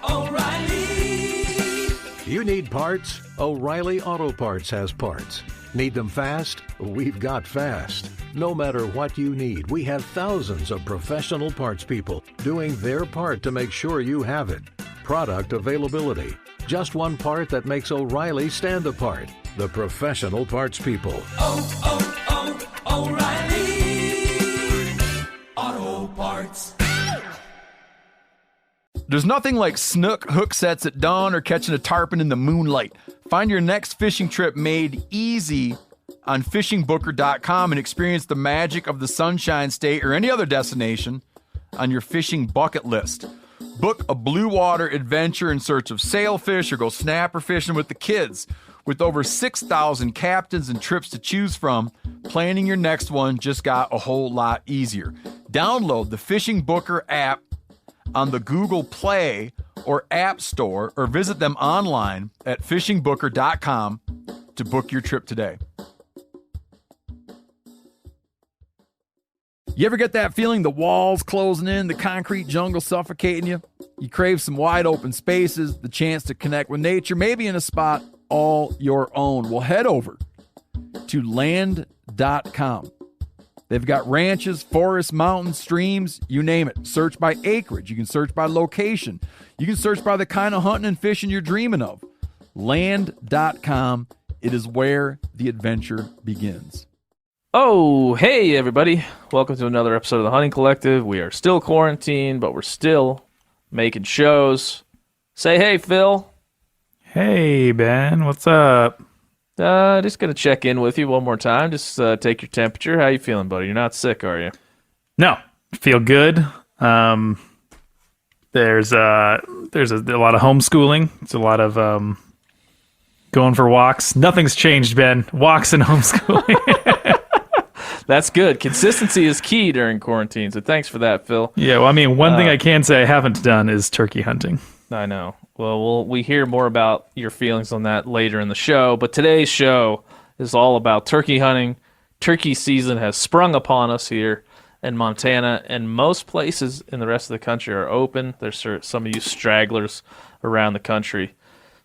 O'Reilly. You need parts? O'Reilly Auto Parts has parts. Need them fast? We've got fast. No matter what you need, we have thousands of professional parts people doing their part to make sure you have it. Product availability. Just one part that makes O'Reilly stand apart. The professional parts people. O'Reilly Auto Parts. There's nothing like snook hook sets at dawn or catching a tarpon in the moonlight. Find your next fishing trip made easy on fishingbooker.com and experience the magic of the Sunshine State or any other destination on your fishing bucket list. Book a blue water adventure in search of sailfish or go snapper fishing with the kids. With over 6,000 captains and trips to choose from, planning your next one just got a whole lot easier. Download the Fishing Booker app on the Google Play or App Store, or visit them online at fishingbooker.com to book your trip today. You ever get that feeling the walls closing in, the concrete jungle suffocating you? You crave some wide open spaces, the chance to connect with nature, maybe in a spot all your own. Well, head over to land.com. They've got ranches, forests, mountains, streams, you name it. Search by acreage. You can search by location. You can search by the kind of hunting and fishing you're dreaming of. Land.com. It is where the adventure begins. Oh, hey, everybody. Welcome to another episode of the Hunting Collective. We are still quarantined, but we're still making shows. Say hey, Phil. Hey, Ben. What's up? Just going to check in with you one more time. Just take your temperature. How you feeling, buddy? You're not sick, are you? No, feel good. There's a lot of homeschooling. It's a lot of going for walks. Nothing's changed, Ben. Walks and homeschooling. That's good. Consistency is key during quarantine, so thanks for that, Phil. Yeah, well, I mean, one thing I can say I haven't done is turkey hunting. I know. Well, we hear more about your feelings on that later in the show, but today's show is all about turkey hunting. Turkey season has sprung upon us here in Montana, and most places in the rest of the country are open. There's some of you stragglers around the country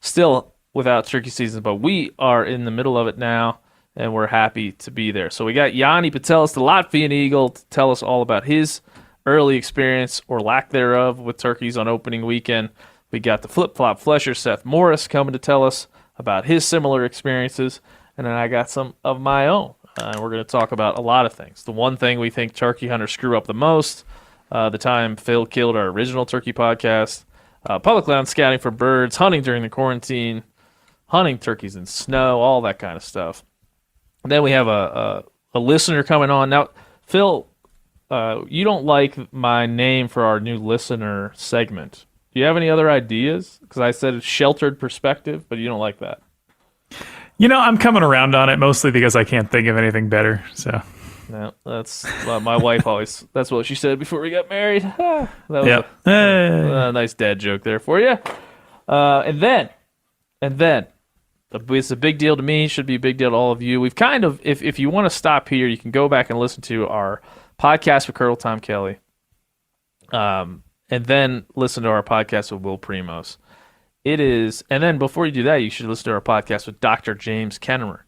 still without turkey season, but we are in the middle of it now, and we're happy to be there. So we got Yanni Patelis, the Latvian Eagle, to tell us all about his early experience or lack thereof with turkeys on opening weekend. We got the flip-flop flesher, Seth Morris, coming to tell us about his similar experiences, and then I got some of my own. And we're going to talk about a lot of things. The one thing we think turkey hunters screw up the most, the time Phil killed our original turkey podcast, public land scouting for birds, hunting during the quarantine, hunting turkeys in snow, all that kind of stuff. And then we have a listener coming on. Now, Phil, you don't like my name for our new listener segment. Do you have any other ideas? Because I said it's sheltered perspective, but you don't like that. You know, I'm coming around on it mostly because I can't think of anything better. So, no, that's my wife always. That's what she said before we got married. That was a nice dad joke there for you. And then, it's a big deal to me. Should be a big deal to all of you. We've kind of, if you want to stop here, you can go back and listen to our podcast with Colonel Tom Kelly. And then listen to our podcast with Will Primos. And then before you do that, you should listen to our podcast with Dr. James Kennemer.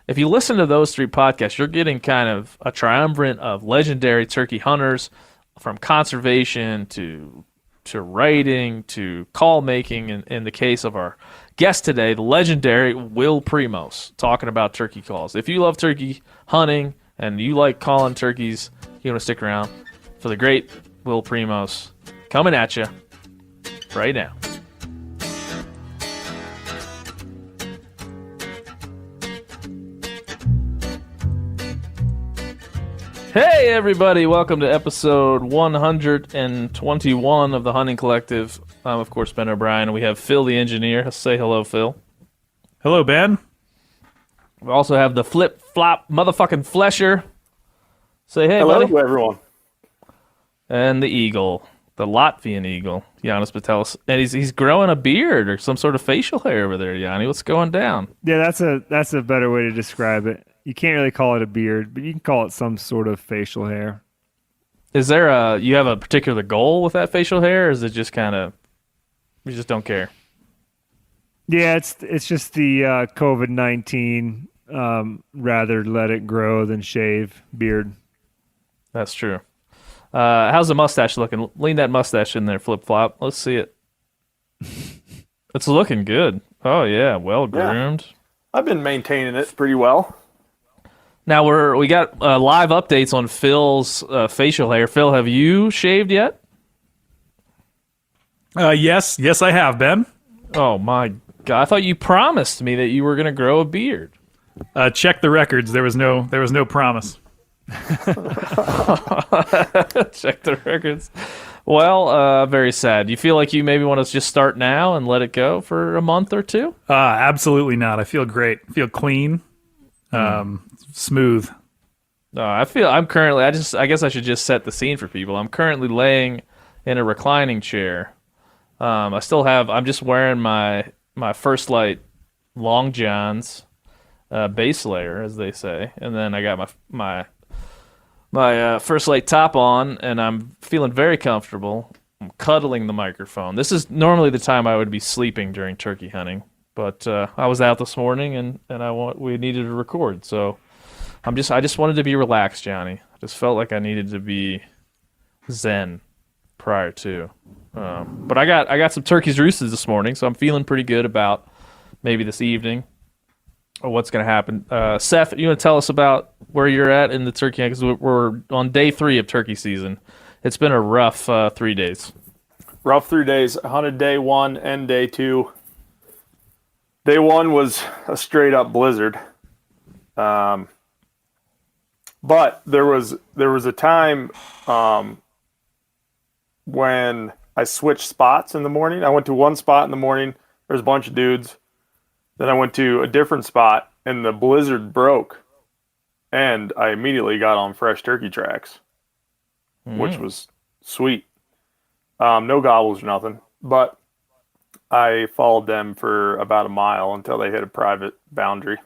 If you listen to those three podcasts, you're getting kind of a triumvirate of legendary turkey hunters, from conservation to writing to call making. In the case of our guest today, the legendary Will Primos, talking about turkey calls. If you love turkey hunting and you like calling turkeys, you want to stick around for the great Will Primos. Coming at you right now. Hey, everybody. Welcome to episode 121 of the Hunting Collective. I'm, of course, Ben O'Brien, and we have Phil the engineer. Say hello, Phil. hello, Ben. We also have the flip-flop motherfucking flesher. Say hey, hello, buddy. everyone. And the eagle. The Latvian Eagle, Yannis Patelis, and he's growing a beard or some sort of facial hair over there, Yanni. What's going down? Yeah, that's a better way to describe it. You can't really call it a beard, but you can call it some sort of facial hair. Is there you have a particular goal with that facial hair, or is it just kind of you just don't care? Yeah, it's just the COVID-19. Rather let it grow than shave beard. That's true. How's the mustache looking? Lean that mustache in there, flip flop. Let's see it. It's looking good. Oh yeah, well groomed. I've been maintaining it pretty well. Now we got live updates on Phil's facial hair. Phil, have you shaved yet? Yes, I have, Ben. Oh my God! I thought you promised me that you were going to grow a beard. Check the records. There was no promise. Check the records. Well, very sad. You feel like you maybe want to just start now and let it go for a month or two? Absolutely not. I feel great. I feel clean, smooth. I'm currently. I guess I should just set the scene for people. I'm currently laying in a reclining chair. I'm just wearing my First Light Long Johns base layer, as they say, and then I got my First Light top on, and I'm feeling very comfortable. I'm cuddling the microphone. This is normally the time I would be sleeping during turkey hunting, but I was out this morning, and we needed to record, so I just wanted to be relaxed, Johnny. I just felt like I needed to be zen prior to. But I got some turkeys roosted this morning, so I'm feeling pretty good about maybe this evening or what's going to happen. Seth, you want to tell us about where you're at in the turkey hunt? Because we're on day 3 of turkey season. It's been a rough 3 days. Rough 3 days. I hunted day 1 and day 2. Day 1 was a straight up blizzard. But there was a time when I switched spots in the morning. I went to one spot in the morning. There was a bunch of dudes. Then I went to a different spot, and the blizzard broke. And I immediately got on fresh turkey tracks, which was sweet. No gobbles or nothing. But I followed them for about a mile until they hit a private boundary.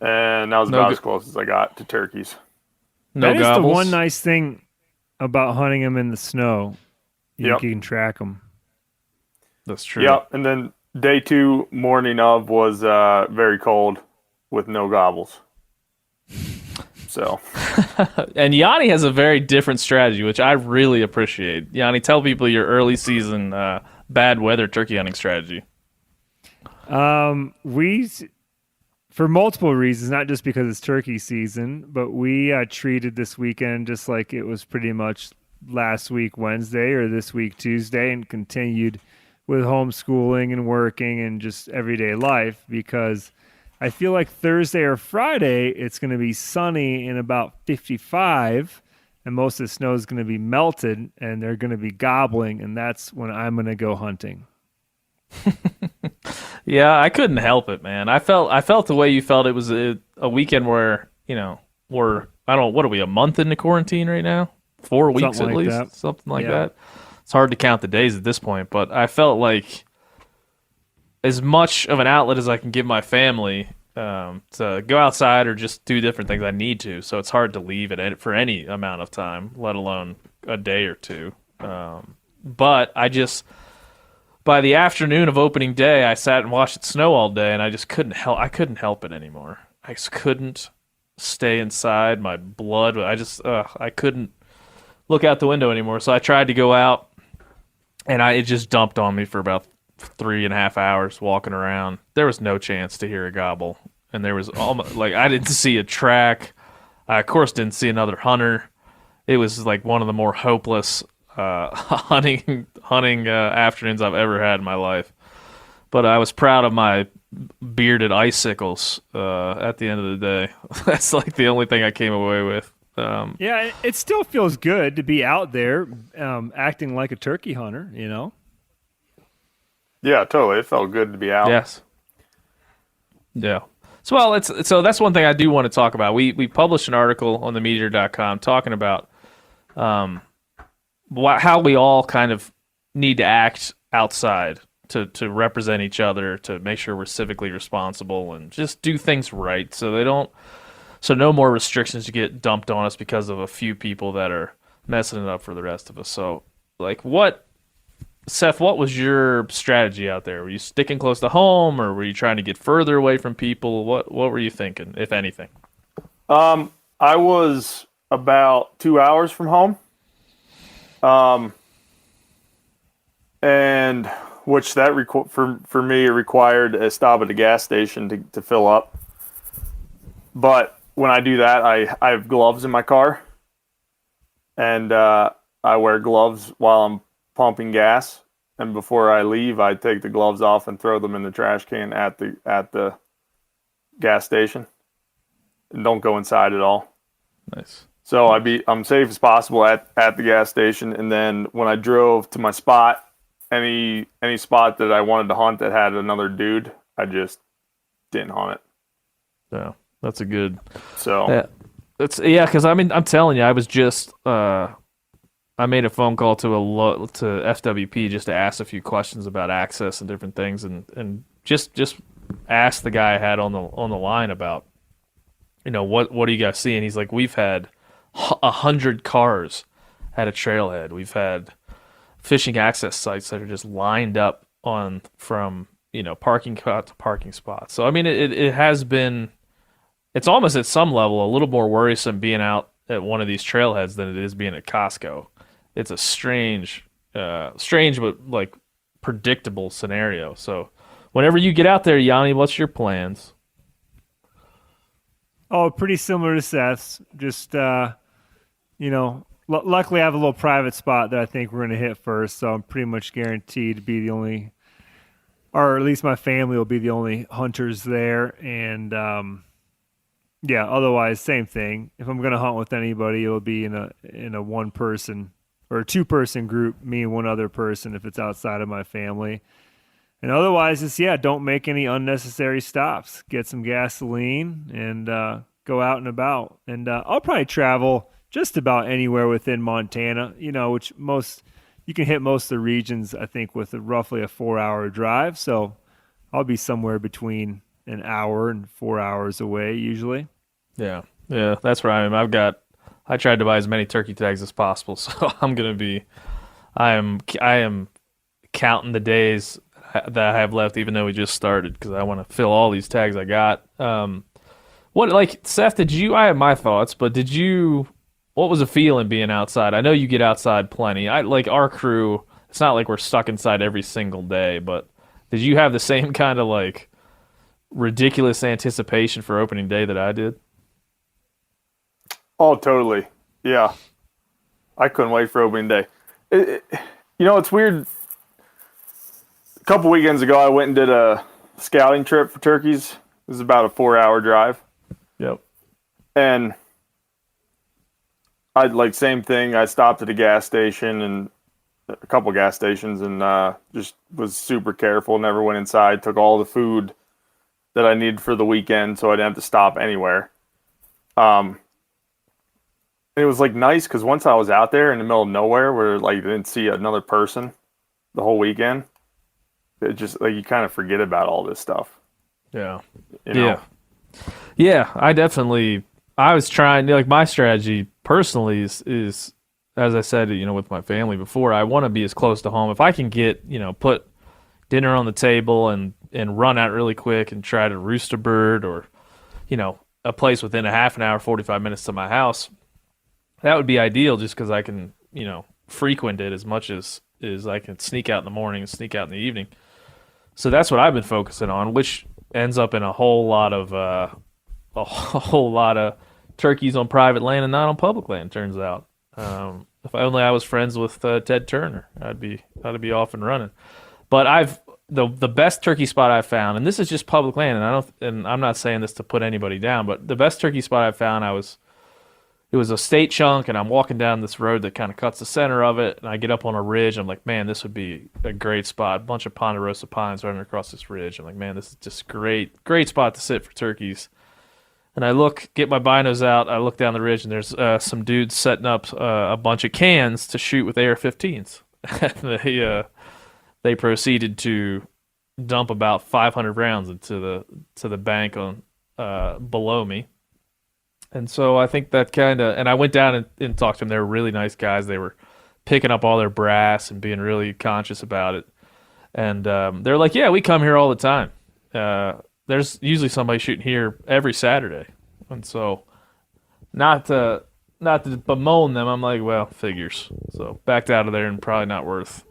And that was about as close as I got to turkeys. No that gobbles. Is the one nice thing about hunting them in the snow. You can track them. That's true. Yep. And then day 2 morning of was very cold with no gobbles. So. And Yanni has a very different strategy, which I really appreciate. Yanni, tell people your early season bad weather turkey hunting strategy. We, for multiple reasons, not just because it's turkey season, but we treated this weekend just like it was pretty much last week Wednesday or this week Tuesday, and continued with homeschooling and working and just everyday life, because I feel like Thursday or Friday it's going to be sunny and about 55, and most of the snow is going to be melted and they're going to be gobbling, and that's when I'm going to go hunting. Yeah, I couldn't help it, man. I felt the way you felt. It was a weekend where, we're, I don't know, what are we, a month into quarantine right now? 4 weeks Something at like least? that. Something like that. It's hard to count the days at this point, but I felt like as much of an outlet as I can give my family to go outside or just do different things, I need to. So it's hard to leave it for any amount of time, let alone a day or two. But by the afternoon of opening day, I sat and watched it snow all day, and I just couldn't help it anymore. I just couldn't stay inside. My blood, I couldn't look out the window anymore. So I tried to go out, and it just dumped on me for about 3.5 hours walking around. There was no chance to hear a gobble, and there was almost I didn't see a track. I of course didn't see another hunter. It was like one of the more hopeless hunting afternoons I've ever had in my life. But I was proud of my bearded icicles at the end of the day. That's like the only thing I came away with. Yeah, it still feels good to be out there acting like a turkey hunter, Yeah, totally. It felt good to be out. Yes. Yeah. So that's one thing I do want to talk about. We published an article on themeteor.com talking about how we all kind of need to act outside to represent each other, to make sure we're civically responsible and just do things right so So no more restrictions to get dumped on us because of a few people that are messing it up for the rest of us. So, like, Seth, what was your strategy out there? Were you sticking close to home, or were you trying to get further away from people? What were you thinking, if anything? I was about 2 hours from home. And which that for me, it required a stop at a gas station to fill up. But when I do that, I have gloves in my car, and I wear gloves while I'm pumping gas. And before I leave, I take the gloves off and throw them in the trash can at the gas station, and don't go inside at all. Nice. So I'm safe as possible at the gas station, and then when I drove to my spot, any spot that I wanted to hunt that had another dude, I just didn't hunt it. Yeah, that's a good. So because I mean, I'm telling you, I was just I made a phone call to FWP just to ask a few questions about access and different things, and just ask the guy I had on the line about, what do you guys see? And he's like, we've had 100 cars at a trailhead. We've had fishing access sites that are just lined up from parking spot to parking spot. So I mean, it has been. It's almost at some level a little more worrisome being out at one of these trailheads than it is being at Costco. It's a strange but like predictable scenario. So whenever you get out there, Yanni, what's your plans? Oh, pretty similar to Seth's. Just, luckily I have a little private spot that I think we're going to hit first. So I'm pretty much guaranteed to be the only, or at least my family will be the only hunters there. And, otherwise, same thing. If I'm going to hunt with anybody, it'll be in a one person or a 2-person group, me and one other person if it's outside of my family. And otherwise, don't make any unnecessary stops. Get some gasoline and go out and about. And I'll probably travel just about anywhere within Montana, which you can hit most of the regions, I think, with roughly a 4-hour drive. So I'll be somewhere between an hour and 4 hours away usually. Yeah, that's where I am. I tried to buy as many turkey tags as possible, so I am counting the days that I have left, even though we just started, because I want to fill all these tags I got. Seth, I have my thoughts, but what was the feeling being outside? I know you get outside plenty. Our crew, it's not like we're stuck inside every single day, but did you have the same kind of ridiculous anticipation for opening day that I did? Oh, totally. Yeah. I couldn't wait for opening day. It's weird. A couple weekends ago, I went and did a scouting trip for turkeys. It was about a 4-hour drive. Yep. And same thing. I stopped at a gas station and a couple gas stations and just was super careful. Never went inside. Took all the food that I needed for the weekend so I didn't have to stop anywhere. It was nice because once I was out there in the middle of nowhere where I didn't see another person the whole weekend, it just you kind of forget about all this stuff. Yeah. Yeah. I was trying, my strategy personally is as I said, with my family before, I want to be as close to home. If I can get, put dinner on the table and run out really quick and try to roost a bird or, a place within a half an hour, 45 minutes to my house, that would be ideal just because I can, frequent it as much as I can sneak out in the morning and sneak out in the evening. So that's what I've been focusing on, which ends up in a whole lot of turkeys on private land and not on public land, turns out. If only I was friends with Ted Turner, I'd be off and running. But the best turkey spot I've found, and this is just public land, and I'm not saying this to put anybody down, but the best turkey spot I found, it was a state chunk, and I'm walking down this road that kind of cuts the center of it, and I get up on a ridge. I'm like, man, this would be a great spot. A bunch of ponderosa pines running across this ridge. I'm like, man, this is just great spot to sit for turkeys. And I get my binos out, I look down the ridge, and there's some dudes setting up a bunch of cans to shoot with AR-15s. They proceeded to dump about 500 rounds into the bank on below me. And so I think that kind of, and I went down and talked to them. They were really nice guys. They were picking up all their brass and being really conscious about it. And they're like, yeah, we come here all the time. There's usually somebody shooting here every Saturday. And so not to bemoan them, I'm like, well, figures. So backed out of there and probably not worth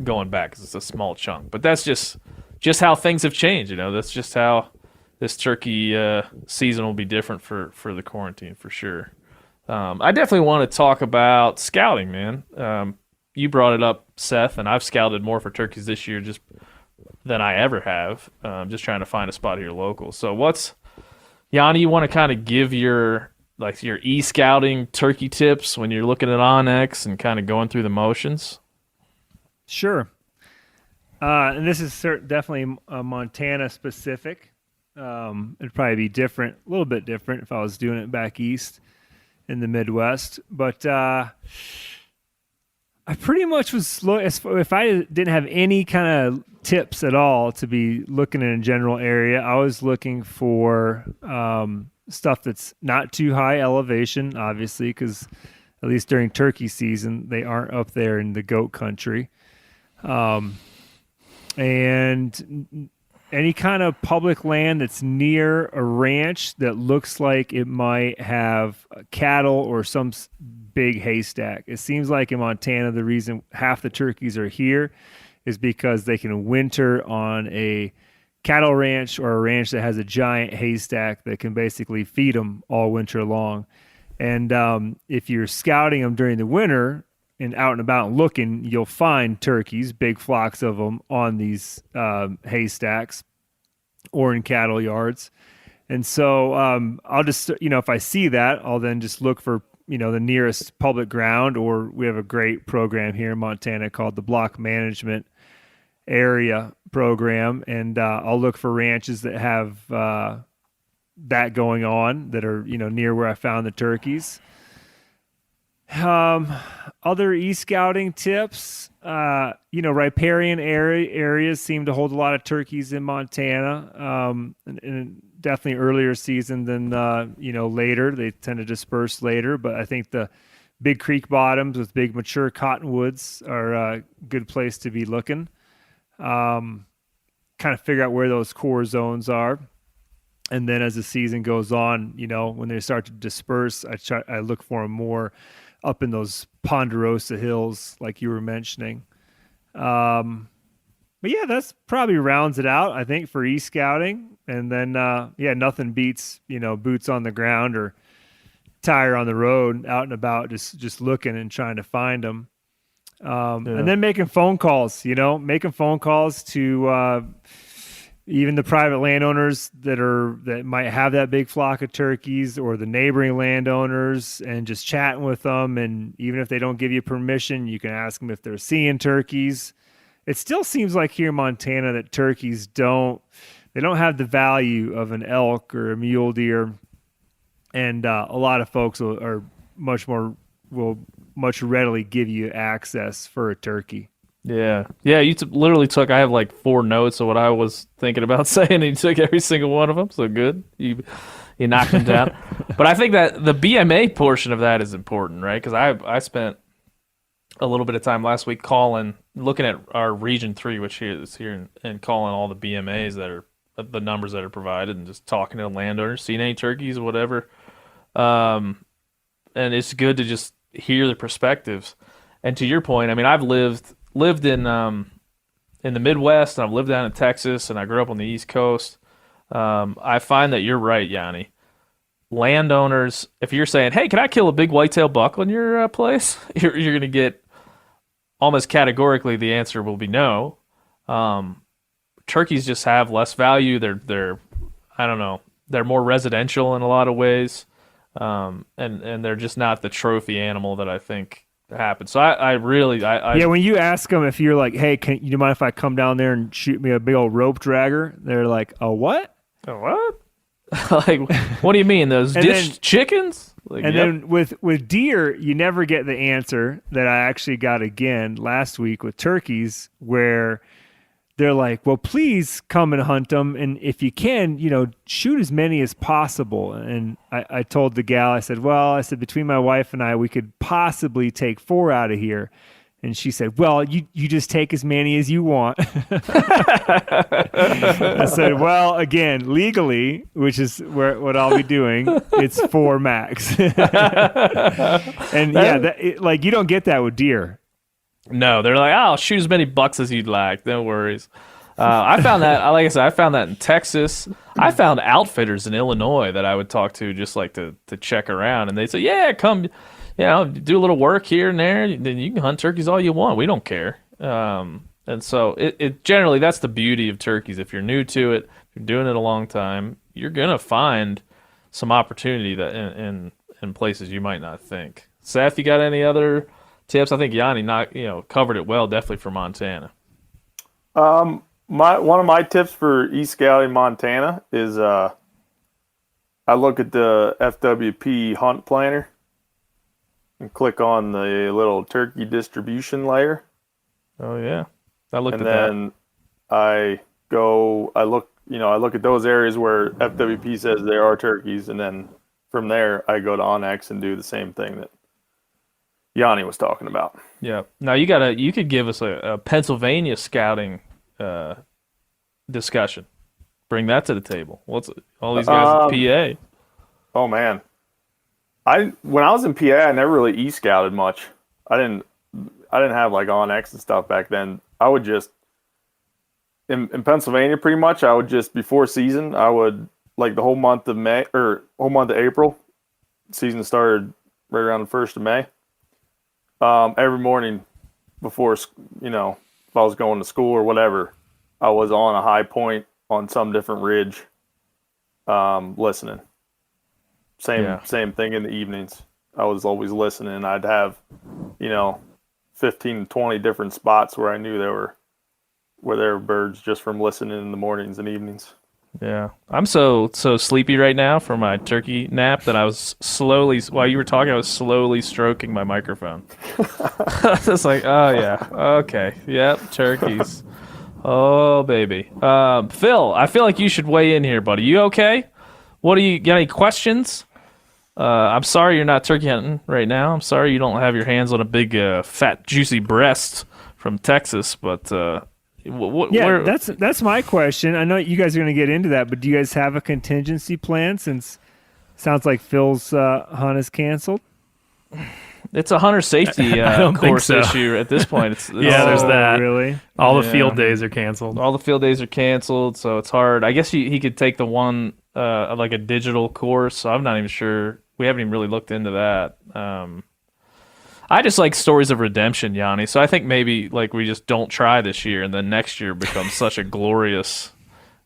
going back because it's a small chunk. But that's just how things have changed. That's just how this turkey season will be different for the quarantine for sure. I definitely want to talk about scouting, man. You brought it up, Seth, and I've scouted more for turkeys this year just than I ever have. Just trying to find a spot here local. So Yanni, you want to kind of give your e-scouting turkey tips when you're looking at Onyx and kind of going through the motions? Sure. And this is definitely Montana specific. It'd probably be different, a little bit different if I was doing it back east in the Midwest. But I pretty much was, if I didn't have any kind of tips at all to be looking in a general area, I was looking for stuff that's not too high elevation, obviously, because at least during turkey season, they aren't up there in the goat country. And any kind of public land that's near a ranch that looks like it might have cattle or some big haystack. It seems like in Montana, the reason half the turkeys are here is because they can winter on a cattle ranch or a ranch that has a giant haystack that can basically feed them all winter long. And if you're scouting them during the winter and out and about and looking, you'll find turkeys, big flocks of them on these haystacks or in cattle yards. And so I'll just, if I see that, I'll then just look for, the nearest public ground, or we have a great program here in Montana called the Block Management Area Program. And I'll look for ranches that have that going on that are, near where I found the turkeys. Other e-scouting tips, riparian areas seem to hold a lot of turkeys in Montana, and definitely earlier season than, later. They tend to disperse later, but I think the big creek bottoms with big mature cottonwoods are a good place to be looking. Kind of figure out where those core zones are. And then as the season goes on, when they start to disperse, I look for them more up in those Ponderosa Hills, like you were mentioning. But yeah, that's probably rounds it out, I think, for e-scouting. And then, nothing beats, boots on the ground or tire on the road, out and about, just looking and trying to find them. And then making phone calls, to even the private landowners that might have that big flock of turkeys, or the neighboring landowners, and just chatting with them. And even if they don't give you permission, you can ask them if they're seeing turkeys. It still seems like here in Montana that turkeys don't have the value of an elk or a mule deer. And a lot of folks will much readily give you access for a turkey. Yeah. You literally took. I have like 4 notes of what I was thinking about saying, and you took every single one of them. So good, you knocked them down. But I think that the BMA portion of that is important, right? Because I spent a little bit of time last week looking at our Region 3, which is here, and calling all the BMAs that are the numbers that are provided, and just talking to the landowners, seeing any turkeys or whatever. And it's good to just hear the perspectives. And to your point, I mean, I've lived in the Midwest, and I've lived down in Texas, and I grew up on the East Coast. I find that you're right, Yanni. Landowners, if you're saying, "Hey, can I kill a big whitetail buck on your place?" you're going to get almost categorically the answer will be no. Turkeys just have less value. They're I don't know. They're more residential in a lot of ways, and they're just not the trophy animal that I think happens. So I when you ask them, if you're like, "Hey, can you mind if I come down there and shoot me a big old rope dragger?" They're like, "A what? A what?" Like, what do you mean, those chickens? Like, then with deer, you never get the answer that I actually got again last week with turkeys, where they're like, well, please come and hunt them. And if you can, shoot as many as possible. And I told the gal, I said, between my wife and I, we could possibly take 4 out of here. And she said, well, you just take as many as you want. I said, well, again, legally, which is what I'll be doing, it's 4 max. And you don't get that with deer. No, they're like, oh, shoot as many bucks as you'd like. No worries. I found that, like I said, I found that in Texas. I found outfitters in Illinois that I would talk to just like to check around. And they say, yeah, come, do a little work here and there. Then you can hunt turkeys all you want. We don't care. And so it generally, that's the beauty of turkeys. If you're new to it, if you're doing it a long time, you're going to find some opportunity that in places you might not think. Seth, you got any other tips? I think Yanni covered it well, definitely for Montana. One of my tips for e-scouting Montana is I look at the FWP hunt planner and click on the little turkey distribution layer. Oh yeah, I looked and at that. And then I look at those areas where FWP says there are turkeys, and then from there I go to Onyx and do the same thing that Yanni was talking about. Yeah. Now you could give us a Pennsylvania scouting discussion. Bring that to the table. What's all these guys in PA? Oh man, when I was in PA, I never really e-scouted much. I didn't have like Onyx and stuff back then. I would just in Pennsylvania pretty much. I would just before season, I would like the whole month of May or whole month of April. Season started right around the 1st of May. Every morning before, if I was going to school or whatever, I was on a high point on some different ridge, listening. Same thing in the evenings. I was always listening. I'd have, 15 to 20 different spots where I knew there were birds just from listening in the mornings and evenings. Yeah. I'm so sleepy right now from my turkey nap that I was while you were talking, I was slowly stroking my microphone. It's like, oh yeah, okay, yep, turkeys. Oh baby. Phil, I feel like you should weigh in here, buddy. You okay? Got any questions? I'm sorry you're not turkey hunting right now. I'm sorry you don't have your hands on a big, fat, juicy breast from Texas, but that's my question. I know you guys are going to get into that, but do you guys have a contingency plan since it sounds like Phil's hunt is canceled? It's a hunter safety course issue at this point. There's that. Really? All the field days are canceled. All the field days are canceled, so it's hard. I guess he could take the one like a digital course. So I'm not even sure. We haven't even really looked into that. I just like stories of redemption, Yanni. So I think maybe like we just don't try this year, and then next year becomes such a glorious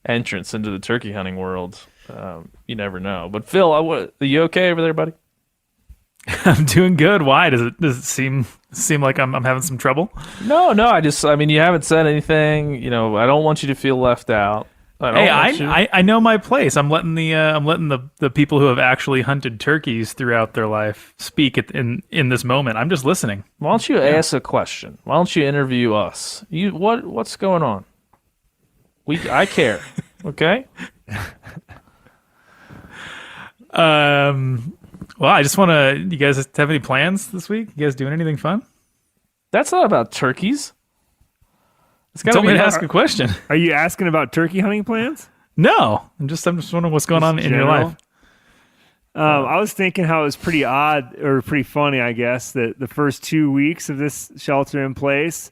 entrance into the turkey hunting world. You never know. But Phil, are you okay over there, buddy? I'm doing good. Why does it seem like I'm having some trouble? No. I mean, you haven't said anything. I don't want you to feel left out. I know my place. I'm letting the people who have actually hunted turkeys throughout their life speak in this moment. I'm just listening. Why don't you ask a question? Why don't you interview us? What's going on? I care. Okay. Well, I just want to. You guys have any plans this week? You guys doing anything fun? That's not about turkeys. It's got to ask a question. Are you asking about turkey hunting plans? No, I'm just wondering what's going on in your life. I was thinking how it was pretty odd or pretty funny, I guess, that the first 2 weeks of this shelter in place,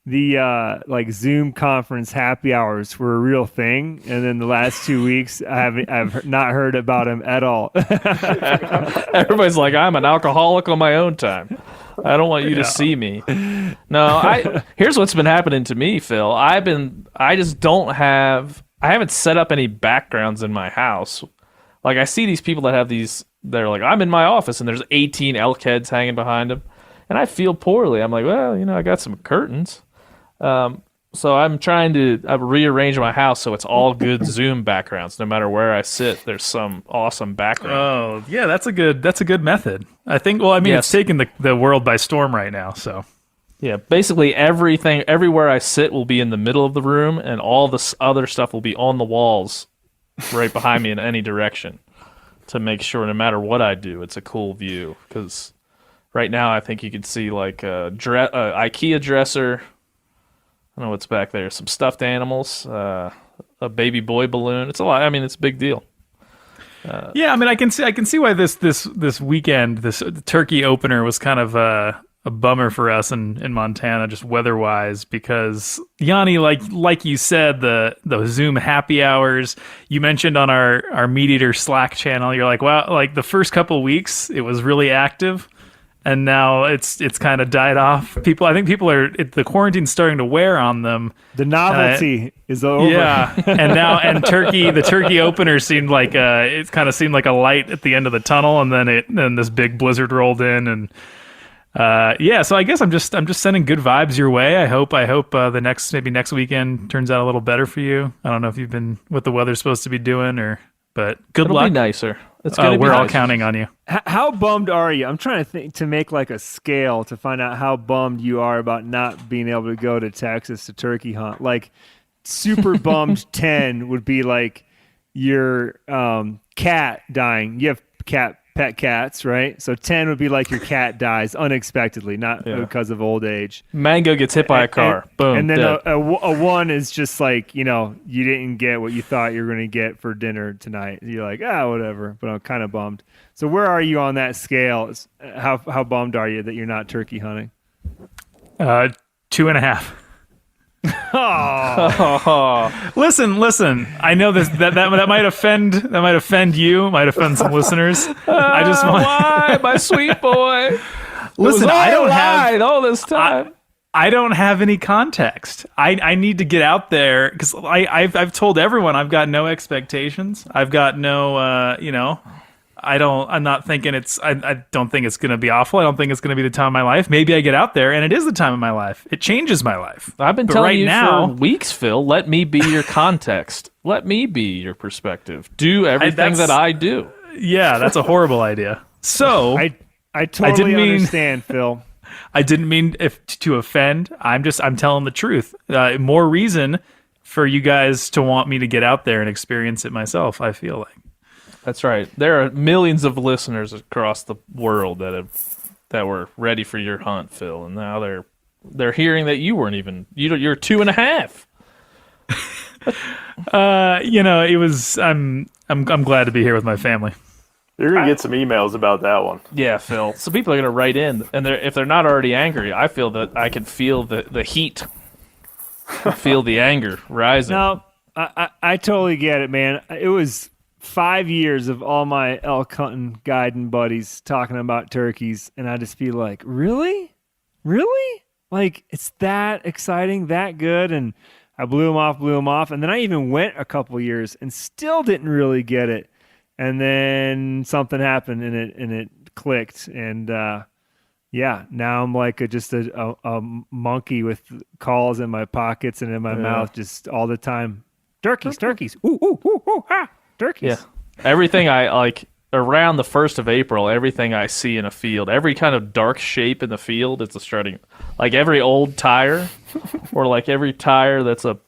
the Zoom conference happy hours were a real thing, and then the last 2 weeks I've not heard about them at all. Everybody's like, I'm an alcoholic on my own time. I don't want you to see me. No, here's what's been happening to me, Phil. I haven't set up any backgrounds in my house. Like I see these people that have these, they're like, I'm in my office and there's 18 elk heads hanging behind them. And I feel poorly. I'm like, well, I got some curtains. So I'm trying to rearrange my house so it's all good Zoom backgrounds. No matter where I sit, there's some awesome background. Oh, yeah, that's a good method. I think. Well, I mean, It's taking the world by storm right now. So Yeah, basically everywhere I sit will be in the middle of the room, and all this other stuff will be on the walls right behind me in any direction to make sure no matter what I do, it's a cool view. Because right now I think you can see like a IKEA dresser. I don't know what's back there. Some stuffed animals, a baby boy balloon. It's a lot. I mean, it's a big deal. Yeah, I mean, I can see why this weekend, this turkey opener was kind of a bummer for us in Montana, just weather-wise, because Yanni, like you said, the Zoom happy hours you mentioned on our Meat Eater Slack channel, you're like, wow, like the first couple weeks it was really active, and now it's kind of died off. I think people the quarantine's starting to wear on them. The novelty is over. Yeah, and the turkey opener seemed like it kind of seemed like a light at the end of the tunnel, and then this big blizzard rolled in, and so I guess I'm just sending good vibes your way. I hope the next weekend turns out a little better for you. I don't know if you've been what the weather's supposed to be doing, but good luck. It'll be nicer. It's gonna be we're all nice. counting on you. How bummed are you? I'm trying to think to make like a scale to find out how bummed you are about not being able to go to Texas to turkey hunt. Like super bummed 10 would be like your cat dying. You have pet cats, right? So 10 would be like your cat dies unexpectedly, not because of old age. Mango gets hit by a car. Boom. And then dead. a 1 is just like, you didn't get what you thought you were going to get for dinner tonight. You're like, whatever, but I'm kind of bummed. So where are you on that scale? How bummed are you that you're not turkey hunting? 2.5. Oh. Listen. I know that might offend you, might offend some listeners. I just want Why, my sweet boy? Listen, I don't have all this time. I don't have any context. I need to get out there because I've told everyone I've got no expectations. I've got no I'm not thinking I don't think it's going to be awful. I don't think it's going to be the time of my life. Maybe I get out there and it is the time of my life. It changes my life. I've been But telling right you now, for weeks, Phil, let me be your context. Let me be your perspective. Do everything that I do. Yeah, that's a horrible idea. So I totally understand, Phil. I didn't mean to offend. I'm telling the truth. More reason for you guys to want me to get out there and experience it myself, I feel like. That's right. There are millions of listeners across the world that were ready for your hunt, Phil, and now they're hearing that you weren't even you're 2.5. It was. I'm glad to be here with my family. You're gonna get some emails about that one. Yeah, Phil. So people are gonna write in, and if they're not already angry, I feel that I can feel the heat, feel the anger rising. No, I totally get it, man. It was 5 years of all my elk hunting guiding buddies talking about turkeys, and I just be like, really? Like, it's that exciting, that good? And I blew them off. And then I even went a couple years and still didn't really get it. And then something happened and it clicked. And now I'm like just a monkey with calls in my pockets and in my mouth just all the time. Turkeys. Ooh, ha! Turkeys. Yeah. Everything I like around the 1st of April, everything I see in a field, every kind of dark shape in the field, it's a starting. Like every old tire or like every tire that's a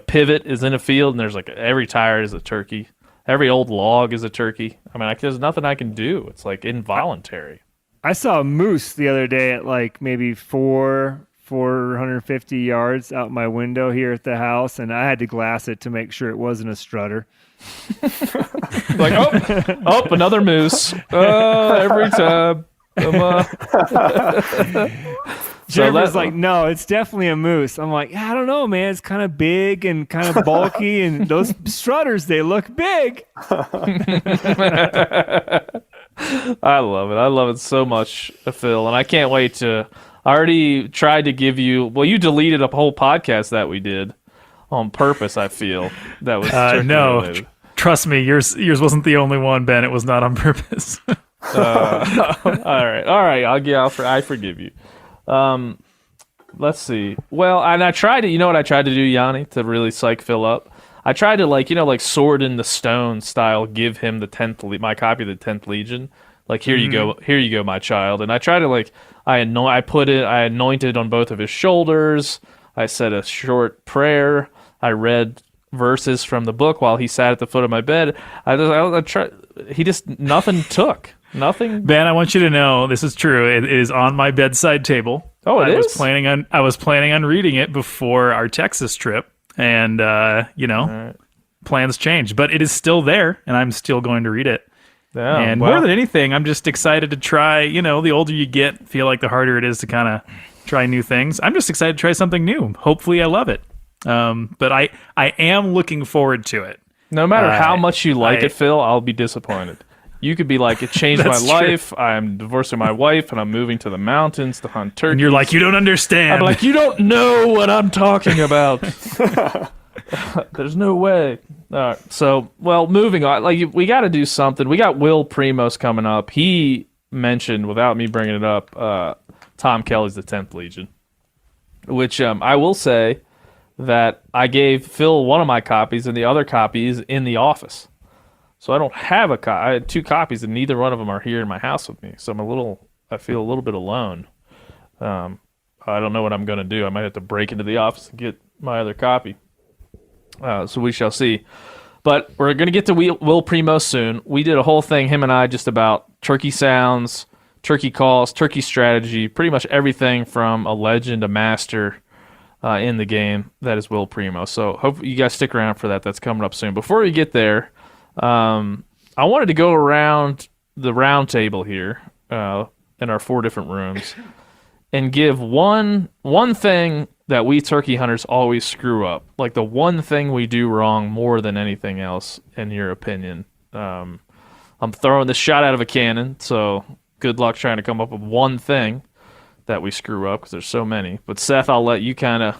pivot is in a field and there's like every tire is a turkey. Every old log is a turkey. I mean, there's nothing I can do. It's like involuntary. I saw a moose the other day at like maybe 450 yards out my window here at the house, and I had to glass it to make sure it wasn't a strutter. Like, another moose. Every time. Jeremy's like, no, it's definitely a moose. I'm like, I don't know, man. It's kind of big and kind of bulky, and those strutters, they look big. I love it. I love it so much, Phil, and I can't wait to. I already tried to give you. Well, you deleted a whole podcast that we did on purpose. I feel that was no. Trust me, yours wasn't the only one, Ben. It was not on purpose. All right. I forgive you. Let's see. Well, and I tried to. You know what I tried to do, Yanni, to really psych Phil up. I tried to like Sword in the Stone style, give him the 10th, my copy of the 10th Legion. Like, here you go, my child. And I try to, like, I anointed on both of his shoulders. I said a short prayer. I read verses from the book while he sat at the foot of my bed. Nothing took. Nothing. Ben, I want you to know this is true. It is on my bedside table. Oh, it is? I was planning on reading it before our Texas trip, and plans changed, but it is still there, and I'm still going to read it. Yeah, and more than anything, I'm just excited to try. The older you get, feel like the harder it is to kind of try new things. I'm just excited to try something new. Hopefully, I love it. But I am looking forward to it. No matter how much you like it, Phil, I'll be disappointed. You could be like, it changed my life. I'm divorcing my wife, and I'm moving to the mountains to hunt turkeys. And you're like, you don't understand. I'm like, you don't know what I'm talking about. There's no way. All right. So, moving on. Like, we got to do something. We got Will Primos coming up. He mentioned, without me bringing it up, Tom Kelly's the 10th Legion, which I will say that I gave Phil one of my copies, and the other copy is in the office. So I don't have a copy. I had 2 copies, and neither one of them are here in my house with me. So I feel a little bit alone. I don't know what I'm going to do. I might have to break into the office and get my other copy. So we shall see. But we're going to get to Will Primos soon. We did a whole thing, him and I, just about turkey sounds, turkey calls, turkey strategy, pretty much everything from a legend, a master in the game. That is Will Primos. So hope you guys stick around for that. That's coming up soon. Before we get there, I wanted to go around the round table here in our 4 different rooms and give one thing that we turkey hunters always screw up, like the one thing we do wrong more than anything else, in your opinion. I'm throwing this shot out of a cannon, so good luck trying to come up with one thing that we screw up, because there's so many. But Seth, I'll let you kind of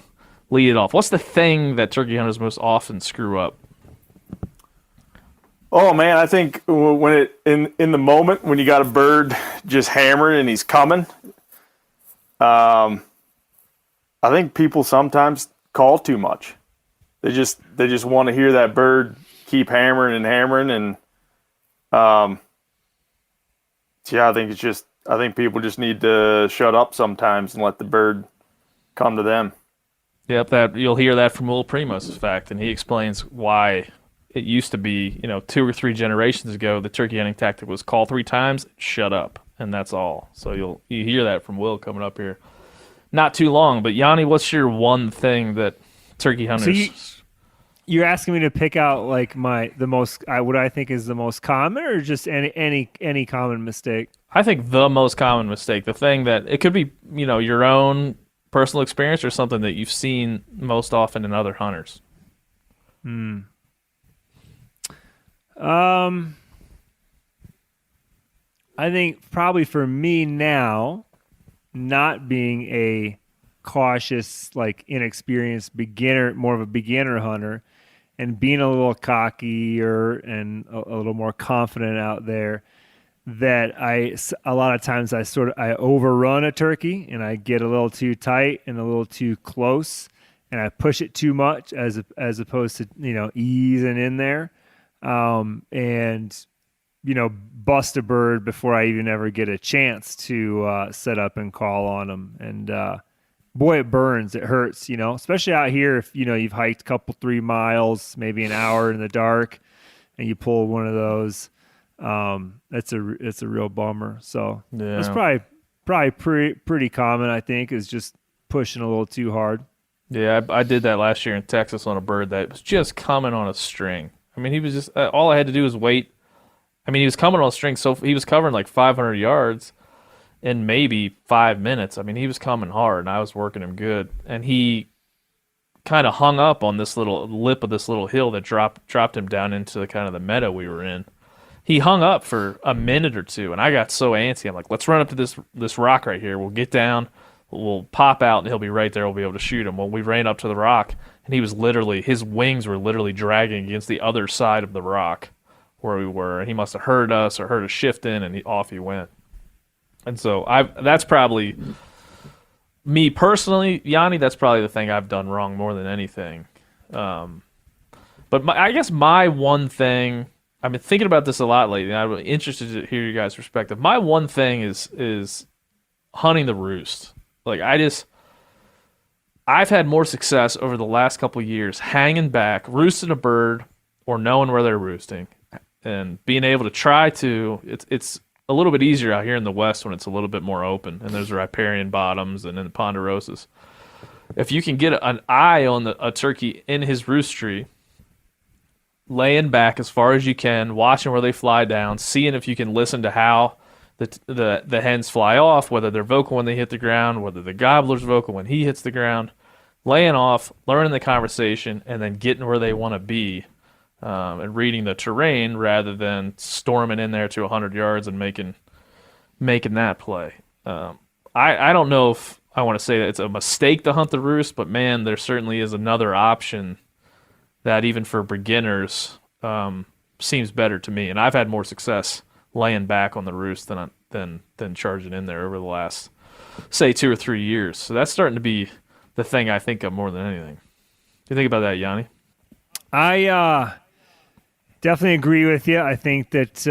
lead it off. What's the thing that turkey hunters most often screw up? Oh man, I think when in the moment when you got a bird just hammering and he's coming, I think people sometimes call too much. They just want to hear that bird keep hammering and hammering, and I think people just need to shut up sometimes and let the bird come to them. Yep, that you'll hear that from Will Primos, in fact, and he explains why it used to be, 2 or 3 generations ago, the turkey hunting tactic was call 3 times, shut up, and that's all. So you hear that from Will coming up here. Not too long, but Yanni, what's your one thing that turkey hunters? So you're asking me to pick out like what I think is the most common, or just any common mistake? I think the most common mistake, the thing that it could be, your own personal experience or something that you've seen most often in other hunters. I think probably for me now, not being a cautious, like inexperienced beginner, more of a beginner hunter, and being a little cocky and a little more confident out there, that a lot of times I overrun a turkey and I get a little too tight and a little too close, and I push it too much as opposed to easing in there, and bust a bird before I even ever get a chance to set up and call on them. And boy, it burns. It hurts, especially out here if, you've hiked a couple, 3 miles, maybe an hour in the dark, and you pull one of those. It's a real bummer. So yeah. It's probably pretty common, I think, is just pushing a little too hard. Yeah, I did that last year in Texas on a bird that was just coming on a string. I mean, he was just all I had to do was wait. I mean, he was coming on a string, so he was covering like 500 yards in maybe 5 minutes. I mean, he was coming hard, and I was working him good. And he kind of hung up on this little lip of this little hill that dropped him down into the kind of the meadow we were in. He hung up for a minute or two, and I got so antsy. I'm like, let's run up to this rock right here. We'll get down, we'll pop out, and he'll be right there. We'll be able to shoot him. Well, we ran up to the rock, and his wings were literally dragging against the other side of the rock where we were, and he must have heard us or heard us shifting, and off he went. And so that's probably me personally, Yanni. That's probably the thing I've done wrong more than anything. But I guess my one thing I've been thinking about this a lot lately, and I'm interested to hear your guys' perspective. My one thing is hunting the roost. Like, I've had more success over the last couple of years hanging back, roosting a bird, or knowing where they're roosting, and being able to try to. It's a little bit easier out here in the West when it's a little bit more open, and there's riparian bottoms and then ponderosas. If you can get an eye on a turkey in his roost tree, laying back as far as you can, watching where they fly down, seeing if you can listen to how the hens fly off, whether they're vocal when they hit the ground, whether the gobbler's vocal when he hits the ground, laying off, learning the conversation, and then getting where they want to be, and reading the terrain rather than storming in there to 100 yards and making that play. I don't know if I want to say that it's a mistake to hunt the roost, but man, there certainly is another option that even for beginners seems better to me. And I've had more success laying back on the roost than charging in there over the last, say, 2 or 3 years. So that's starting to be the thing I think of more than anything. What do you think about that, Yanni? I definitely agree with you. I think that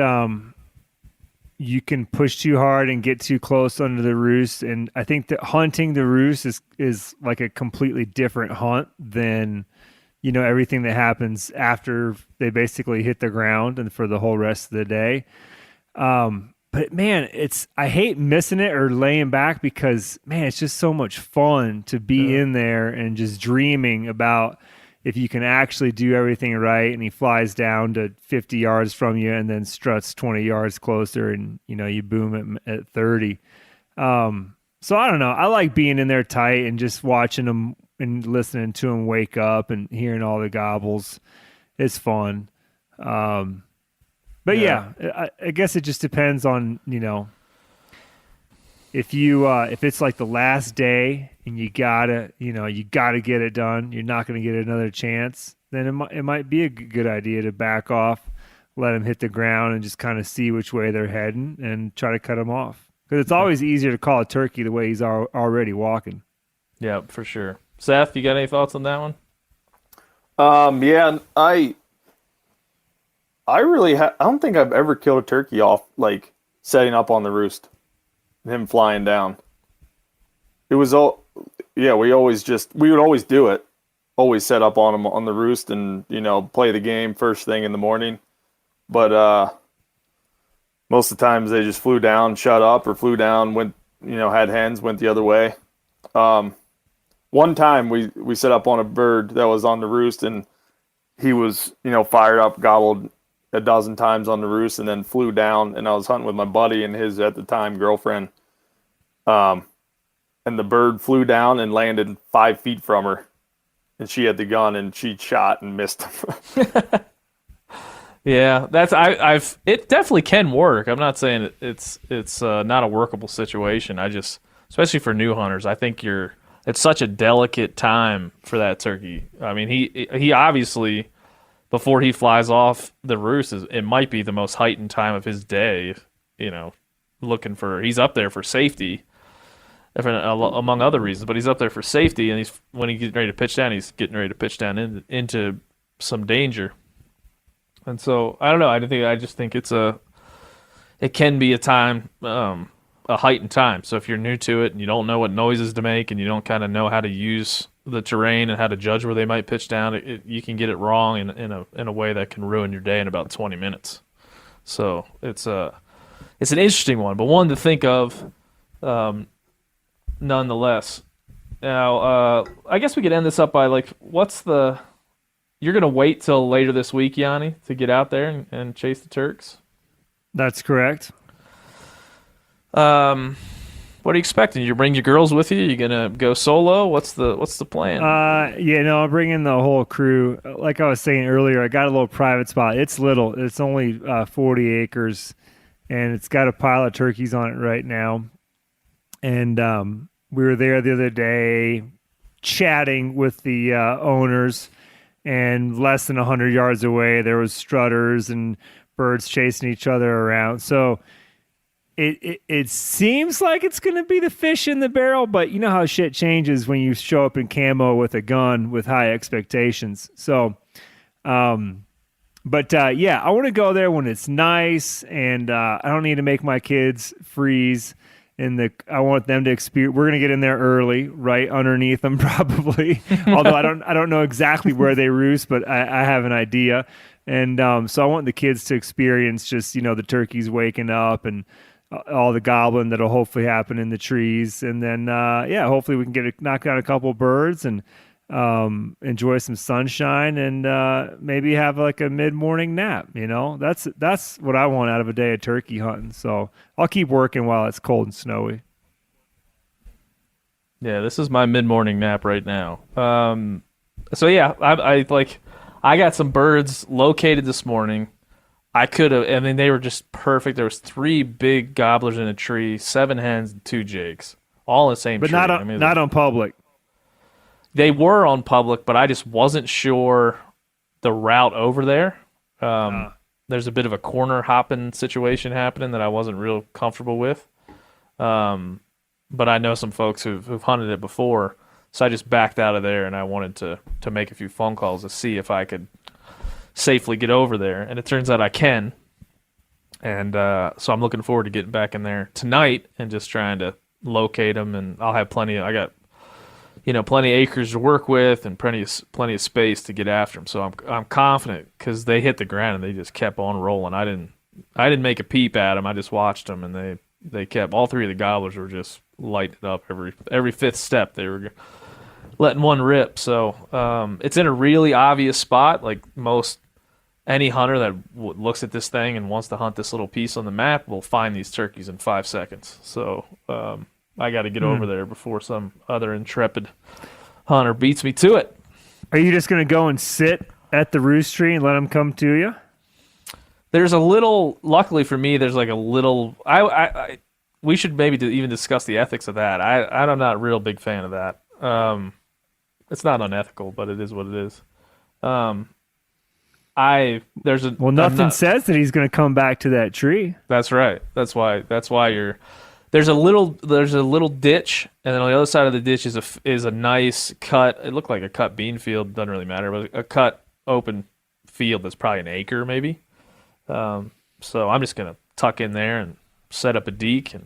you can push too hard and get too close under the roost. And I think that hunting the roost is like a completely different hunt than, everything that happens after they basically hit the ground and for the whole rest of the day. But man, I hate missing it or laying back because, man, it's just so much fun to be in there and just dreaming about if you can actually do everything right and he flies down to 50 yards from you and then struts 20 yards closer and, you boom him at 30. So I don't know. I like being in there tight and just watching them and listening to him wake up and hearing all the gobbles. It's fun. But yeah, I guess it just depends on, if it's like the last day and you gotta get it done, you're not going to get another chance, then it might be a good idea to back off, let them hit the ground and just kind of see which way they're heading and try to cut them off. Because it's always easier to call a turkey the way he's already walking. Yeah, for sure. Seth, you got any thoughts on that one? Yeah, I really I don't think I've ever killed a turkey off like setting up on the roost, him flying down. It was we would always do it, always set up on him on the roost and play the game first thing in the morning. But most of the times they just flew down, shut up, or flew down, went had hens, went the other way. One time we set up on a bird that was on the roost and he was fired up, gobbled a dozen times on the roost and then flew down, and I was hunting with my buddy and his at the time girlfriend. And the bird flew down and landed 5 feet from her, and she had the gun and she shot and missed him. Yeah, it definitely can work. I'm not saying it's not a workable situation. Especially for new hunters, I think it's such a delicate time for that turkey. I mean, he obviously, before he flies off the roost, it might be the most heightened time of his day. He's up there for safety, among other reasons. But he's up there for safety, and when he's getting ready to pitch down, he's getting ready to pitch down into some danger. And so I don't know. I just think it can be a time, a heightened time. So if you're new to it and you don't know what noises to make and you don't kind of know how to use the terrain and how to judge where they might pitch down, you can get it wrong in a way that can ruin your day in about 20 minutes. So it's an interesting one, but one to think of, nonetheless. Now, I guess we could end this up by you're going to wait till later this week, Yanni, to get out there and chase the Turks? That's correct. What are you expecting? You bring your girls with you? You gonna go solo? What's the plan? I'll bring in the whole crew. Like I was saying earlier, I got a little private spot. It's little. It's only 40 acres, and it's got a pile of turkeys on it right now. And we were there the other day chatting with the owners, and less than 100 yards away, there was strutters and birds chasing each other around. So It seems like it's going to be the fish in the barrel, but you know how shit changes when you show up in camo with a gun with high expectations. So But yeah, I want to go there when it's nice, and I don't need to make my kids freeze. I want them to experience. We're gonna get in there early, right underneath them, probably. Although I don't know exactly where they roost, but I have an idea. And so I want the kids to experience just the turkeys waking up and all the gobbling that'll hopefully happen in the trees, and then hopefully we can knock down a couple birds and enjoy some sunshine and maybe have like a mid-morning nap. That's what I want out of a day of turkey hunting. So I'll keep working while it's cold and snowy. Yeah, this is my mid-morning nap right now. So yeah, I got some birds located this morning. I could have, I mean, they were just perfect. There was 3 big gobblers in a tree, 7 hens, and 2 jakes, all in the same tree. But not on public. They were on public, but I just wasn't sure the route over there. There's a bit of a corner hopping situation happening that I wasn't real comfortable with. But I know some folks who've hunted it before, so I just backed out of there, and I wanted to make a few phone calls to see if I could safely get over there. And it turns out I can. And so I'm looking forward to getting back in there tonight and just trying to locate them. And I'll have plenty of acres to work with and plenty of space to get after them. So I'm confident because they hit the ground and they just kept on rolling. I didn't make a peep at them. I just watched them, and they kept, all 3 of the gobblers were just lighting up every 5th step. They were letting one rip. So it's in a really obvious spot. Like any hunter that looks at this thing and wants to hunt this little piece on the map will find these turkeys in 5 seconds. So I got to get over there before some other intrepid hunter beats me to it. Are you just going to go and sit at the roost tree and let them come to you? There's a little, luckily for me, there's like a little, we should maybe even discuss the ethics of that. I'm not a real big fan of that. It's not unethical, but it is what it is. Nothing says that he's going to come back to that tree. That's right. That's why there's a little ditch, and then on the other side of the ditch is a nice cut. It looked like a cut bean field. Doesn't really matter, but a cut open field that's probably an acre maybe. So I'm just gonna tuck in there and set up a deke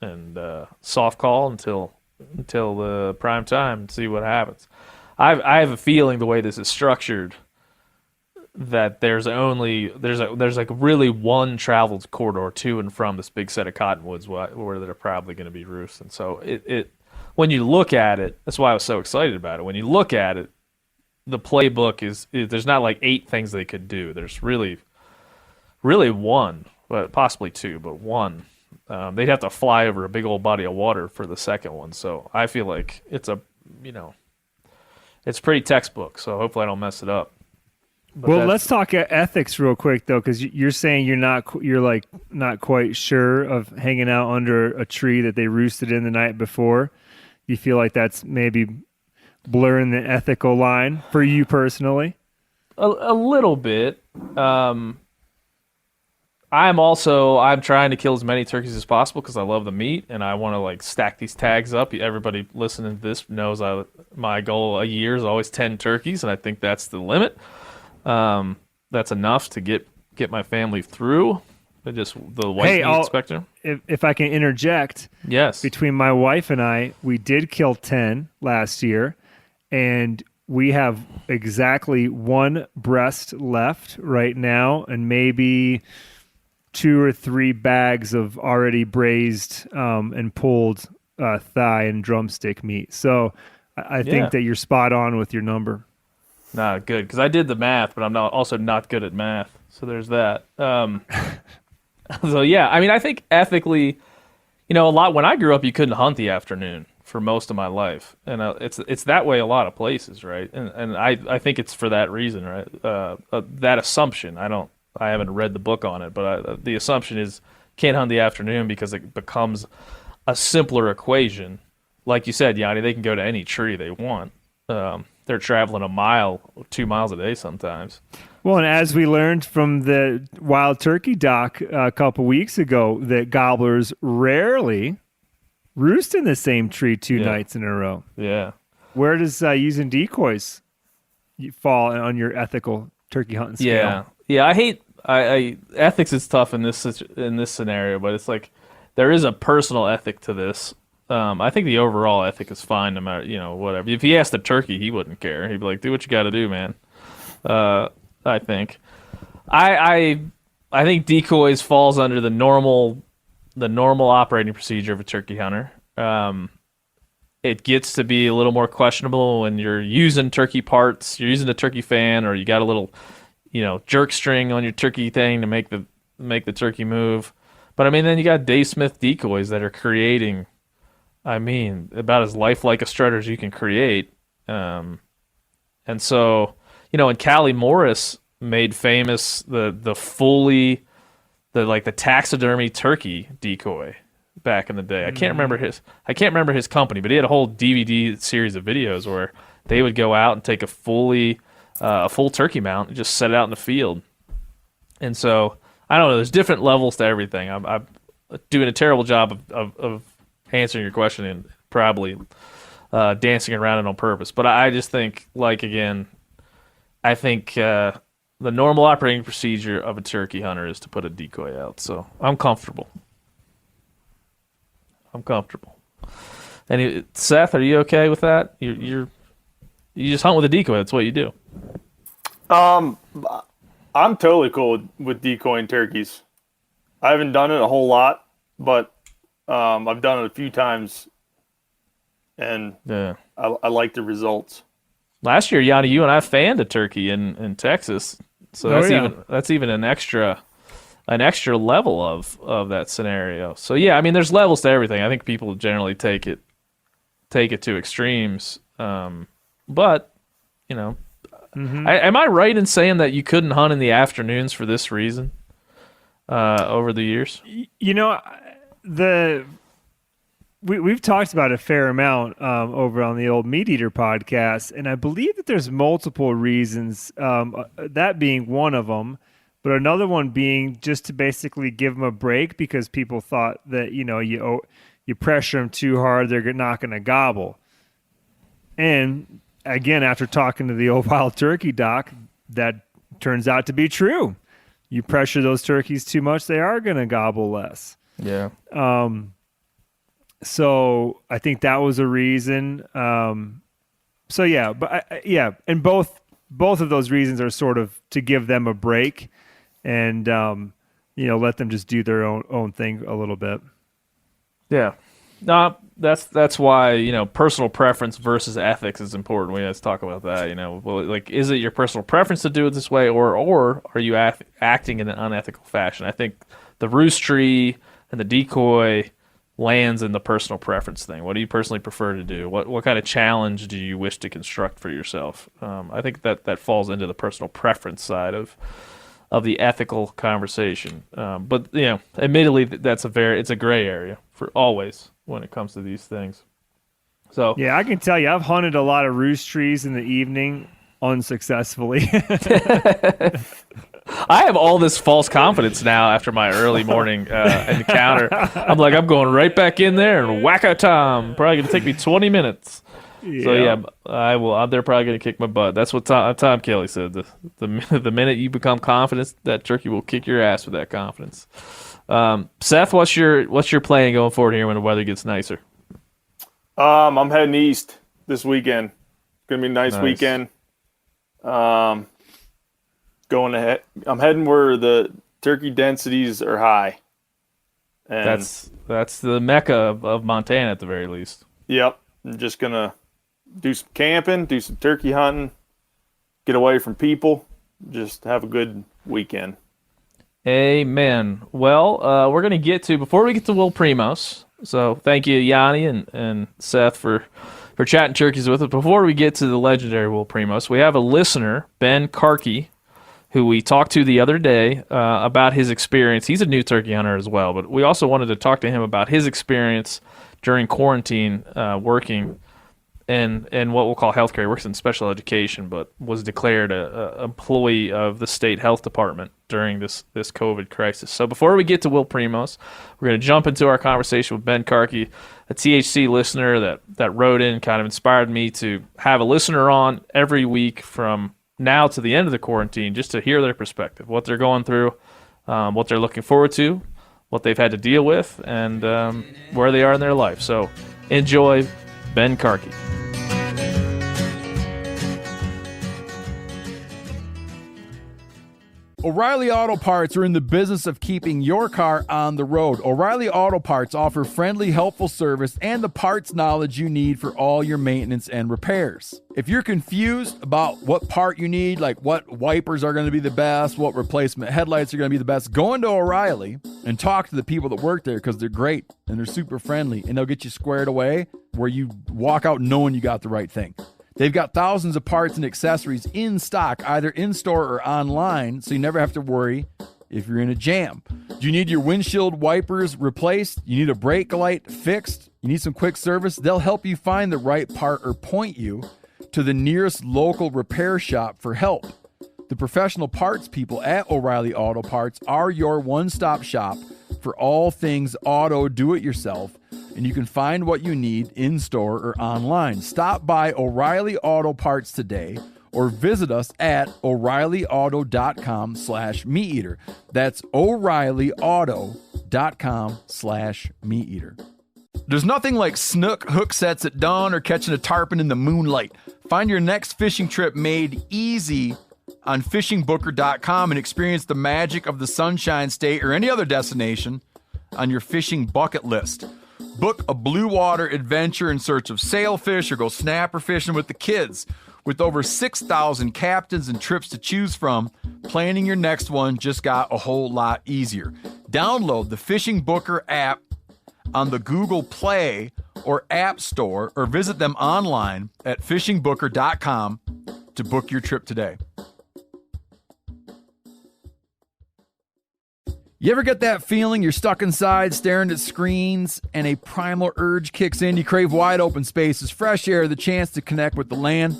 and soft call until the prime time and see what happens. I have a feeling the way this is structured that there's like really one traveled corridor to and from this big set of cottonwoods where they're probably going to be roosting. So it when you look at it, that's why I was so excited about it. When you look at it, the playbook is there's not like 8 things they could do. There's really one, but possibly 2, but one. They'd have to fly over a big old body of water for the second one. So I feel like it's pretty textbook. So hopefully I don't mess it up. But let's talk ethics real quick though, because you're saying you're not quite sure of hanging out under a tree that they roosted in the night before. You feel like that's maybe blurring the ethical line for you personally? A little bit. I'm trying to kill as many turkeys as possible because I love the meat and I want to stack these tags up. Everybody listening to this knows my goal a year is always 10 turkeys, and I think that's the limit. That's enough to get my family through just the white meat spectrum. If I can interject, yes. Between my wife and I, we did kill 10 last year, and we have exactly 1 breast left right now, and maybe 2 or 3 bags of already braised and pulled thigh and drumstick meat. So I think that you're spot on with your number. Not good, because I did the math, but I'm also not good at math. So there's that. So yeah, I mean, I think ethically, a lot. When I grew up, you couldn't hunt the afternoon for most of my life, and it's that way a lot of places, right? And I think it's for that reason, right? That assumption. I haven't read the book on it, but the assumption is can't hunt the afternoon because it becomes a simpler equation. Like you said, Yanni, they can go to any tree they want. They're traveling 2 miles a day sometimes. Well, and as we learned from the Wild Turkey doc a couple weeks ago, that gobblers rarely roost in the same tree 2 nights in a row. Yeah. Where does using decoys fall on your ethical turkey hunting scale? Yeah, I hate I ethics is tough in this scenario, but it's like there is a personal ethic to this. I think the overall ethic is fine, no matter whatever. If he asked the turkey, he wouldn't care. He'd be like, "Do what you got to do, man." I think. I think decoys falls under the normal operating procedure of a turkey hunter. It gets to be a little more questionable when you're using turkey parts, you're using a turkey fan, or you got a little, jerk string on your turkey thing to make the turkey move. But I mean, then you got Dave Smith decoys that are creating, about as lifelike a strutter as you can create. And so, and Callie Morris made famous the taxidermy turkey decoy back in the day. I can't remember his company, but he had a whole DVD series of videos where they would go out and take a full turkey mount and just set it out in the field. And so I don't know. There's different levels to everything. I'm doing a terrible job of answering your question and probably dancing around it on purpose. But I just think, I think the normal operating procedure of a turkey hunter is to put a decoy out. So I'm comfortable. And Seth, are you okay with that? You just hunt with a decoy. That's what you do. I'm totally cool with decoying turkeys. I haven't done it a whole lot, but I've done it a few times, and yeah, I like the results. Last year, Yanni, you and I fanned a turkey in Texas, so that's even an extra level of that scenario. So yeah, there's levels to everything. I think people generally take it to extremes, but am I right in saying that you couldn't hunt in the afternoons for this reason over the years? We've talked about a fair amount over on the old Meat Eater podcast, and I believe that there's multiple reasons, that being one of them, but another one being just to basically give them a break because people thought that, you pressure them too hard, they're not going to gobble. And again, after talking to the old wild turkey doc, that turns out to be true. You pressure those turkeys too much, they are going to gobble less. Yeah. So I think that was a reason. So yeah, but and both of those reasons are sort of to give them a break, and let them just do their own thing a little bit. Yeah, no, that's why personal preference versus ethics is important. We have to talk about that. Well, is it your personal preference to do it this way, or are you acting in an unethical fashion? I think the roost tree and the decoy lands in the personal preference thing. What do you personally prefer to do? What kind of challenge do you wish to construct for yourself? I think that falls into the personal preference side of the ethical conversation. But admittedly, it's a gray area for always when it comes to these things. So yeah, I can tell you, I've hunted a lot of roost trees in the evening unsuccessfully. I have all this false confidence now after my early morning encounter. I'm going right back in there and whack a tom. Probably going to take me 20 minutes. Yeah. So yeah, I will. They're probably going to kick my butt. That's what Tom Kelly said. The minute you become confident, that turkey will kick your ass with that confidence. Seth, what's your plan going forward here when the weather gets nicer? I'm heading east this weekend. It's going to be a nice weekend. Going ahead, I'm heading where the turkey densities are high. And that's the mecca of Montana at the very least. Yep. I'm just going to do some camping, do some turkey hunting, get away from people, just have a good weekend. Amen. Well, we're going to get to, before we get to Will Primos, so thank you, Yanni and Seth, for chatting turkeys with us. Before we get to the legendary Will Primos, we have a listener, Ben Karkey, who we talked to the other day about his experience. He's a new turkey hunter as well, but we also wanted to talk to him about his experience during quarantine working in what we'll call healthcare. He works in special education, but was declared an employee of the state health department during this COVID crisis. So before we get to Will Primos, we're going to jump into our conversation with Ben Karkey, a THC listener that wrote in, kind of inspired me to have a listener on every week from now to the end of the quarantine just to hear their perspective, what they're going through, what they're looking forward to, what they've had to deal with, and where they are in their life. So enjoy Ben Karkey. O'Reilly Auto Parts are in the business of keeping your car on the road. O'Reilly Auto Parts offer friendly, helpful service and the parts knowledge you need for all your maintenance and repairs. If you're confused about what part you need, like what wipers are going to be the best, what replacement headlights are going to be the best, go into O'Reilly and talk to the people that work there because they're great and they're super friendly and they'll get you squared away where you walk out knowing you got the right thing. They've got thousands of parts and accessories in stock, either in-store or online, so you never have to worry if you're in a jam. Do you need your windshield wipers replaced? You need a brake light fixed? You need some quick service? They'll help you find the right part or point you to the nearest local repair shop for help. The professional parts people at O'Reilly Auto Parts are your one-stop shop for all things auto do-it-yourself, and you can find what you need in-store or online. Stop by O'Reilly Auto Parts today or visit us at O'ReillyAuto.com/MeatEater. That's O'ReillyAuto.com/MeatEater. There's nothing like snook hook sets at dawn or catching a tarpon in the moonlight. Find your next fishing trip made easy on fishingbooker.com and experience the magic of the Sunshine State or any other destination on your fishing bucket list. Book a blue water adventure in search of sailfish or go snapper fishing with the kids. With over 6,000 captains and trips to choose from, planning your next one just got a whole lot easier. Download the Fishing Booker app on the Google Play or App Store or visit them online at fishingbooker.com to book your trip today. You ever get that feeling you're stuck inside staring at screens and a primal urge kicks in? You crave wide open spaces, fresh air, the chance to connect with the land.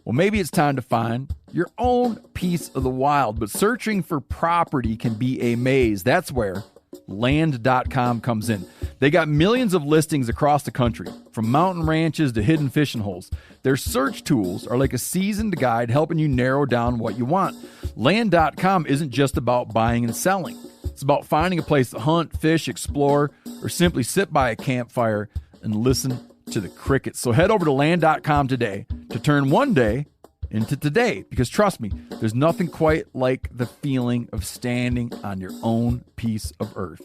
Well, maybe it's time to find your own piece of the wild, but searching for property can be a maze. That's where Land.com comes in. They got millions of listings across the country, from mountain ranches to hidden fishing holes. Their search tools are like a seasoned guide helping you narrow down what you want. Land.com isn't just about buying and selling. It's about finding a place to hunt, fish, explore, or simply sit by a campfire and listen to the crickets. So head over to Land.com today to turn one day into today. Because trust me, there's nothing quite like the feeling of standing on your own piece of earth.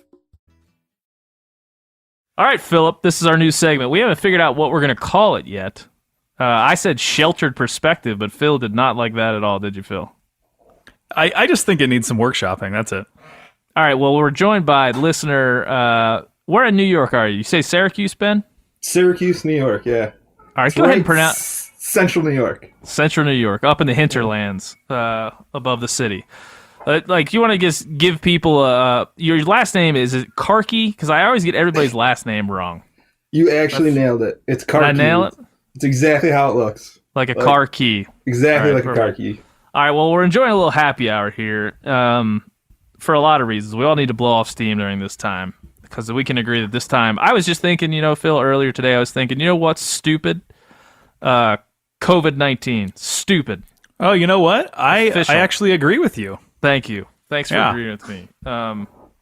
All right, Philip, this is our new segment. We haven't figured out what we're going to call it yet. I said sheltered perspective, but Phil did not like that at all, did you, Phil? I just think it needs some workshopping. That's it. All right, well, we're joined by listener. Where in New York are you? You say Syracuse, Ben? Syracuse, New York, yeah. All right, go ahead and pronounce... Central New York. Central New York, up in the hinterlands, above the city. You want to just give people your last name, is it Karkey? Because I always get everybody's last name wrong. You actually nailed it. It's Karkey. Did I nail it? It's exactly how it looks. Like a car key. Exactly All right, like a car key. All right, well, we're enjoying a little happy hour here for a lot of reasons. We all need to blow off steam during this time because we can agree that this time... I was just thinking, Phil, earlier today, I was thinking, what's stupid? COVID-19. Stupid. Oh, you know what? I actually agree with you. Thank you. Thanks for agreeing with me.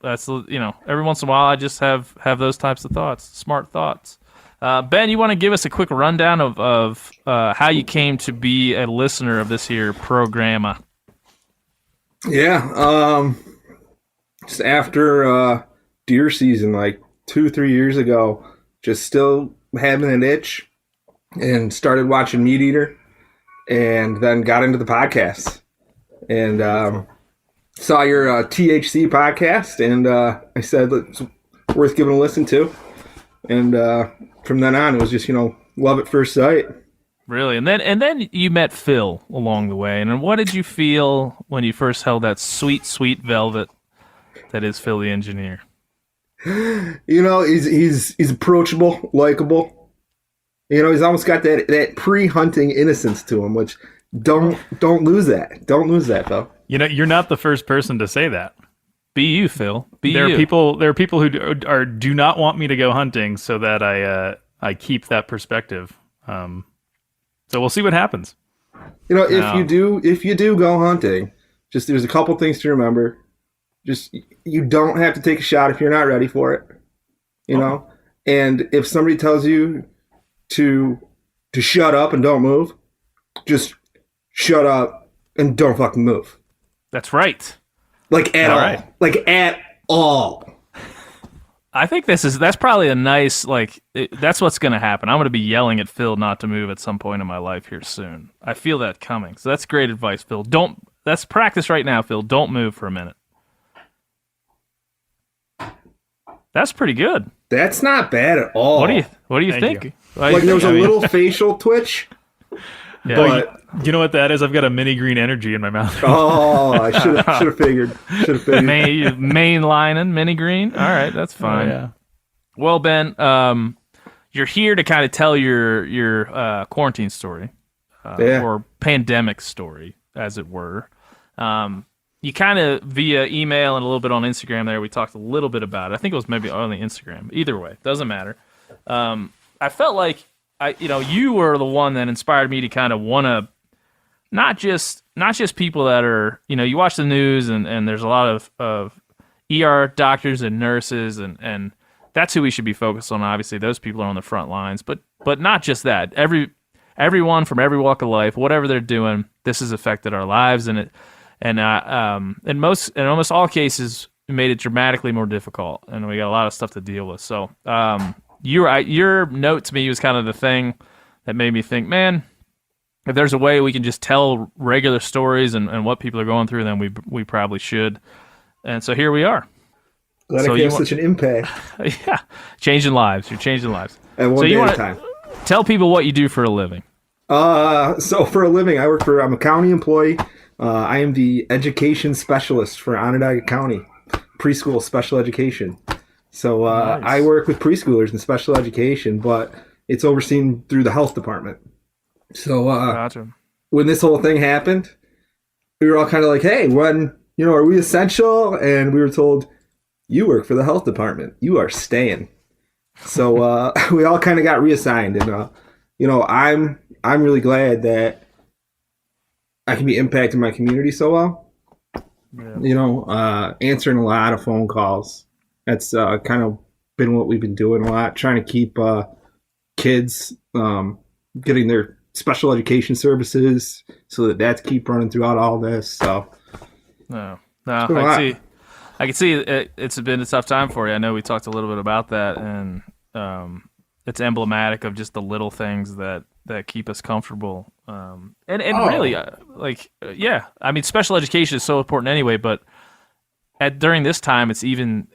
That's every once in a while I just have those types of thoughts, smart thoughts. Ben, you want to give us a quick rundown of how you came to be a listener of this here programma? Yeah, just after deer season, like 2-3 years ago, just still having an itch, and started watching Meat Eater, and then got into the podcast, and saw your THC podcast, and I said it's worth giving a listen to, and from then on it was just love at first sight. Really, and then you met Phil along the way, and what did you feel when you first held that sweet velvet that is Phil the engineer? He's approachable, likable. He's almost got that pre-hunting innocence to him, which don't lose that. Don't lose that, though. You're not the first person to say that. Be you, Phil. There are people who do not want me to go hunting, so that I keep that perspective. So we'll see what happens. You know, No. if you do go hunting, just there's a couple things to remember. Just you don't have to take a shot if you're not ready for it. You know, and if somebody tells you to shut up and don't move, just shut up and don't fucking move. That's right. Like at all. right. Like at all. I think that's probably a nice, that's what's going to happen. I'm going to be yelling at Phil not to move at some point in my life here soon. I feel that coming. So that's great advice, Phil. That's practice right now, Phil. Don't move for a minute. That's pretty good. That's not bad at all. What do you Thank think? you. Like there was a little facial twitch, Yeah. but You know what that is? I've got a mini green energy in my mouth. oh, I should have figured. Should have figured. main lining, mini green. All right, that's fine. Yeah. Well, Ben, you're here to kind of tell your quarantine story, Yeah. or pandemic story, as it were. You kind of via email and a little bit on Instagram there, we talked a little bit about it. I think it was maybe only Instagram. Either way, doesn't matter. I felt like you were the one that inspired me to kind of want to not just people that are, you watch the news and there's a lot of ER doctors and nurses and that's who we should be focused on. Obviously, those people are on the front lines, but not just that. Everyone from every walk of life, whatever they're doing, this has affected our lives, and in almost all cases, it made it dramatically more difficult, and we got a lot of stuff to deal with. So, your note to me was kind of the thing that made me think, man, if there's a way we can just tell regular stories and what people are going through, then we probably should. And so here we are. Glad So I you have want- such an impact Yeah, changing lives. You're changing lives. at one So day you at a wanna- time. Tell people what you do for a living. So for a living, I'm a county employee. I am the education specialist for Onondaga County, preschool special education. So Nice. I work with preschoolers in special education, but it's overseen through the health department. So Gotcha. when this whole thing happened, we were all kind of like, hey, are we essential? And we were told, you work for the health department. You are staying. So we all kind of got reassigned. And, I'm really glad that I can be impacting my community so well. Yeah. Answering a lot of phone calls. That's kind of been what we've been doing a lot, trying to keep kids getting their special education services so that's keep running throughout all this. So No, been a I lot. can see it's been a tough time for you. I know we talked a little bit about that, and it's emblematic of just the little things that keep us comfortable. Really, yeah. I mean, special education is so important anyway, but during this time, it's even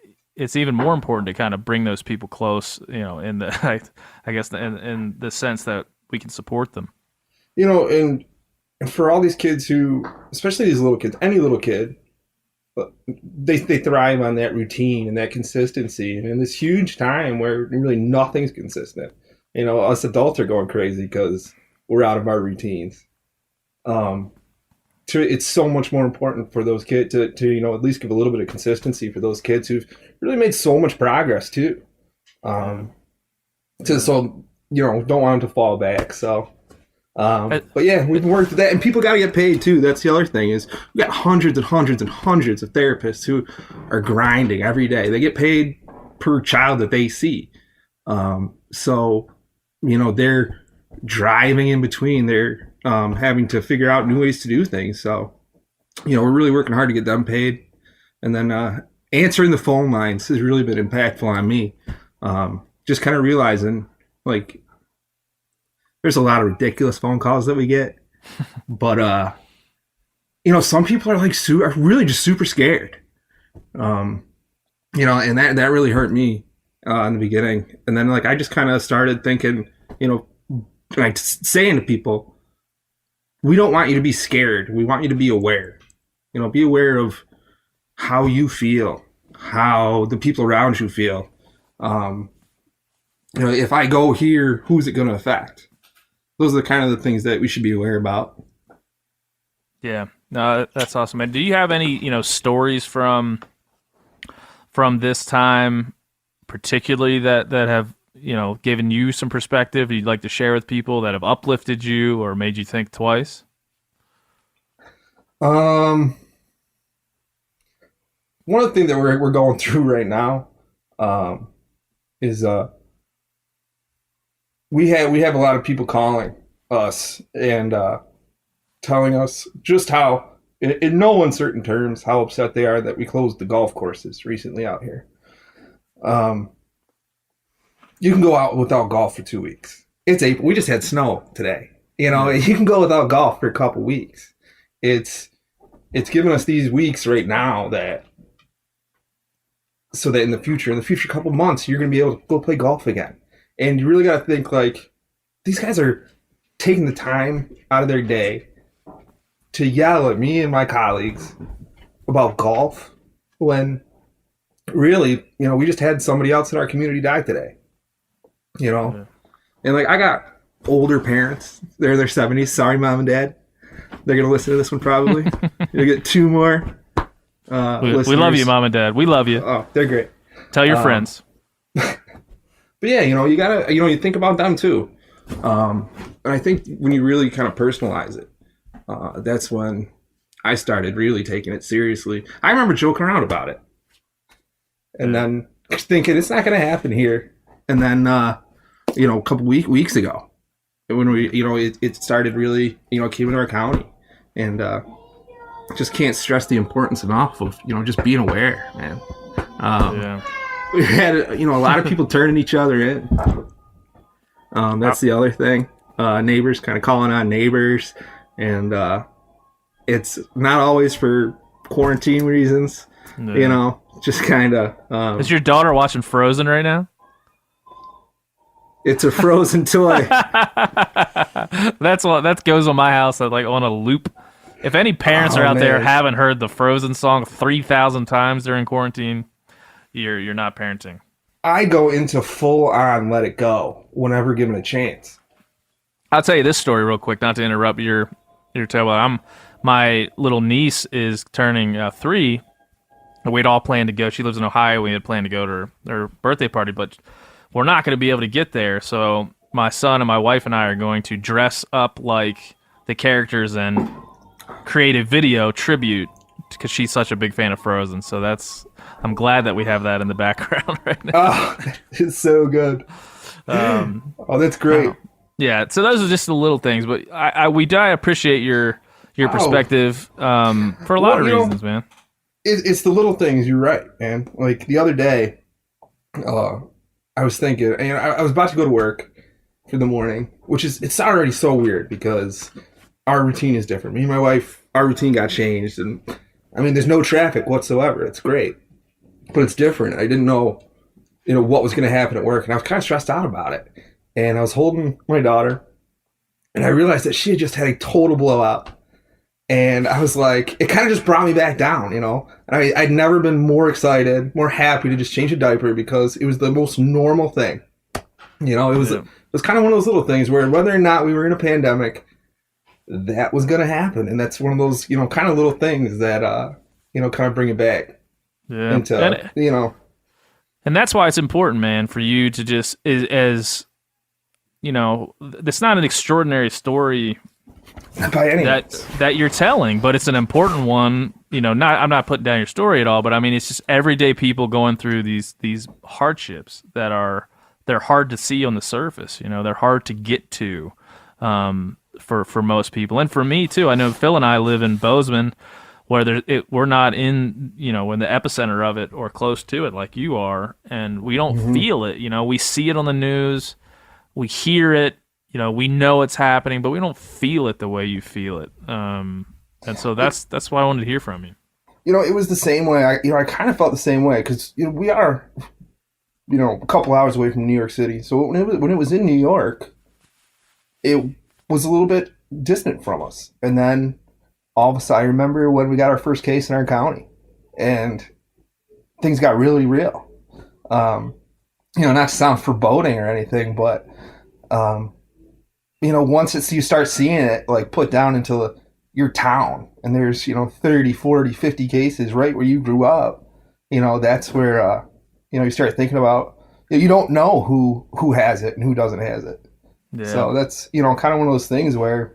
more important to kind of bring those people close. In the I guess in the sense that we can support them. and for all these kids who, especially these little kids, any little kid, they thrive on that routine and that consistency. And in this huge time where really nothing's consistent, us adults are going crazy because we're out of our routines. It's so much more important for those kids to at least give a little bit of consistency for those kids who've really made so much progress too. Don't want them to fall back. So. But yeah, we've worked with that, and people got to get paid too. That's the other thing is we got hundreds and hundreds and hundreds of therapists who are grinding every day. They get paid per child that they see. So they're driving in between. They're having to figure out new ways to do things. So we're really working hard to get them paid, and then answering the phone lines has really been impactful on me. Just kind of realizing there's a lot of ridiculous phone calls that we get, but some people are are really just super scared, and that really hurt me in the beginning. And then I just kind of started thinking, saying to people, we don't want you to be scared. We want you to be aware. Be aware of how you feel, how the people around you feel. If I go here, who's it going to affect? Those are the kind of the things that we should be aware about. Yeah, no, that's awesome, man. Do you have any, stories from this time, particularly that have, given you some perspective you'd like to share with people that have uplifted you or made you think twice? One of the things that we're going through right now, is we have a lot of people calling us and telling us just how, in no uncertain terms, how upset they are that we closed the golf courses recently out here. You can go out without golf for 2 weeks. It's April. We just had snow today. You know, you can go without golf for a couple weeks. It's given us these weeks right now so that in the future couple months, you're going to be able to go play golf again. And you really got to think, like, these guys are taking the time out of their day to yell at me and my colleagues about golf when really, you know, we just had somebody else in our community die today. You know? Yeah. And, like, I got older parents. They're in their 70s. Sorry, Mom and Dad. They're going to listen to this one probably. You'll get 2 more we love you, Mom and Dad. We love you. Oh, they're great. Tell your friends. But yeah, you know, you gotta, you know, you think about them too. And I think when you really kind of personalize it, that's when I started really taking it seriously. I remember joking around about it. And then thinking it's not going to happen here. And then, you know, a couple weeks ago, when we, you know, it started really, you know, came into our county. And just can't stress the importance enough of, you know, just being aware, man. We had, you know, a lot of people turning each other in. That's the other thing. Neighbors kind of calling on neighbors. And it's not always for quarantine reasons, you know, just kind of. Is your daughter watching Frozen right now? It's a Frozen toy. That goes on my house like on a loop. If any parents are out there haven't heard the Frozen song 3,000 times during quarantine, you're not parenting. I go into full on let it go whenever given a chance. I'll tell you this story real quick, not to interrupt your tale. My little niece is turning 3. We'd all planned to go. She lives in Ohio. We had planned to go to her birthday party, but we're not going to be able to get there. So my son and my wife and I are going to dress up like the characters and create a video tribute because she's such a big fan of Frozen. So I'm glad that we have that in the background right now. Oh, it's so good. Oh, that's great. Yeah. So those are just the little things, but I appreciate your perspective for a lot of reasons, man. It's the little things. You're right, man. Like the other day, I was thinking, and I was about to go to work for the morning, it's already so weird because our routine is different. Me and my wife, our routine got changed, and I mean, there's no traffic whatsoever. It's great, but it's different. I didn't know, you know, what was going to happen at work, and I was kind of stressed out about it. And I was holding my daughter, and I realized that she had just had a total blowout. And I was like, it kind of just brought me back down, you know. And I'd never been more excited, more happy to just change a diaper because it was the most normal thing. You know, it was kind of one of those little things where whether or not we were in a pandemic, that was going to happen. And that's one of those, you know, kind of little things that, you know, kind of bring it back. Yeah. Into, you know. And that's why it's important, man, for you to just, as you know, it's not an extraordinary story by any means that you're telling, but it's an important one. You know, I'm not putting down your story at all, but I mean, it's just everyday people going through these hardships that they're hard to see on the surface. You know, they're hard to get to for most people, and for me too. I know Phil and I live in Bozeman, where we're not in, you know, in the epicenter of it or close to it like you are, and we don't feel it. You know, we see it on the news, we hear it. You know, we know it's happening, but we don't feel it the way you feel it. And so that's why I wanted to hear from you. You know, it was the same way. I kind of felt the same way because, you know, we are, you know, a couple hours away from New York City. So when it was in New York, it was a little bit distant from us. And then all of a sudden, I remember when we got our first case in our county, and things got really real. You know, not to sound foreboding or anything, but you know, once you start seeing it like put down into your town, and there's, you know, 30, 40, 50 cases right where you grew up, you know, that's where, you know, you start thinking about, you don't know who has it and who doesn't has it. Yeah. So that's, you know, kind of one of those things where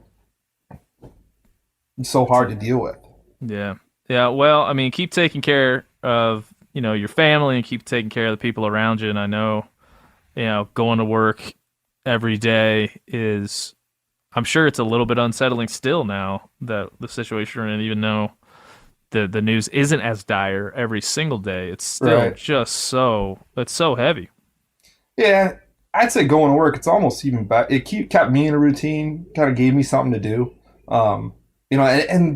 it's so hard to deal with. Yeah. Yeah. Well, I mean, keep taking care of, your family and keep taking care of the people around you. And I know, going to work every day I'm sure it's a little bit unsettling still now that the situation we're in, even though the news isn't as dire every single day. It's still just it's so heavy. Yeah. I'd say going to work, it's almost even better. It kept me in a routine, kind of gave me something to do. And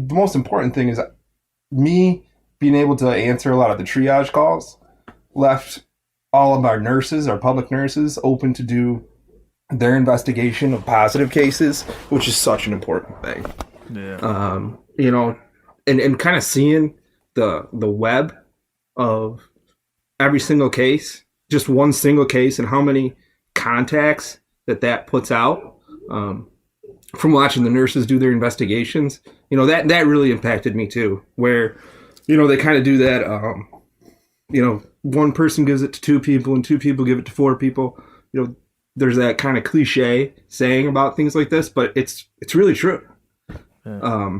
the most important thing is me being able to answer a lot of the triage calls left all of our nurses, our public nurses, open to do their investigation of positive cases, which is such an important thing. Yeah. And kind of seeing the web of every single case, just one single case, and how many contacts that puts out from watching the nurses do their investigations, that really impacted me too, where they kind of do that, one person gives it to 2 people and 2 people give it to 4 people. There's that kind of cliche saying about things like this, but it's really true. Yeah.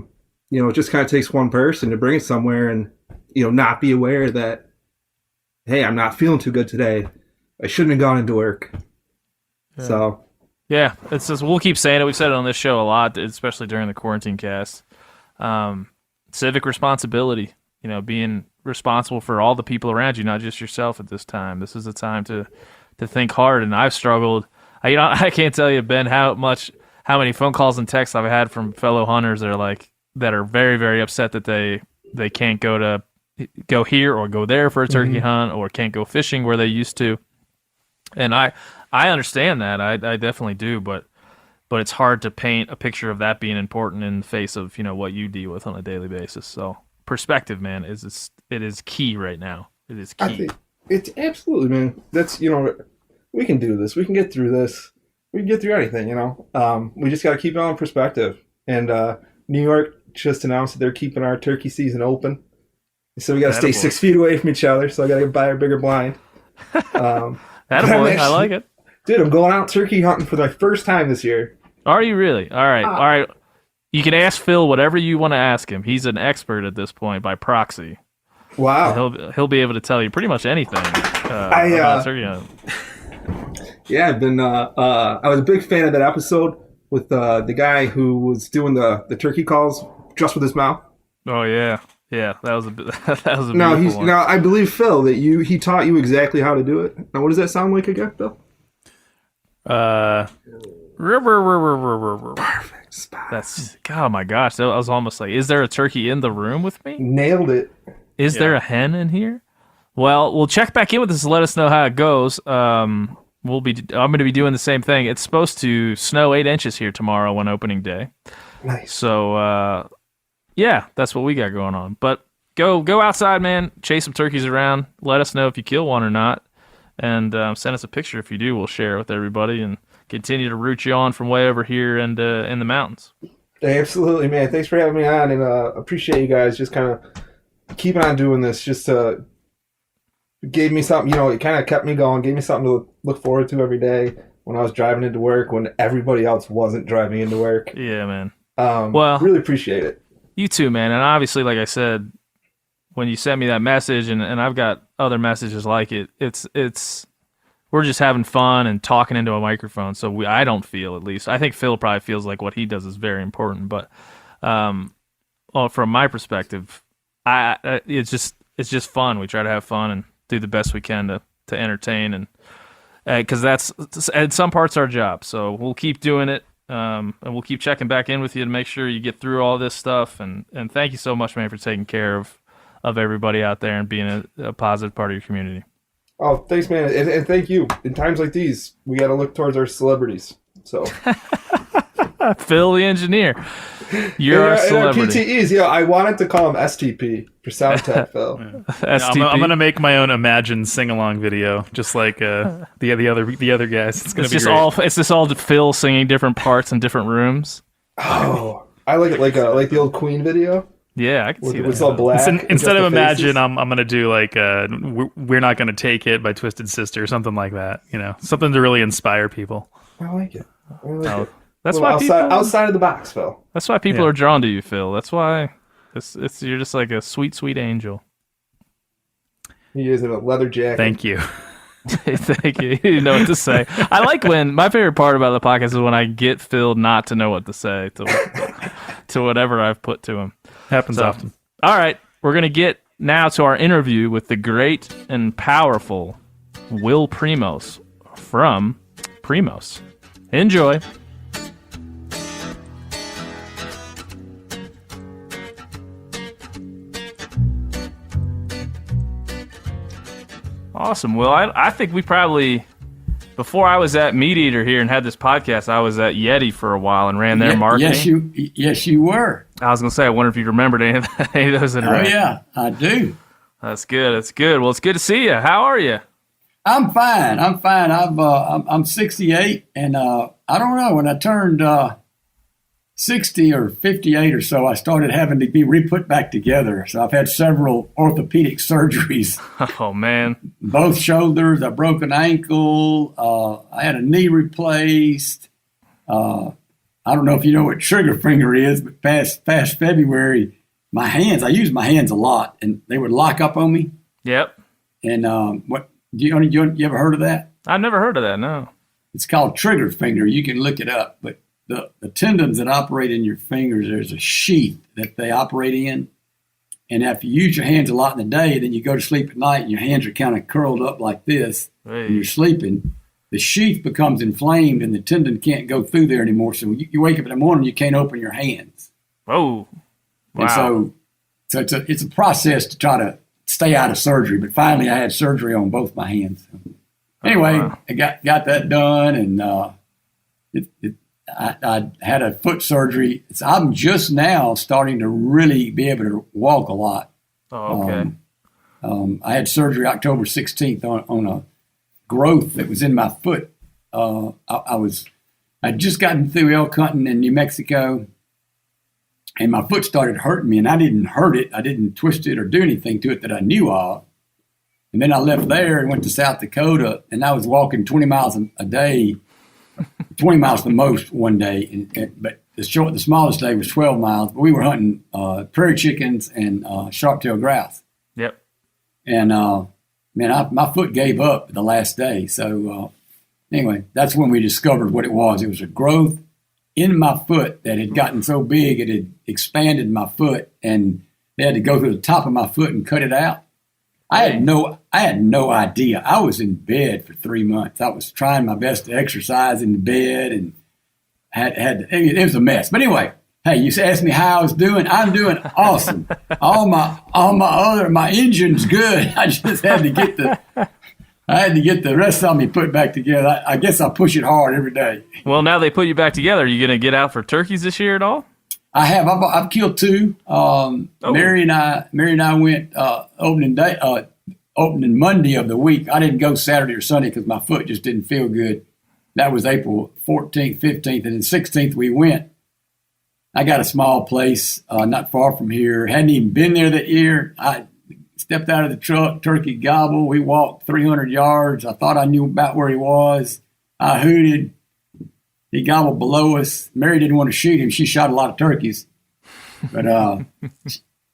It just kind of takes one person to bring it somewhere and not be aware that, hey, I'm not feeling too good today, I shouldn't have gone into work. So, yeah, it's just, we'll keep saying it. We've said it on this show a lot, especially during the quarantine cast. Civic responsibility, being responsible for all the people around you, not just yourself at this time. This is a time to think hard. And I've struggled. I can't tell you, Ben, how many phone calls and texts I've had from fellow hunters that are very, very upset that they can't go here or go there for a turkey hunt, or can't go fishing where they used to. And I understand that. I definitely do, but it's hard to paint a picture of that being important in the face of, what you deal with on a daily basis. So perspective, man, it is key right now. It is key. I think it's absolutely, man. That's, we can do this. We can get through this. We can get through anything, we just got to keep it on perspective. And New York just announced that they're keeping our turkey season open. So we got to stay 6 feet away from each other. So I got to buy a bigger blind. Attaboy, I like it. Dude, I'm going out turkey hunting for my first time this year. Are you really? All right. All right. You can ask Phil whatever you want to ask him. He's an expert at this point by proxy. Wow. He'll be able to tell you pretty much anything about turkey hunting. Yeah, I've been. I was a big fan of that episode with the guy who was doing the turkey calls just with his mouth. Oh yeah, that was a beautiful one. Now I believe, Phil, that he taught you exactly how to do it. Now, what does that sound like again, Phil? Perfect spot. That's, oh my gosh, that was almost like, is there a turkey in the room with me? Nailed it. Is there a hen in here? Well, we'll check back in with this and let us know how it goes. I'm going to be doing the same thing. It's supposed to snow 8 inches here tomorrow on opening day. Nice. So, yeah, that's what we got going on. But go outside, man. Chase some turkeys around. Let us know if you kill one or not. And send us a picture if you do. We'll share it with everybody and continue to root you on from way over here and in the mountains. Absolutely, man. Thanks for having me on, and appreciate you guys just kind of keeping on doing this. Just gave me something, it kind of kept me going, gave me something to look forward to every day when I was driving into work, when everybody else wasn't driving into work. Yeah, man. Well, really appreciate it. You too, man. And obviously, like I said, when you sent me that message, and I've got other messages like it, it's we're just having fun and talking into a microphone. So I don't feel, at least, I think Phil probably feels like what he does is very important. But from my perspective, it's just fun. We try to have fun and do the best we can to entertain, and because that's in some parts our job. So we'll keep doing it, and we'll keep checking back in with you to make sure you get through all this stuff. And thank you so much, man, for taking care of everybody out there and being a positive part of your community. Oh, thanks, man, and thank you. In times like these, we got to look towards our celebrities. So, Phil the engineer, you're our celebrity. PTEs, I wanted to call him STP for sound tech, Phil. STP. I'm gonna make my own Imagine sing along video, just like the other guys. It's just great. It's just all Phil singing different parts in different rooms. Oh, I like it like the old Queen video. Yeah, I can see that. It's all black. Instead of Imagine, I'm gonna do like We're Not Gonna Take It by Twisted Sister or something like that. Something to really inspire people. I like it. That's why outside of the box, Phil. That's why people are drawn to you, Phil. That's why You're just like a sweet, sweet angel. He is in a leather jacket. Thank you. Thank you. You didn't know what to say. I like when my favorite part about the podcast is when I get Phil not to know what to say to whatever I've put to him. Happens often. All right, we're gonna get now to our interview with the great and powerful Will Primos from Primos. Enjoy. Awesome. Well, I think we probably, before I was at Meat Eater here and had this podcast, I was at Yeti for a while and ran their marketing. Yes, you were. I was going to say, I wonder if you remembered any of those. Oh, yeah, I do. That's good. That's good. Well, it's good to see you. How are you? I'm fine. I'm 68, and I don't know, when I turned 60 or 58 or so, I started having to be re-put back together. So I've had several orthopedic surgeries. Oh, man. Both shoulders, a broken ankle. I had a knee replaced. I don't know if you know what trigger finger is, but past February, my hands, I used my hands a lot, and they would lock up on me. Yep. And you ever heard of that? I've never heard of that, no. It's called trigger finger. You can look it up, but the tendons that operate in your fingers, there's a sheath that they operate in. And if you use your hands a lot in the day, then you go to sleep at night and your hands are kind of curled up like this, and you're sleeping. The sheath becomes inflamed and the tendon can't go through there anymore. So you wake up in the morning, you can't open your hands. Oh, wow. And so it's a process to try to stay out of surgery. But finally, I had surgery on both my hands. Anyway, wow. I got that done, and I had a foot surgery. So I'm just now starting to really be able to walk a lot. Oh, okay. I had surgery October 16th on a growth that was in my foot. I'd just gotten through elk hunting in New Mexico, and my foot started hurting me, and I didn't hurt it. I didn't twist it or do anything to it that I knew of. And then I left there and went to South Dakota, and I was walking 20 miles a day, 20 miles the most one day. But the smallest day was 12 miles. But we were hunting prairie chickens and sharp-tailed grouse. Yep. And, my foot gave up the last day. So anyway, that's when we discovered what it was. It was a growth in my foot that had gotten so big it had expanded my foot, and they had to go through the top of my foot and cut it out. I had no idea. I was in bed for 3 months. I was trying my best to exercise in the bed, and it was a mess. But anyway, hey, you asked me how I was doing. I'm doing awesome. My engine's good. I just had to get the rest of me put back together. I guess I push it hard every day. Well, now they put you back together. Are you going to get out for turkeys this year at all? I have. I've killed two. Mary and I went opening Monday of the week. I didn't go Saturday or Sunday because my foot just didn't feel good. That was April 14th, 15th, and then 16th we went. I got a small place not far from here. Hadn't even been there that year. I stepped out of the truck, turkey gobble. We walked 300 yards. I thought I knew about where he was. I hooted. He gobbled below us. Mary didn't want to shoot him. She shot a lot of turkeys. But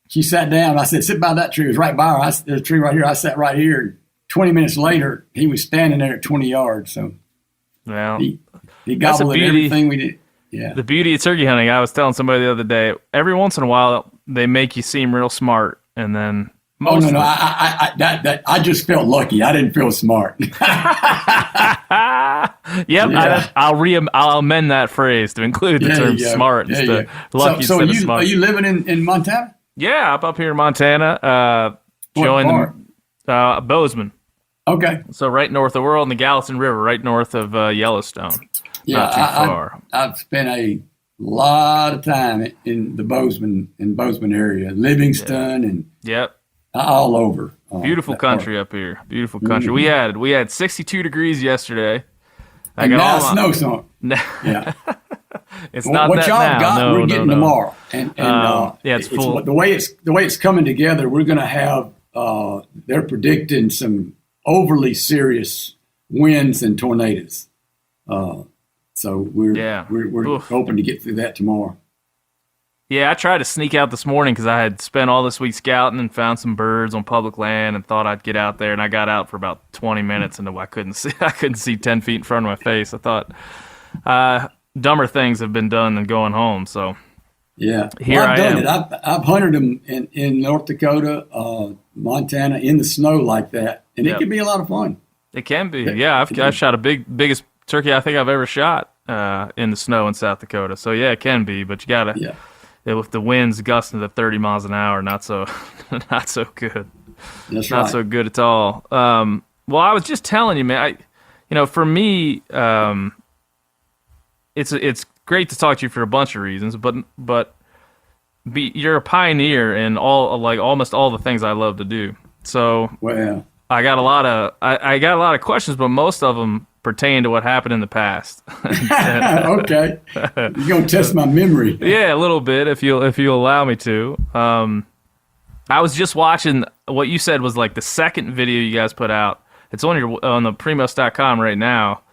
she sat down. I said, sit by that tree. It was right by her. There's a tree right here. I sat right here. And 20 minutes later, he was standing there at 20 yards. So well, he gobbled at everything we did. Yeah. The beauty of turkey hunting, I was telling somebody the other day, every once in a while, they make you seem real smart. And then I just felt lucky. I didn't feel smart. Yep, yeah. I'll amend that phrase to include the term smart instead. Lucky so instead of smart. Are you living in Montana? Yeah, I'm up here in Montana. Joined Bozeman. Okay. So right north of we're on the Gallatin River, right north of Yellowstone. Yeah, not too far. I've spent a lot of time in the Bozeman area, Livingston, and all over. Beautiful country up here. Beautiful country. Mm-hmm. We had 62 degrees yesterday. I got a snowstorm. Yeah. It's not what that y'all now. got. No, we're getting tomorrow, and it's full. The way it's coming together. We're going to have. They're predicting some overly serious winds and tornadoes. So we're hoping to get through that tomorrow. Yeah, I tried to sneak out this morning because I had spent all this week scouting and found some birds on public land and thought I'd get out there. And I got out for about 20 minutes and I couldn't see. I couldn't see 10 feet in front of my face. I thought dumber things have been done than going home. So yeah, here I've I done am. it. I've hunted them in North Dakota, Montana, in the snow like that, and it can be a lot of fun. It can be. Yeah, I've shot biggest turkey I think I've ever shot in the snow in South Dakota. So yeah, it can be, but you gotta. Yeah. With the winds gusting to 30 miles an hour, not so good. That's not right. so good at all. Well, I was just telling you, man. For me, it's great to talk to you for a bunch of reasons, but you're a pioneer in almost all the things I love to do. So well, I got a lot of questions, but most of them pertain to what happened in the past. Okay, you're gonna test my memory. Yeah, a little bit if you allow me to. I was just watching what you said was like the second video you guys put out. It's on the Primos.com right now.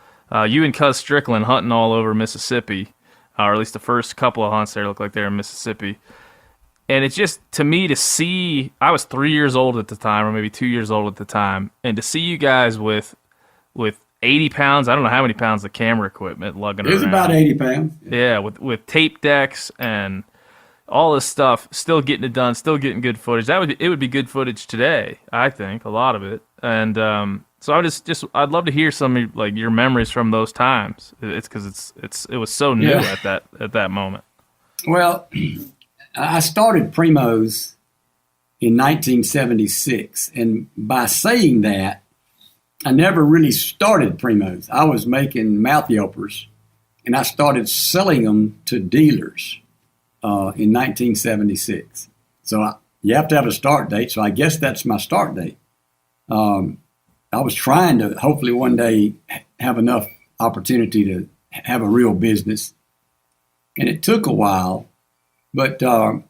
You and Cuz Strickland hunting all over Mississippi, or at least the first couple of hunts there look like they're in Mississippi. And it's just, to me, to see, I was 3 years old at the time, or maybe 2 years old at the time, and to see you guys with 80 pounds, I don't know how many pounds of camera equipment lugging around. It was about 80 pounds. Yeah, with tape decks and all this stuff, still getting it done, still getting good footage. It would be good footage today, I think, a lot of it. And so I'd love to hear some of your memories from those times. It's because it was so new at that moment. Well, I started Primos in 1976, and by saying that, I never really started Primos. I was making mouth yelpers, and I started selling them to dealers in 1976. So you have to have a start date, so I guess that's my start date. I was trying to hopefully one day have enough opportunity to have a real business, and it took a while. But a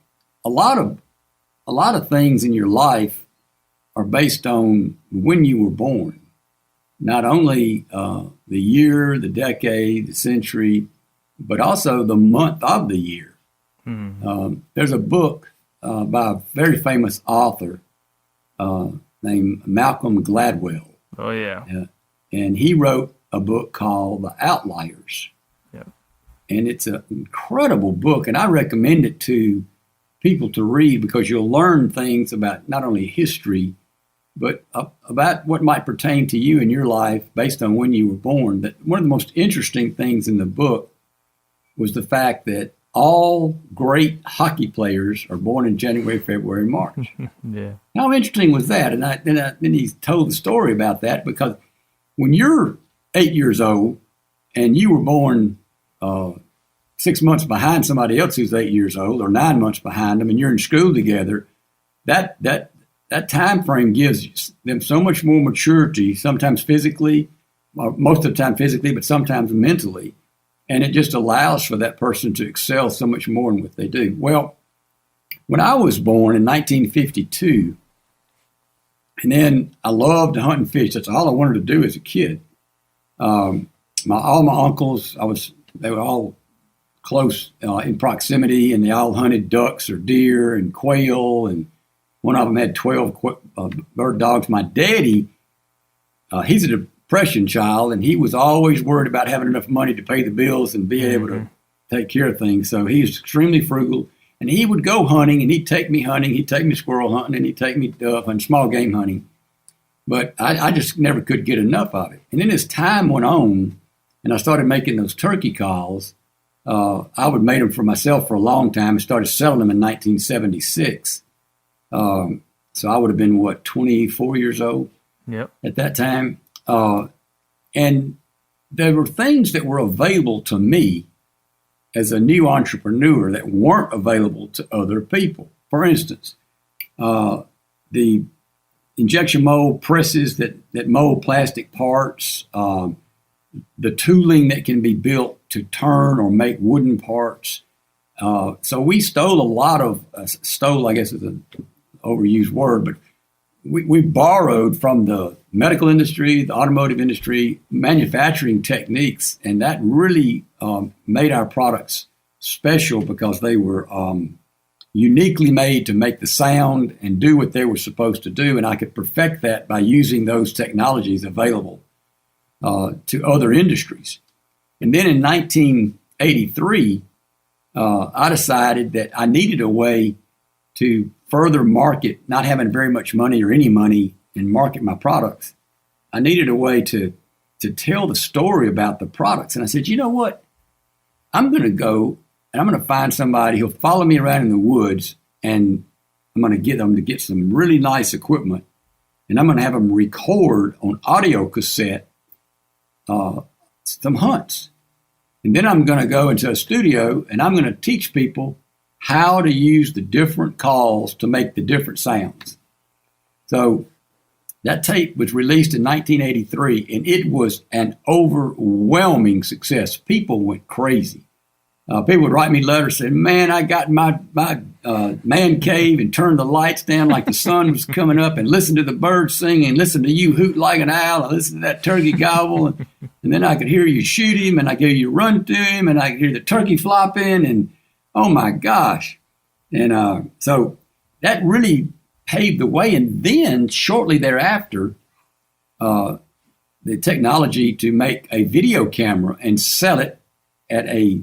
lot of things in your life are based on when you were born. Not only the year, the decade, the century, but also the month of the year. Mm-hmm. There's a book by a very famous author named Malcolm Gladwell. Oh, yeah. And he wrote a book called The Outliers. Yep. And it's an incredible book, and I recommend it to people to read because you'll learn things about not only history, but about what might pertain to you in your life based on when you were born. That one of the most interesting things in the book was the fact that all great hockey players are born in January, February, March. Yeah. How interesting was that? And then he told the story about that because when you're 8 years old and you were born 6 months behind somebody else who's 8 years old or 9 months behind them, and you're in school together, that time frame gives them so much more maturity, sometimes physically, most of the time physically, but sometimes mentally. And it just allows for that person to excel so much more in what they do. Well, when I was born in 1952, and then I loved to hunt and fish. That's all I wanted to do as a kid. All my uncles, they were all close in proximity, and they all hunted ducks or deer and quail, and one of them had 12 bird dogs. My daddy, he's a Depression child, and he was always worried about having enough money to pay the bills and be able to take care of things. So he was extremely frugal, and he would go hunting, and he'd take me hunting. He'd take me squirrel hunting, and he'd take me dove and small game hunting. But I just never could get enough of it. And then as time went on, and I started making those turkey calls, I would make them for myself for a long time and started selling them in 1976. So I would have been, 24 years old at that time. And there were things that were available to me as a new entrepreneur that weren't available to other people. For instance, the injection mold presses that mold plastic parts, the tooling that can be built to turn or make wooden parts. So we stole a lot of, stole, I guess is an overused word, but we borrowed from the medical industry, the automotive industry, manufacturing techniques, and that really made our products special because they were uniquely made to make the sound and do what they were supposed to do. And I could perfect that by using those technologies available to other industries. And then in 1983, I decided that I needed a way to further market, not having very much money or any money, and market my products. I needed a way to tell the story about the products. And I said, you know what? I'm going to go and I'm going to find somebody who'll follow me around in the woods, and I'm going to get them to get some really nice equipment, and I'm going to have them record on audio cassette some hunts. And then I'm going to go into a studio and I'm going to teach people how to use the different calls to make the different sounds. So that tape was released in 1983, and it was an overwhelming success. People went crazy. People would write me letters saying, man, I got my man cave and turned the lights down like the sun was coming up and listened to the birds sing and listened to you hoot like an owl and listen to that turkey gobble. And then I could hear you shoot him, and I could hear you run to him, and I could hear the turkey flopping, and oh my gosh. And so that really paved the way. And then shortly thereafter, the technology to make a video camera and sell it at a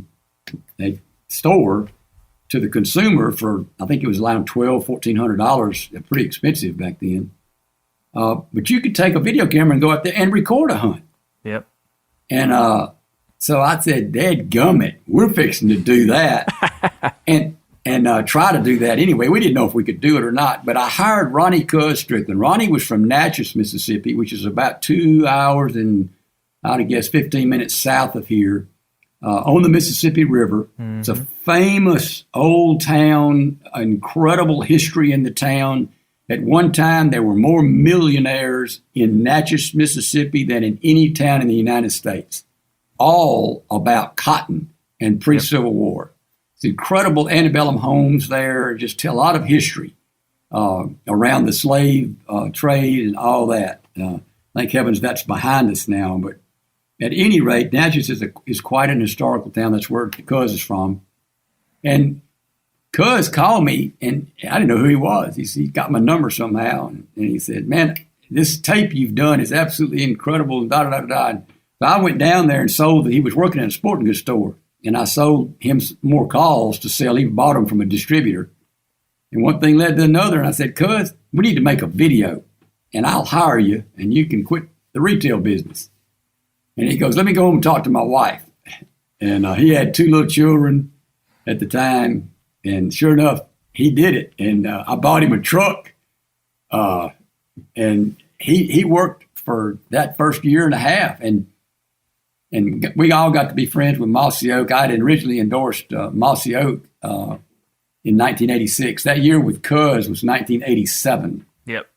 store to the consumer for, I think it was around $1,200, $1,400, pretty expensive back then. But you could take a video camera and go out there and record a hunt. Yep. And so I said, dadgummit, we're fixing to do that. and try to do that anyway. We didn't know if we could do it or not, but I hired Ronnie Cuz Strickland. Ronnie was from Natchez, Mississippi, which is about 2 hours and I'd guess 15 minutes south of here. On the Mississippi River. Mm-hmm. It's a famous old town, incredible history in the town. At one time, there were more millionaires in Natchez, Mississippi than in any town in the United States, all about cotton and pre-Civil War. It's incredible antebellum homes there, just tell a lot of history around the slave trade and all that. Thank heavens that's behind us now, but at any rate, Natchez is quite an historical town. That's where Cuz is from. And Cuz called me, and I didn't know who he was. He got my number somehow, and he said, man, this tape you've done is absolutely incredible, and da-da-da-da-da. So I went down there and sold. He was working in a sporting goods store, and I sold him more calls to sell. He bought them from a distributor. And one thing led to another, and I said, Cuz, we need to make a video, and I'll hire you, and you can quit the retail business. And he goes, let me go home and talk to my wife. And he had 2 little children at the time. And sure enough, he did it. And I bought him a truck. And he worked for that first year and a half. And we all got to be friends with Mossy Oak. I had originally endorsed Mossy Oak in 1986. That year with Cuz was 1987. Yep.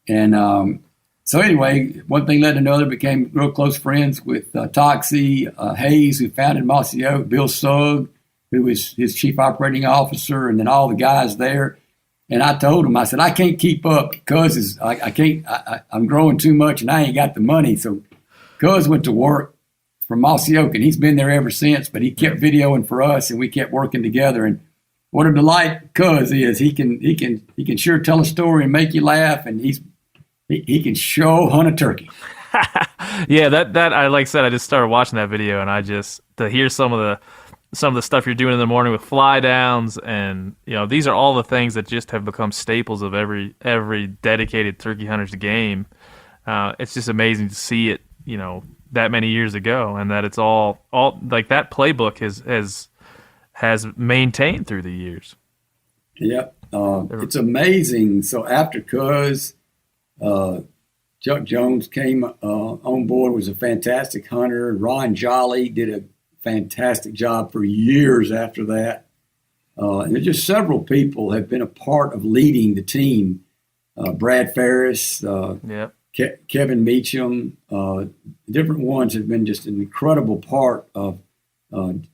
And so anyway, one thing led to another, became real close friends with Toxie Hayes, who founded Mossy Oak, Bill Sugg, who was his chief operating officer, and then all the guys there. And I told him, I said, I can't keep up. Cuz I'm growing too much and I ain't got the money. So Cuz went to work for Mossy Oak, and he's been there ever since, but he kept videoing for us and we kept working together. And what a delight Cuz is. He can sure tell a story and make you laugh, and he can show hunt a turkey. Yeah, that I like I said, I just started watching that video, and I just to hear some of the stuff you're doing in the morning with fly downs, and these are all the things that just have become staples of every dedicated turkey hunter's game. It's just amazing to see it, that many years ago, and that it's all like that playbook has maintained through the years. Yep, it's amazing. So after Cuz, Chuck Jones came on board, was a fantastic hunter. Ron Jolly did a fantastic job for years after that. And there's just several people have been a part of leading the team. Brad Ferris, Kevin Meacham, different ones have been just an incredible part of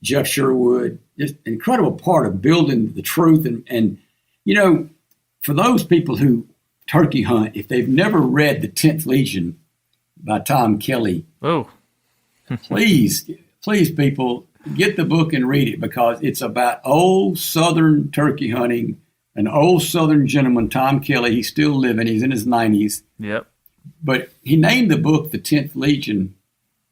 Jeff Sherwood, just an incredible part of building the truth. And for those people who turkey hunt, if they've never read The 10th Legion by Tom Kelly, oh, please people, get the book and read it, because it's about old Southern turkey hunting. An old Southern gentleman, Tom Kelly, he's still living. He's in his 90s. Yep. But he named the book the 10th Legion.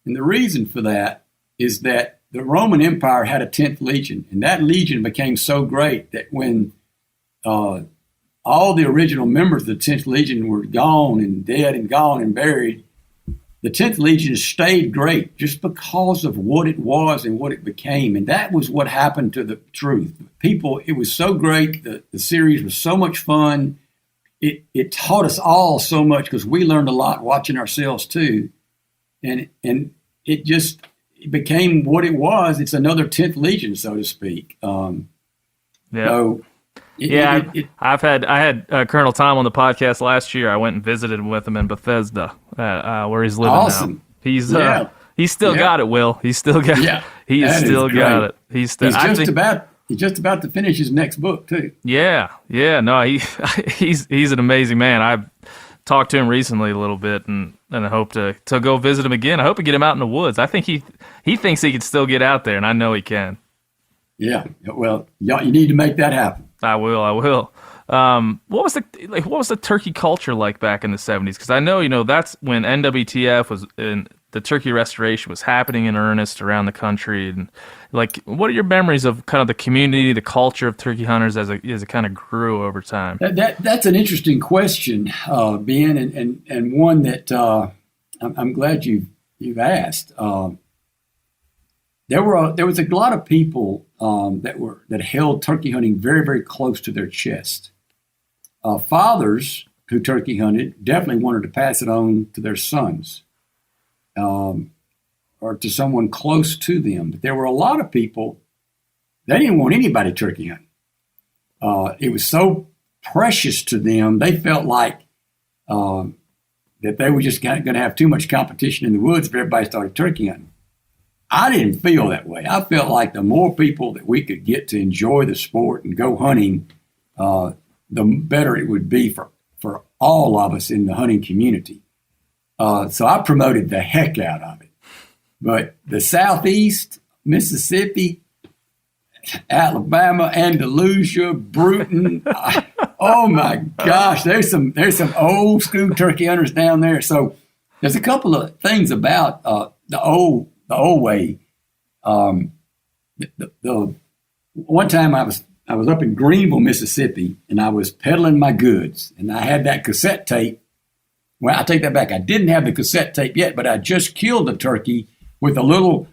And the reason for that is that the Roman Empire had a 10th Legion. And that legion became so great that when all the original members of the 10th Legion were gone and dead and gone and buried, the 10th Legion stayed great just because of what it was and what it became. And that was what happened to the truth. People, it was so great. The series was so much fun. It taught us all so much, because we learned a lot watching ourselves too. And it became what it was. It's another 10th Legion, so to speak. So I had Colonel Tom on the podcast last year. I went and visited with him in Bethesda, where he's living awesome. now. He's still got it, Will. He's still got it. He's still got it. He's just about to finish his next book too. Yeah. No, he's an amazing man. I've talked to him recently a little bit, and I hope to go visit him again. I hope to get him out in the woods. I think he thinks he can still get out there, and I know he can. Yeah. Well, you need to make that happen. I will. What was the turkey culture like back in the 70s? Because I know, that's when NWTF was in the turkey restoration was happening in earnest around the country. And what are your memories of kind of the community, the culture of turkey hunters as it kind of grew over time? That's an interesting question, Ben, and one that I'm glad you've asked. There was a lot of people that held turkey hunting very, very close to their chest. Fathers who turkey hunted definitely wanted to pass it on to their sons, or to someone close to them. But there were a lot of people, they didn't want anybody turkey hunting. It was so precious to them. They felt like that they were just going to have too much competition in the woods if everybody started turkey hunting. I didn't feel that way. I felt like the more people that we could get to enjoy the sport and go hunting, the better it would be for all of us in the hunting community. So I promoted the heck out of it. But the Southeast, Mississippi, Alabama, Andalusia, Bruton, oh my gosh, there's some old school turkey hunters down there. So there's a couple of things about the old way. The one time I was up in Greenville, Mississippi, and I was peddling my goods, and I had that cassette tape. Well, I take that back. I didn't have the cassette tape yet, but I just killed a turkey with a little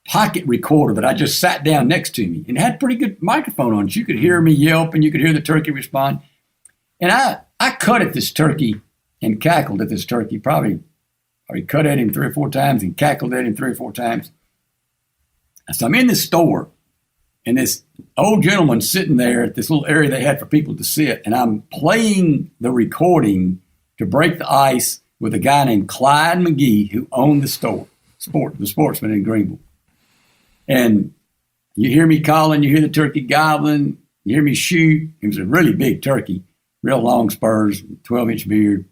pocket recorder that I just sat down next to me, and it had pretty good microphone on it. You could hear me yelp, and you could hear the turkey respond. And I cut at this turkey and cackled at this turkey, probably cut at him 3 or 4 times and cackled at him 3 or 4 times. So I'm in this store, and this old gentleman sitting there at this little area they had for people to sit, and I'm playing the recording to break the ice with a guy named Clyde McGee, who owned the store, the sportsman in Greenville. And you hear me calling, you hear the turkey gobbling, you hear me shoot. It was a really big turkey, real long spurs, 12-inch beard.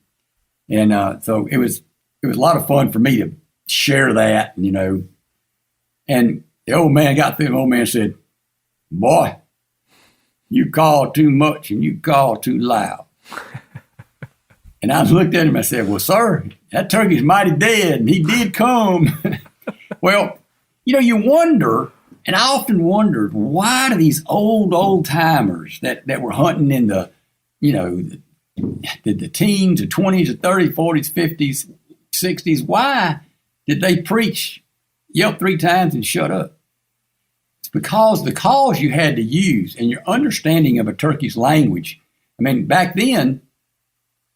And so it was a lot of fun for me to share that, And the old man got through, the old man said, "Boy, you call too much and you call too loud." And I looked at him and I said, "Well, sir, that turkey's mighty dead, and he did come." Well, you wonder, and I often wondered, why do these old timers that were hunting in the teens, the 20s, the 30s, 40s, 50s, 60s, why did they preach, yelp 3 times and shut up? It's because the calls you had to use and your understanding of a turkey's language. I mean, back then,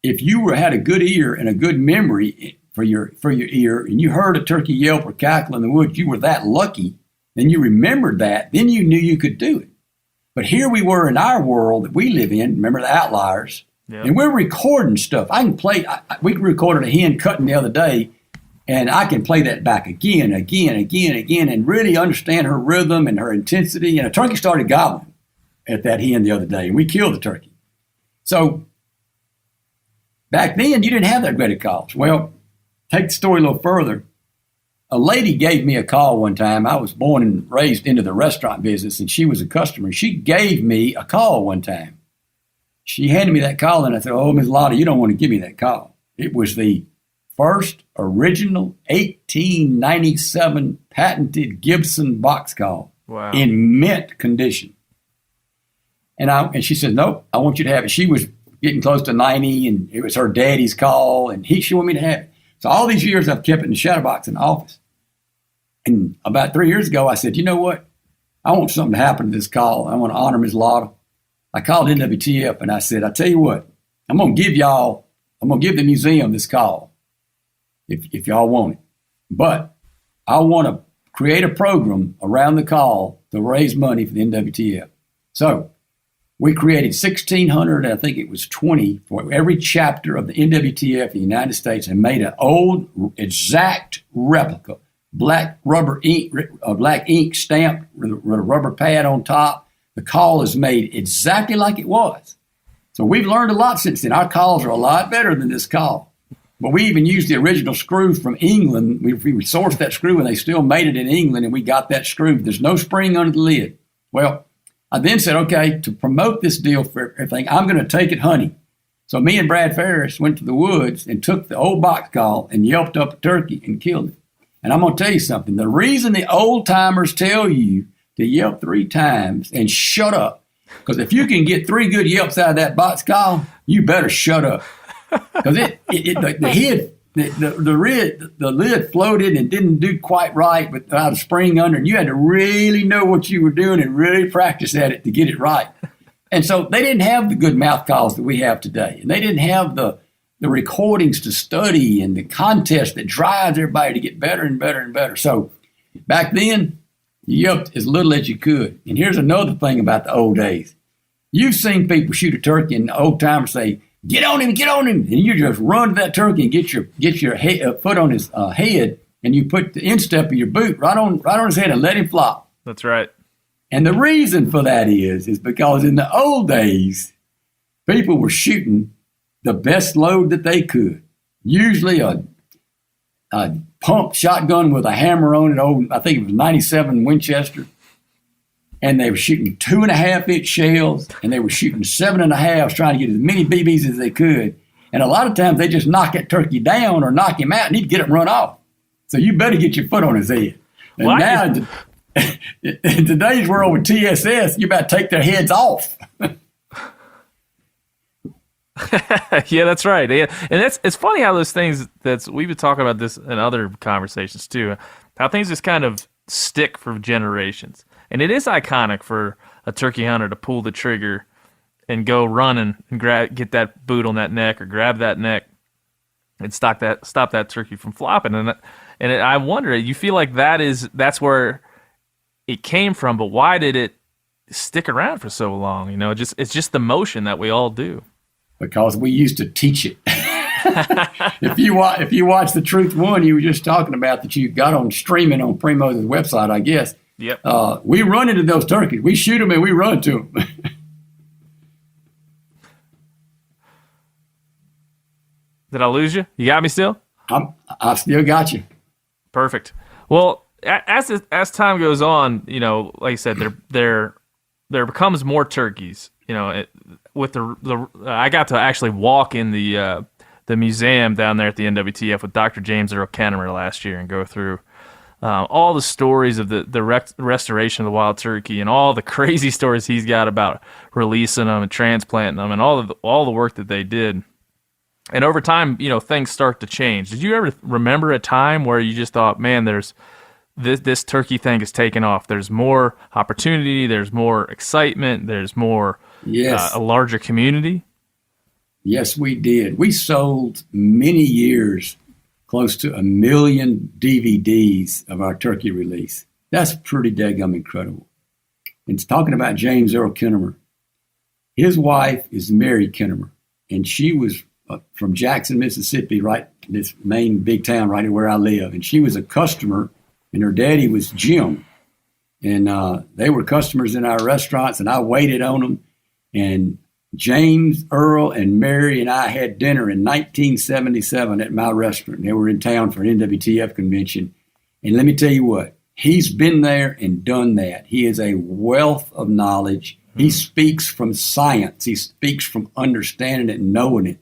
if you had a good ear and a good memory for your ear, and you heard a turkey yelp or cackle in the woods, you were that lucky, then you remembered that, then you knew you could do it. But here we were in our world that we live in, remember the outliers, and we're recording stuff. I can play, we recorded a hen cutting the other day, and I can play that back again, and really understand her rhythm and her intensity. And a turkey started gobbling at that hen the other day, and we killed the turkey. So back then, you didn't have that great of calls. Well, take the story a little further. a lady gave me a call one time. I was born and raised into the restaurant business, and she was a customer. She gave me a call one time. She handed me that call, and I said, "Oh, Ms. Lotta, you don't want to give me that call." It was the first original 1897 patented Gibson box call in mint condition. And she said, "Nope, I want you to have it." She was getting close to 90, and it was her daddy's call, and she wanted me to have it. So all these years I've kept it in the shadow box in the office. And about 3 years ago, I said, "You know what? I want something to happen to this call. I want to honor Ms. Lotta." I called NWTF and I said, "I tell you what, I'm going to give the museum this call if y'all want it. But I want to create a program around the call to raise money for the NWTF." So we created 1,600, I think it was 20, for every chapter of the NWTF in the United States, and made an old exact replica, black ink stamped with a rubber pad on top. The call is made exactly like it was. So we've learned a lot since then. Our calls are a lot better than this call. But we even used the original screw from England. We sourced that screw, and they still made it in England, and we got that screw. There's no spring under the lid. Well, I then said, okay, to promote this deal for everything, I'm going to take it hunting. So me and Brad Ferris went to the woods and took the old box call and yelped up a turkey and killed it. And I'm going to tell you something. The reason the old timers tell you to yelp 3 times and shut up, because if you can get 3 good yelps out of that box call, you better shut up. Because the lid floated and didn't do quite right without a spring under, and you had to really know what you were doing and really practice at it to get it right. And so they didn't have the good mouth calls that we have today, and they didn't have the recordings to study and the contest that drives everybody to get better and better and better. So back then, you yelped as little as you could. And here's another thing about the old days. You've seen people shoot a turkey and the old timers say, get on him. And you just run to that turkey and get your foot on his head, and you put the instep of your boot right on his head and let him flop. That's right. And the reason for that is because in the old days, people were shooting the best load that they could. Usually a pump shotgun with a hammer on it, I think it was 97 Winchester. And they were shooting 2.5-inch shells, and they were shooting 7.5s, trying to get as many BBs as they could. And a lot of times they just knock that turkey down or knock him out and he'd get him run off. So you better get your foot on his head. And now, in today's world with TSS, you better take their heads off. Yeah, that's right. Yeah. And it's funny how those things we've been talking about this in other conversations too, how things just kind of stick for generations. And it is iconic for a turkey hunter to pull the trigger and go running and get that boot on that neck or grab that neck and stop that turkey from flopping. And I wonder, you feel like that's where it came from, but why did it stick around for so long? You know, it's just the motion that we all do. Because we used to teach it. If you watch the Truth One you were just talking about that you got on streaming on Primos' website, I guess. Yep. We run into those turkeys. We shoot them and we run to them. Did I lose you? You got me still? I still got you. Perfect. Well, as time goes on, you know, like I said, there becomes more turkeys. You know, I got to actually walk in the museum down there at the NWTF with Dr. James Earl Kennemer last year and go through all the stories of the restoration of the wild turkey and all the crazy stories he's got about releasing them and transplanting them and all the work that they did. And over time, you know, things start to change. Did you ever remember a time where you just thought, man, there's this turkey thing is taking off. There's more opportunity. There's more excitement. There's more a larger community. Yes, we did. We sold many years close to 1 million DVDs of our turkey release. That's pretty daggum incredible. And talking about James Earl Kennemer, his wife is Mary Kennemer, and she was from Jackson, Mississippi, right, this main big town right where I live. And she was a customer, and her daddy was Jim. And they were customers in our restaurants, and I waited on them. And James, Earl, and Mary and I had dinner in 1977 at my restaurant. They were in town for an NWTF convention. And let me tell you what, he's been there and done that. He is a wealth of knowledge. He speaks from science. He speaks from understanding it and knowing it.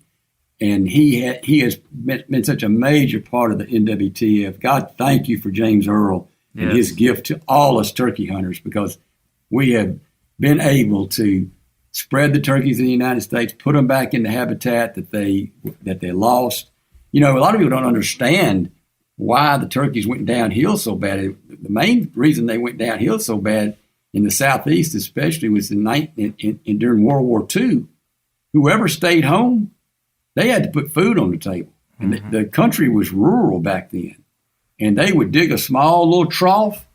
And he has been such a major part of the NWTF. God, thank you for James Earl and his gift to all us turkey hunters, because we have been able to spread the turkeys in the United States, put them back in the habitat that they lost. You know, a lot of people don't understand why the turkeys went downhill so bad. The main reason they went downhill so bad in the Southeast, especially, was during World War II. Whoever stayed home, they had to put food on the table. And the country was rural back then. And they would dig a small little trough,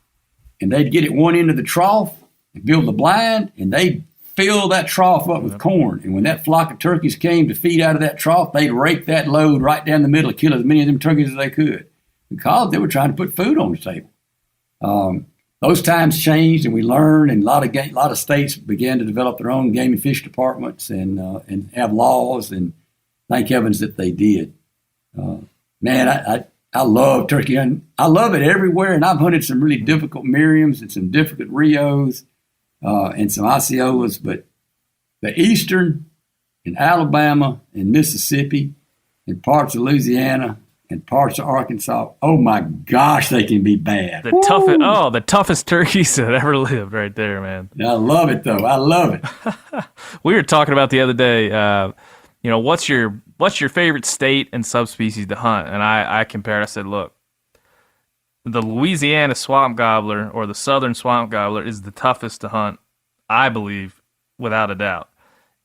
and they'd get at one end of the trough and build the blind, and they'd fill that trough up with corn. And when that flock of turkeys came to feed out of that trough, they'd rake that load right down the middle and kill as many of them turkeys as they could, because they were trying to put food on the table. Those times changed, and we learned, and a lot of states began to develop their own game and fish departments and have laws, and thank heavens that they did. Man, I love turkey hunting. I love it everywhere, and I've hunted some really difficult Merriams and some difficult Rios and some Osceolas, but the Eastern and Alabama and Mississippi and parts of Louisiana and parts of Arkansas, oh my gosh, they can be bad. The toughest turkeys that ever lived right there, man. I love it, though. I love it. We were talking about the other day, what's your favorite state and subspecies to hunt? And I compared, I said, look, the Louisiana swamp gobbler or the southern swamp gobbler is the toughest to hunt, I believe, without a doubt.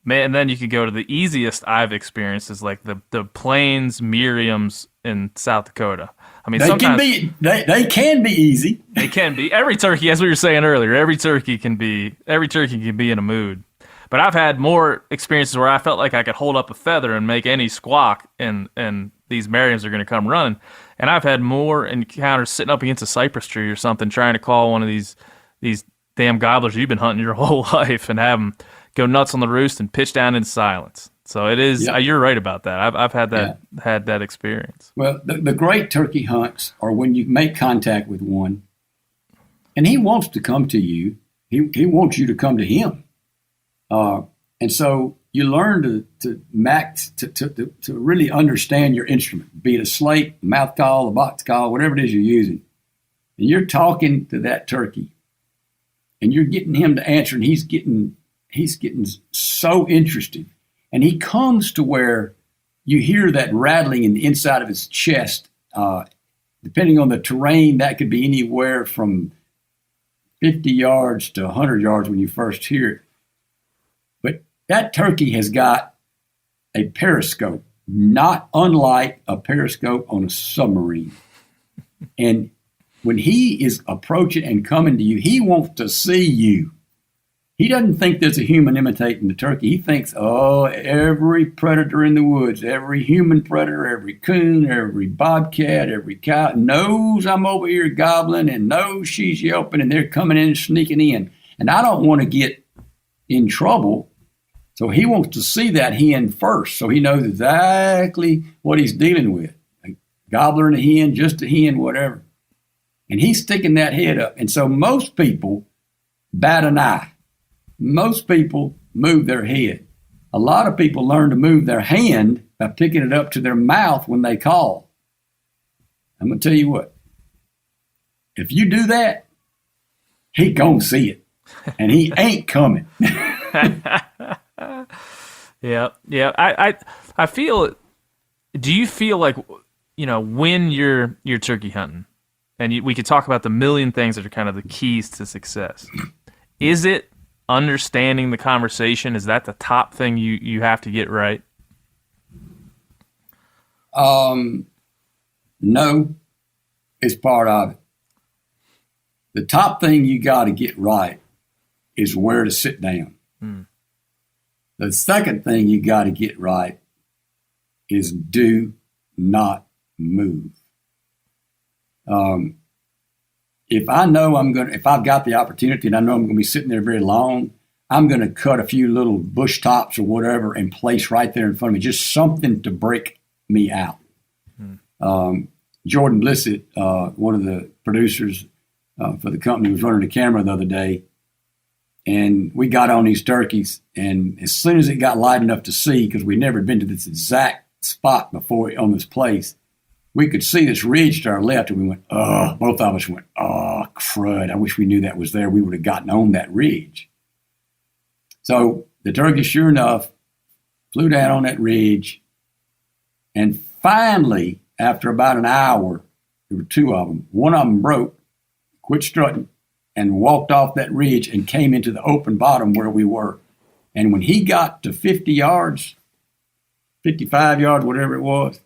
Man, and then you could go to the easiest I've experienced is like the plains Merriams in South Dakota. I mean, they can be easy. They can be. Every turkey, as we were saying earlier, every turkey can be in a mood. But I've had more experiences where I felt like I could hold up a feather and make any squawk, and these Merriams are going to come running. And I've had more encounters sitting up against a cypress tree or something, trying to call one of these damn gobblers you've been hunting your whole life and have them go nuts on the roost and pitch down in silence. So it is. Yeah. You're right about that. I've had that experience. Well, the great turkey hunts are when you make contact with one, and he wants to come to you. He wants you to come to him. And so you learn to really understand your instrument, be it a slate, a mouth call, a box call, whatever it is you're using. And you're talking to that turkey, and you're getting him to answer, and he's getting so interested. And he comes to where you hear that rattling in the inside of his chest. Depending on the terrain, that could be anywhere from 50 yards to 100 yards when you first hear it. But that turkey has got a periscope, not unlike a periscope on a submarine. And when he is approaching and coming to you, he wants to see you. He doesn't think there's a human imitating the turkey. He thinks, every predator in the woods, every human predator, every coon, every bobcat, every cow knows I'm over here gobbling and knows she's yelping, and they're coming in and sneaking in. And I don't want to get in trouble. So he wants to see that hen first, so he knows exactly what he's dealing with. A gobbler and a hen, just a hen, whatever. And he's sticking that head up. And so most people bat an eye. Most people move their head. A lot of people learn to move their hand by picking it up to their mouth when they call. I'm going to tell you what. If you do that, he gonna see it. And he ain't coming. Yeah. I feel. Do you feel like, when you're turkey hunting, and we could talk about the million things that are kind of the keys to success? Is it understanding the conversation? Is that the top thing you have to get right? No, it's part of it. The top thing you got to get right is where to sit down. The second thing you got to get right is do not move. If I know if I've got the opportunity and I know I'm going to be sitting there very long, I'm going to cut a few little bush tops or whatever and place right there in front of me, just something to break me out. Jordan Blissett, one of the producers for the company, was running the camera the other day, and we got on these turkeys, and as soon as it got light enough to see, because we'd never been to this exact spot before on this place, we could see this ridge to our left, and we went, oh, both of us went, oh, crud, I wish we knew that was there. We would have gotten on that ridge. So the turkey, sure enough, flew down on that ridge, and finally, after about an hour, there were two of them. One of them broke, quit strutting, and walked off that ridge and came into the open bottom where we were. And when he got to 50 yards, 55 yards, whatever it was,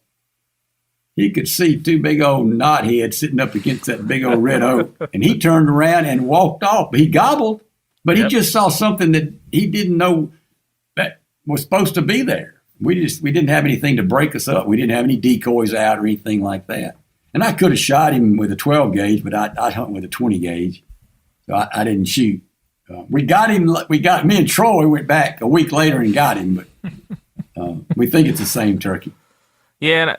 he could see two big old knotheads sitting up against that big old red oak. And he turned around and walked off. He gobbled, but he just saw something that he didn't know that was supposed to be there. We didn't have anything to break us up. We didn't have any decoys out or anything like that. And I could have shot him with a 12 gauge, but I'd hunt with a 20 gauge. So I didn't shoot. We got him. Me and Troy went back a week later and got him, but we think it's the same turkey. Yeah,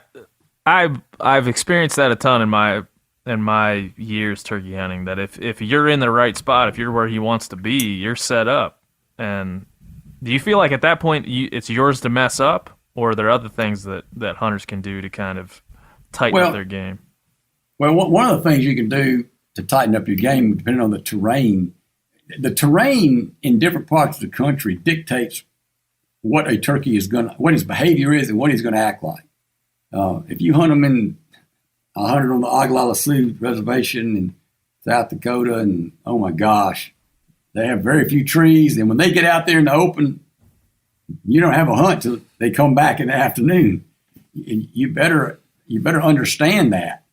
and I've experienced that a ton in my years turkey hunting. That if you're in the right spot, if you're where he wants to be, you're set up. And do you feel like at that point it's yours to mess up, or are there other things that hunters can do to kind of tighten up their game? Well, one of the things you can do to tighten up your game, depending on the terrain in different parts of the country dictates what a turkey is what his behavior is and what he's going to act like. If you hunt them I hunted on the Oglala Sioux Reservation in South Dakota, and oh my gosh, they have very few trees, and when they get out there in the open, you don't have a hunt till they come back in the afternoon. You better understand that,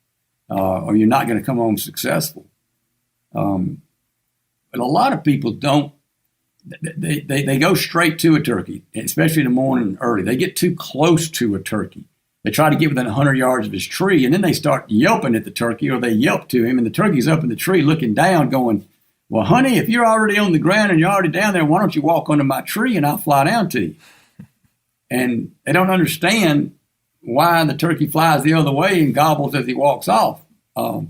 or you're not going to come home successful. But a lot of people don't. They go straight to a turkey, especially in the morning early. They get too close to a turkey. They try to get within 100 yards of his tree, and then they start yelping at the turkey, or they yelp to him, and the turkey's up in the tree looking down going, well, honey, if you're already on the ground and you're already down there, why don't you walk under my tree and I'll fly down to you? And they don't understand why the turkey flies the other way and gobbles as he walks off. The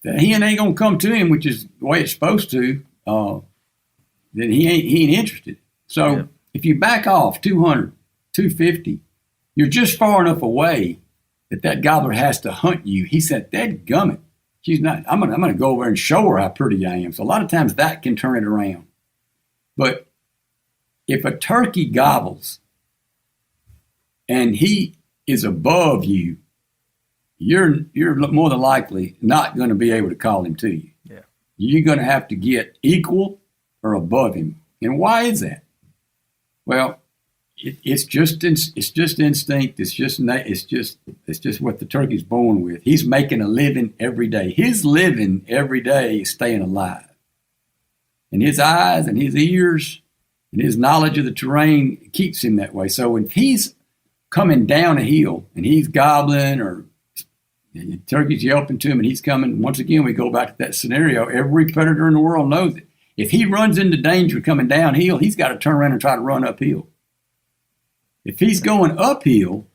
hen ain't going to come to him, which is the way it's supposed to, then he ain't interested. So if you back off 200, 250, you're just far enough away that gobbler has to hunt you. He said, dadgummit. She's not. I'm gonna go over and show her how pretty I am. So a lot of times that can turn it around. But if a turkey gobbles and he is above you, you're more than likely not going to be able to call him to you. Yeah, you're going to have to get equal or above him. And why is that? Well, it's just instinct. It's just what the turkey's born with. He's making a living every day. His living every day is staying alive. And his eyes and his ears and his knowledge of the terrain keeps him that way. So if he's coming down a hill and he's gobbling or the turkey's yelping to him and he's coming, once again, we go back to that scenario. Every predator in the world knows it. If he runs into danger coming downhill, he's got to turn around and try to run uphill. If he's going uphill,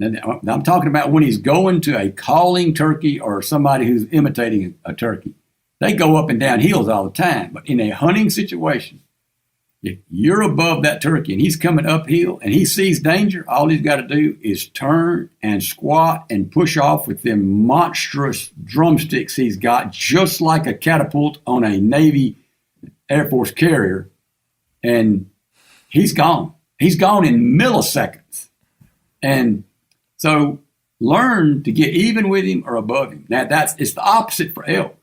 I'm talking about when he's going to a calling turkey or somebody who's imitating a turkey. They go up and down hills all the time. But in a hunting situation, if you're above that turkey and he's coming uphill and he sees danger, all he's got to do is turn and squat and push off with them monstrous drumsticks he's got, just like a catapult on a Navy Air Force carrier, and he's gone. He's gone in milliseconds. And so learn to get even with him or above him. Now it's the opposite for elk.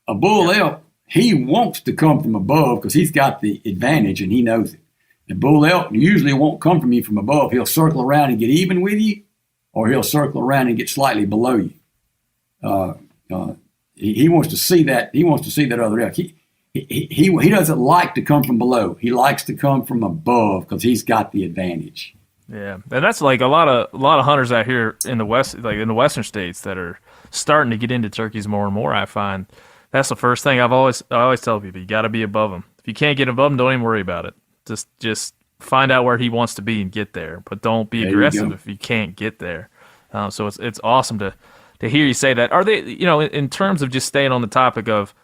A bull elk, he wants to come from above because he's got the advantage and he knows it. The bull elk usually won't come from you from above. He'll circle around and get even with you, or he'll circle around and get slightly below you. He wants to see that. He wants to see that other elk. He doesn't like to come from below. He likes to come from above because he's got the advantage. Yeah, and that's like a lot of hunters out here in the west, like in the western states, that are starting to get into turkeys more and more. I find that's the first thing I always tell people: you got to be above him. If you can't get above him, don't even worry about it. Just find out where he wants to be and get there, but don't be aggressive if you can't get there. So it's awesome to hear you say that. Are they, in terms of just staying on the topic of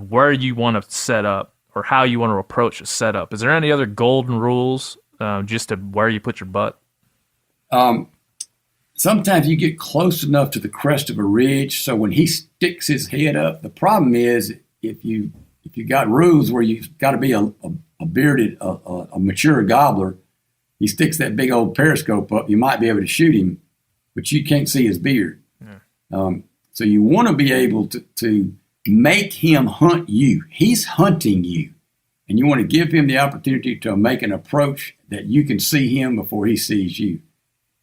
where you want to set up or how you want to approach a setup, is there any other golden rules just to where you put your butt? Sometimes you get close enough to the crest of a ridge, so when he sticks his head up, the problem is if you got rules where you've got to be a bearded, a mature gobbler, he sticks that big old periscope up, you might be able to shoot him, but you can't see his beard. Yeah. So you want to be able to make him hunt you. He's hunting you, and you want to give him the opportunity to make an approach that you can see him before he sees you.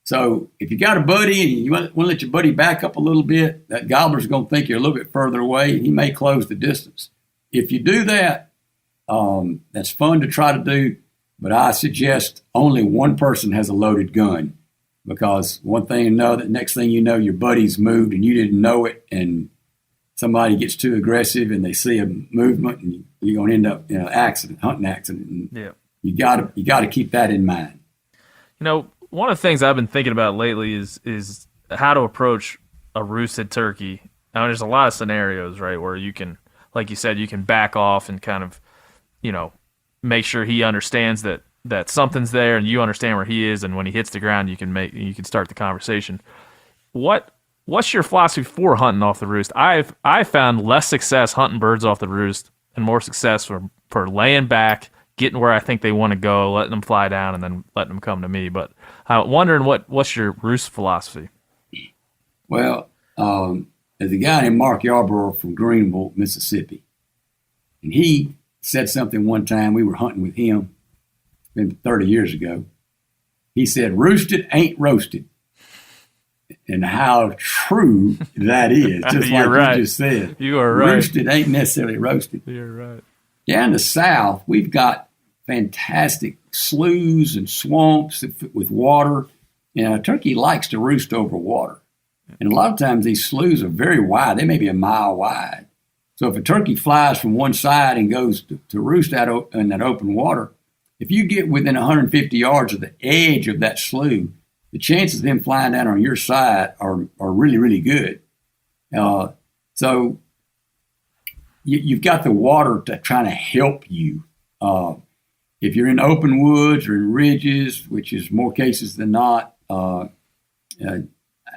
So if you got a buddy and you want to let your buddy back up a little bit, that gobbler's going to think you're a little bit further away, and he may close the distance. If you do that, that's fun to try to do, but I suggest only one person has a loaded gun, because one thing and another, next thing you know, your buddy's moved and you didn't know it, and somebody gets too aggressive and they see a movement, and you're going to end up in an hunting accident. And yeah, you got to keep that in mind. One of the things I've been thinking about lately is how to approach a roosted turkey. Now, there's a lot of scenarios, right, where you can, like you said, you can back off and kind of, make sure he understands that something's there and you understand where he is, and when he hits the ground, you can start the conversation. What's your philosophy for hunting off the roost? I've found less success hunting birds off the roost and more success for laying back, getting where I think they want to go, letting them fly down, and then letting them come to me. But I'm wondering what's your roost philosophy? Well, there's a guy named Mark Yarborough from Greenville, Mississippi, and he said something one time. We were hunting with him, been 30 years ago. He said, "Roosted ain't roasted," and how true that is. Just like right. You just said, you are right. Roosted ain't necessarily roasted. You're right. Down the south, we've got fantastic sloughs and swamps with water. And a turkey likes to roost over water. And a lot of times these sloughs are very wide. They may be a mile wide. So if a turkey flies from one side and goes to roost out in that open water, if you get within 150 yards of the edge of that slough, the chances of them flying down on your side are really, really good. So you've got the water trying to help you. If you're in open woods or in ridges, which is more cases than not,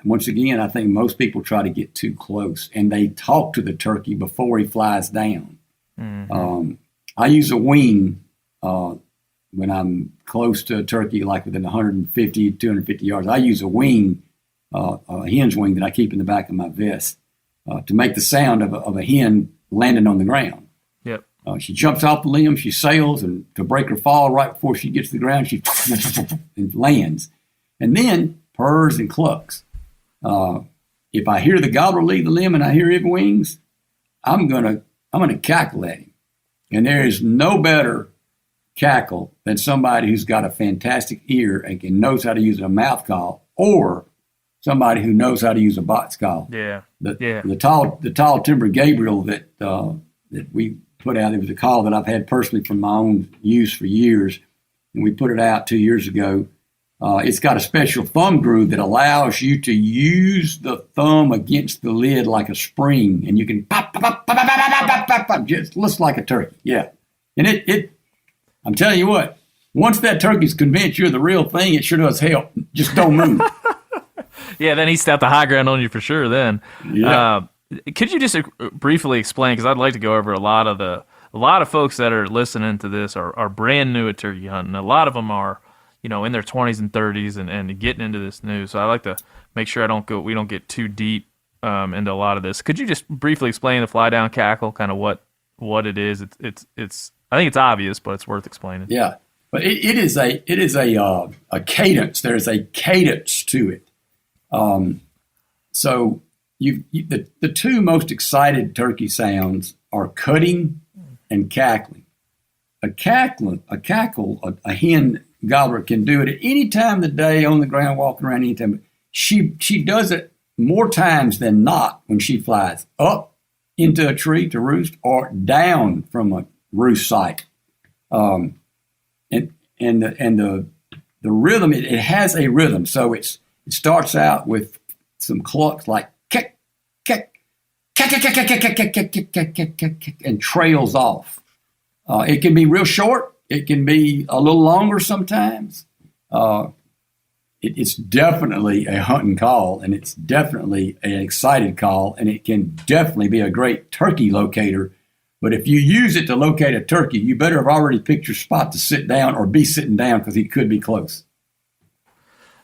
once again, I think most people try to get too close, and they talk to the turkey before he flies down. Mm-hmm. I use a wing when I'm close to a turkey, like within 150, 250 yards. I use a wing, a hen's wing that I keep in the back of my vest to make the sound of a hen landing on the ground. Yep. She jumps off the limb, she sails, and to break her fall right before she gets to the ground, she and lands, and then purrs and clucks. If I hear the gobbler leave the limb and I hear his wings, I'm gonna cackle at him, and there is no better cackle than somebody who's got a fantastic ear and knows how to use a mouth call, or somebody who knows how to use a box call. Yeah. The tall timber Gabriel that we put out, it was a call that I've had personally from my own use for years, and we put it out 2 years ago. It's got a special thumb groove that allows you to use the thumb against the lid like a spring, and you can pop, pop, pop, pop, pop, pop, pop, pop, pop, just looks like a turkey. Yeah. And it I'm telling you what, once that turkey's convinced you're the real thing, it sure does help. Just don't move. Yeah, then he stepped the high ground on you for sure then. Yeah. Could you just briefly explain, because I'd like to go over a lot of folks that are listening to this are brand new at turkey hunting. A lot of them are, in their 20s and 30s and getting into this new. So I like to make sure we don't get too deep into a lot of this. Could you just briefly explain the fly down cackle, kind of what it is? It's I think it's obvious, but it's worth explaining. Yeah, but it is a cadence. There's a cadence to it. So the two most excited turkey sounds are cutting and cackling. A hen gobbler can do it at any time of the day, on the ground, walking around anytime. She does it more times than not when she flies up into a tree to roost or down from a roost site. And the rhythm, it has a rhythm. So it's It starts out with some clucks like kick, kick, kick, kick, kick, kick, kick, kick, kick, kick, kick, kick, kick, kick, and trails off. It can be real short. It can be a little longer sometimes. It's definitely a hunting call, and it's definitely an excited call, and it can definitely be a great turkey locator. But if you use it to locate a turkey, you better have already picked your spot to sit down or be sitting down because he could be close.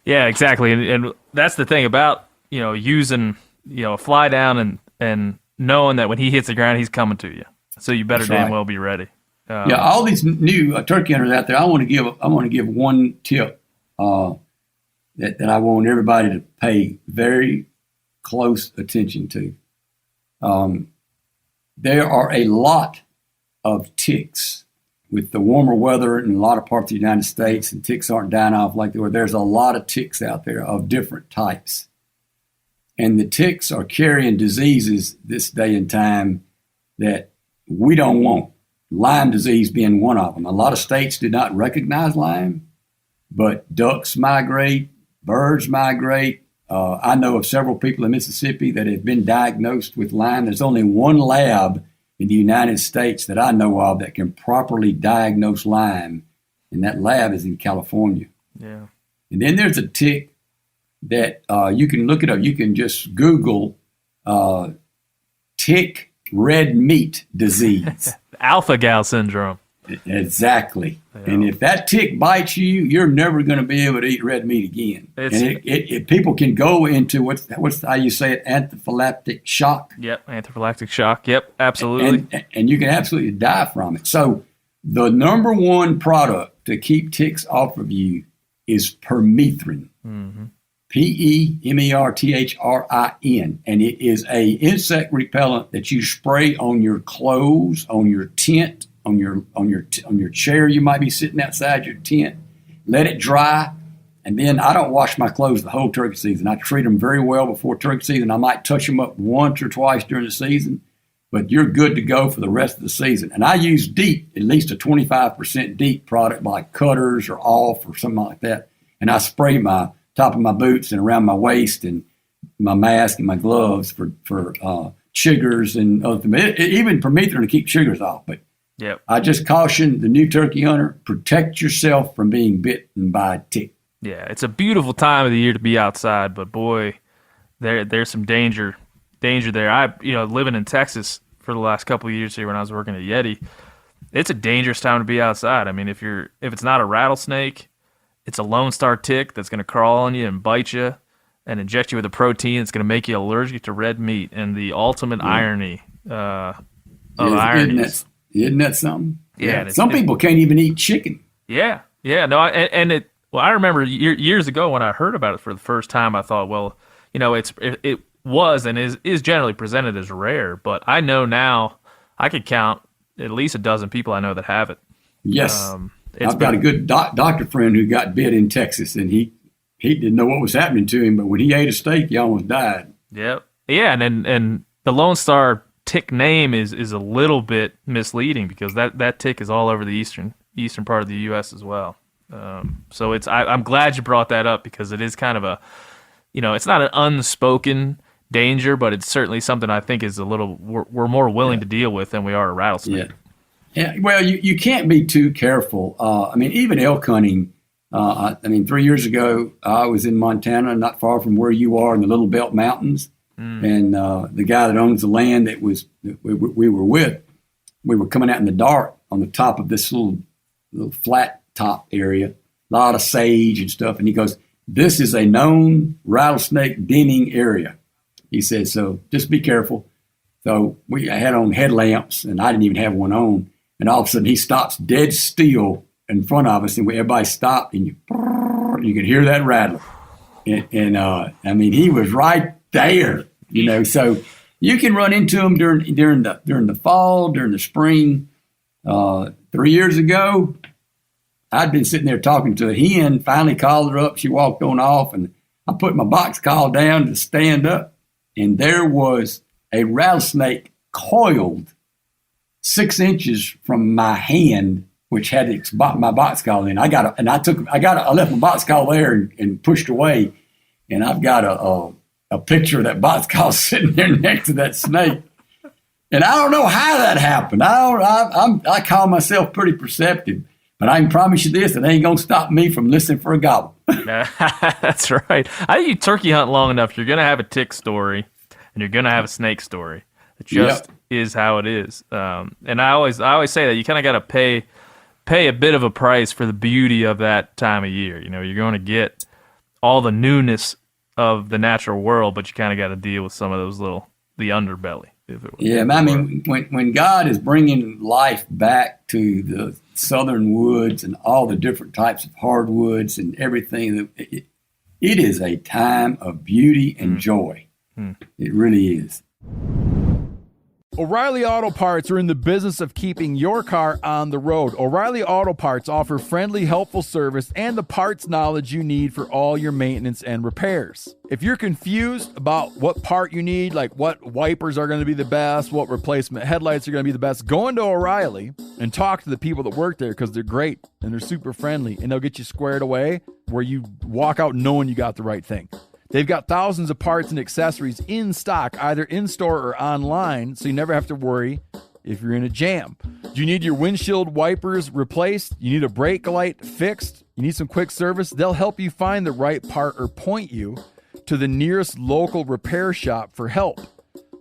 Yeah, exactly. And that's the thing about, using, a fly down and knowing that when he hits the ground, he's coming to you. So you better damn well be ready. All these new turkey hunters out there, I want to give one tip that I want everybody to pay very close attention to. There are a lot of ticks with the warmer weather in a lot of parts of the United States, and ticks aren't dying off like they were. There's a lot of ticks out there of different types. And the ticks are carrying diseases this day and time that we don't want. Lyme disease being one of them. A lot of states do not recognize Lyme, but ducks migrate, birds migrate. I know of several people in Mississippi that have been diagnosed with Lyme. There's only one lab in the United States that I know of that can properly diagnose Lyme, and that lab is in California. Yeah. And then there's a tick that you can look it up. You can just Google tick red meat disease. Alpha-gal syndrome. Exactly. Yeah. And if that tick bites you, you're never going to be able to eat red meat again. And people can go into what's how you say it, anaphylactic shock. Yep, anaphylactic shock. Yep, absolutely. And you can absolutely die from it. So the number one product to keep ticks off of you is permethrin. Mm-hmm. Permethrin, and it is a insect repellent that you spray on your clothes, on your tent, on your chair. You might be sitting outside your tent. Let it dry, and then I don't wash my clothes the whole turkey season. I treat them very well before turkey season. I might touch them up once or twice during the season, but you're good to go for the rest of the season. And I use DEET, at least a 25% DEET product like Cutters or Off or something like that, and I spray my top of my boots and around my waist and my mask and my gloves for chiggers and other things. Even permethrin to keep chiggers off. But yep. I just caution the new turkey hunter, protect yourself from being bitten by a tick. Yeah, it's a beautiful time of the year to be outside, but boy, there's some danger there. I living in Texas for the last couple of years here when I was working at Yeti, it's a dangerous time to be outside. I mean, if it's not a rattlesnake, it's a Lone Star tick that's going to crawl on you and bite you and inject you with a protein that's going to make you allergic to red meat. And the ultimate irony of ironies. Isn't that something? Yeah. Some people can't even eat chicken. Yeah. No, I remember years ago when I heard about it for the first time, I thought, well, it was and is generally presented as rare. But I know now I could count at least a dozen people I know that have it. Yes. I've got a good doctor friend who got bit in Texas, and he didn't know what was happening to him, but when he ate a steak, he almost died. Yep. Yeah, and the Lone Star tick name is a little bit misleading because that tick is all over the eastern part of the U.S. as well. So I'm glad you brought that up because it is kind of it's not an unspoken danger, but it's certainly something I think is we're more willing to deal with than we are a rattlesnake. Yeah. Yeah, well, you can't be too careful. Even elk hunting. 3 years ago, I was in Montana, not far from where you are in the Little Belt Mountains. And the guy that owns the land that we were with, we were coming out in the dark on the top of this little flat top area, a lot of sage and stuff. And he goes, "This is a known rattlesnake denning area." He said, "So just be careful." So we had on headlamps, and I didn't even have one on. And all of a sudden, he stops dead still in front of us, and everybody stopped, and you could hear that rattle. And he was right there, So you can run into them during the fall, during the spring. 3 years ago, I'd been sitting there talking to a hen. Finally, called her up. She walked on off, and I put my box call down to stand up, and there was a rattlesnake coiled 6 inches from my hand, which had my box call in. I left my box call there and pushed away, and I've got a picture of that boxcar sitting there next to that snake. And I don't know how that happened. I call myself pretty perceptive, but I can promise you this: it ain't gonna stop me from listening for a gobble. That's right. I think you turkey hunt long enough, you're gonna have a tick story, and you're gonna have a snake story. It just is how it is. And I always say that you kind of got to pay a bit of a price for the beauty of that time of year. You know, you're going to get all the newness of the natural world, but you kind of got to deal with some of those the underbelly. I mean, when God is bringing life back to the southern woods and all the different types of hardwoods and everything, it is a time of beauty and joy. It really is. O'Reilly Auto Parts are in the business of keeping your car on the road. O'Reilly Auto Parts offer friendly, helpful service and the parts knowledge you need for all your maintenance and repairs. If you're confused about what part you need, like what wipers are going to be the best, what replacement headlights are going to be the best, go into O'Reilly and talk to the people that work there because they're great and they're super friendly and they'll get you squared away where you walk out knowing you got the right thing. They've got thousands of parts and accessories in stock, either in-store or online, so you never have to worry if you're in a jam. Do you need your windshield wipers replaced? You need a brake light fixed? You need some quick service? They'll help you find the right part or point you to the nearest local repair shop for help.